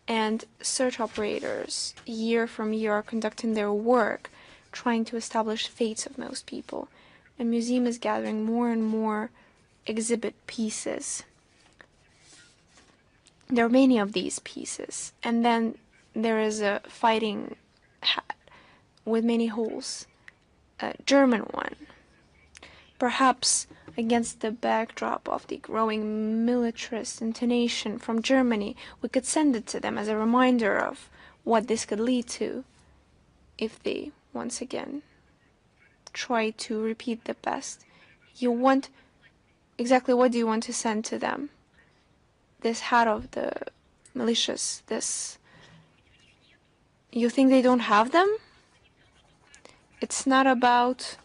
And search operators, year from year, are conducting their work, trying to establish fates of most people. The museum is gathering more and more exhibit pieces. There are many of these pieces. And then there is a fighting hat with many holes, a German one. Perhaps against the backdrop of the growing militarist intonation from Germany, we could send it to them as a reminder of what this could lead to if they, once again, try to repeat the past. Exactly what do you want to send to them? This hat of the militias, this... You think they don't have them? It's not about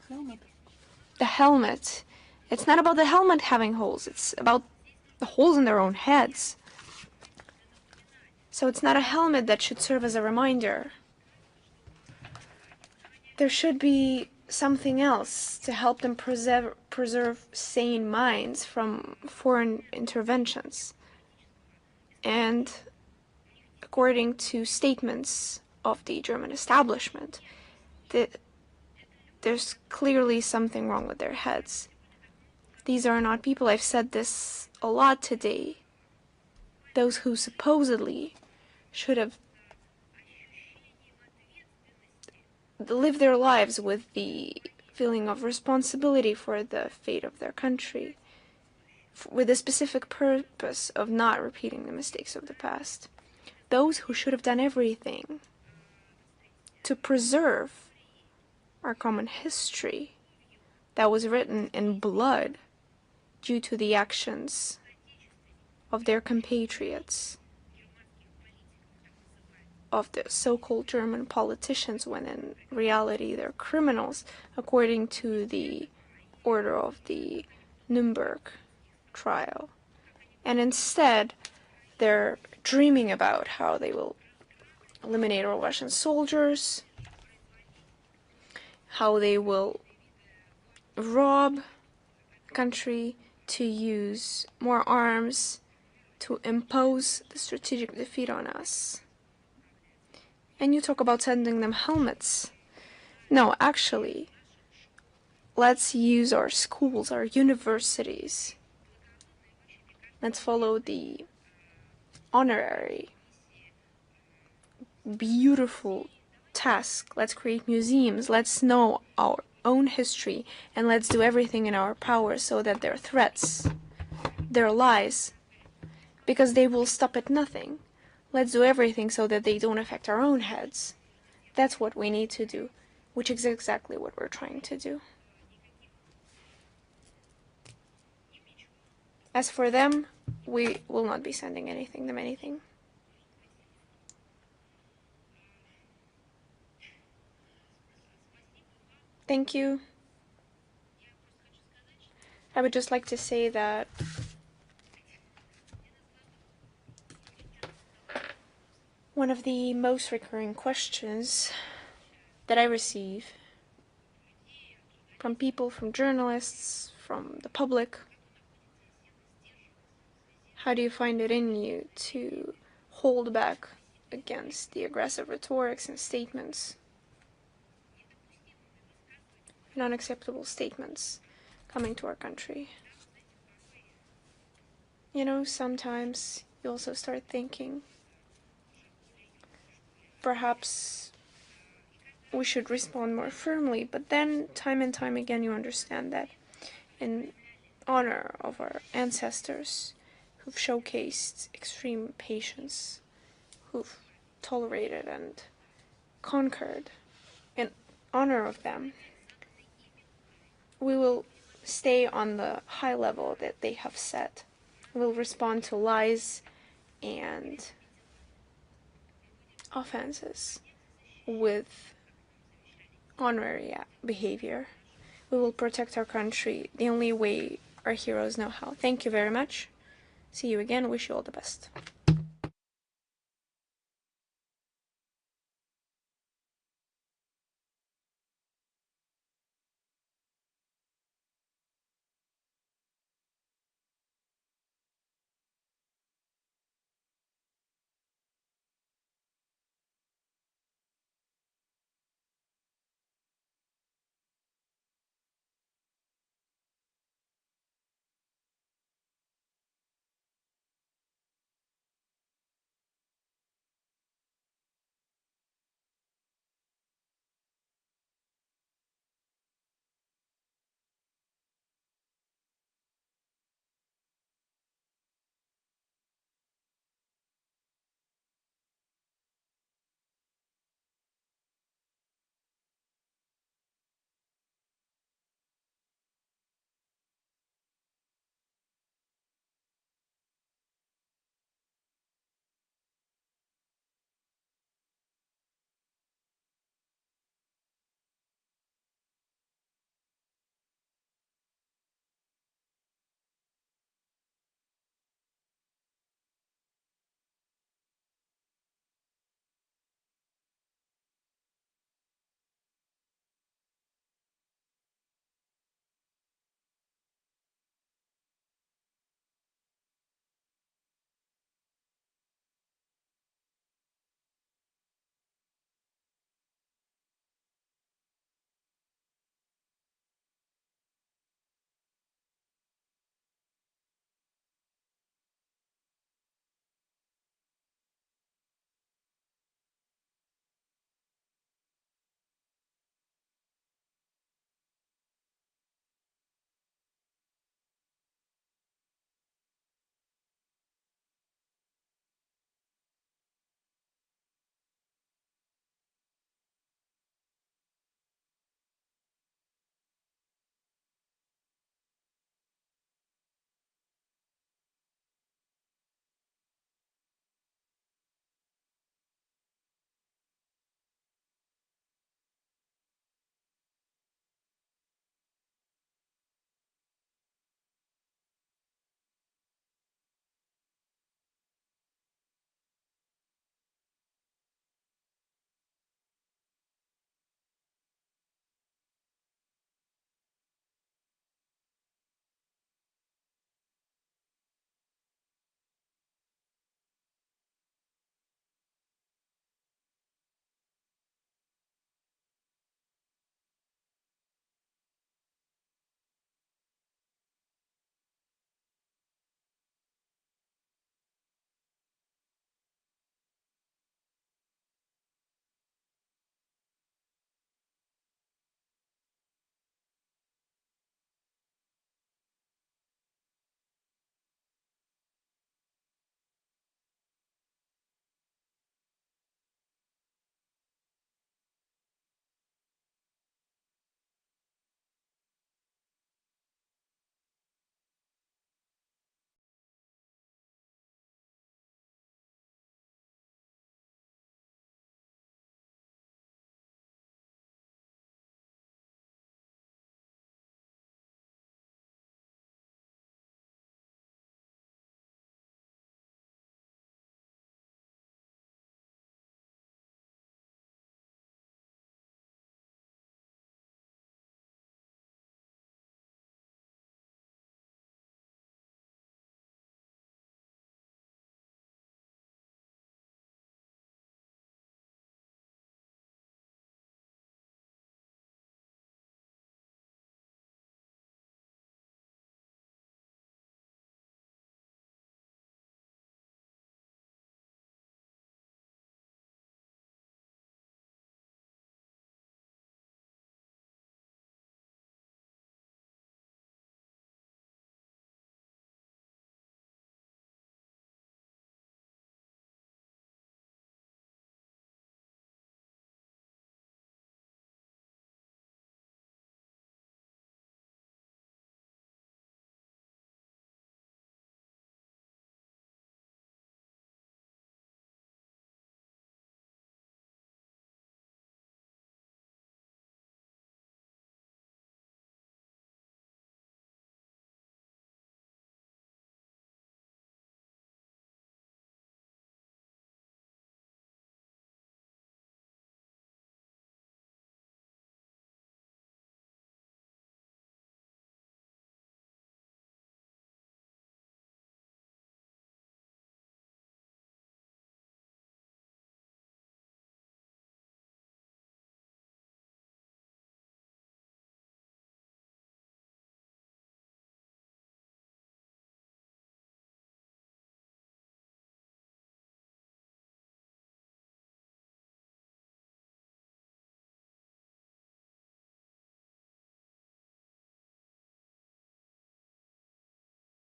the helmet. It's not about the helmet having holes. It's about the holes in their own heads. So it's not a helmet that should serve as a reminder. There should be something else to help them preserve sane minds from foreign interventions. And according to statements of the German establishment, there's clearly something wrong with their heads. These are not people, I've said this a lot today, those who supposedly should have lived their lives with the feeling of responsibility for the fate of their country, with the specific purpose of not repeating the mistakes of the past. Those who should have done everything to preserve our common history that was written in blood due to the actions of their compatriots, of the so-called German politicians, when in reality they're criminals according to the order of the Nuremberg trial. And instead they're dreaming about how they will eliminate all Russian soldiers, how they will rob the country to use more arms to impose the strategic defeat on us. And you talk about sending them helmets. No, actually, let's use our schools, our universities. Let's follow the honorary, beautiful task. Let's create museums. Let's know our own history, and let's do everything in our power so that their threats, their lies, because they will stop at nothing. Let's do everything so that they don't affect our own heads. That's what we need to do, which is exactly what we're trying to do. As for them, we will not be sending them anything. Thank you. I would just like to say that one of the most recurring questions that I receive from people, from journalists, from the public, how do you find it in you to hold back against the aggressive rhetorics and statements, and unacceptable statements coming to our country? You know, sometimes you also start thinking, perhaps we should respond more firmly, but then time and time again you understand that in honor of our ancestors who've showcased extreme patience, who've tolerated and conquered, in honor of them, we will stay on the high level that they have set. We'll respond to lies and offenses with honorary behavior. We will protect our country the only way our heroes know how. Thank you very much. See you again. Wish you all the best.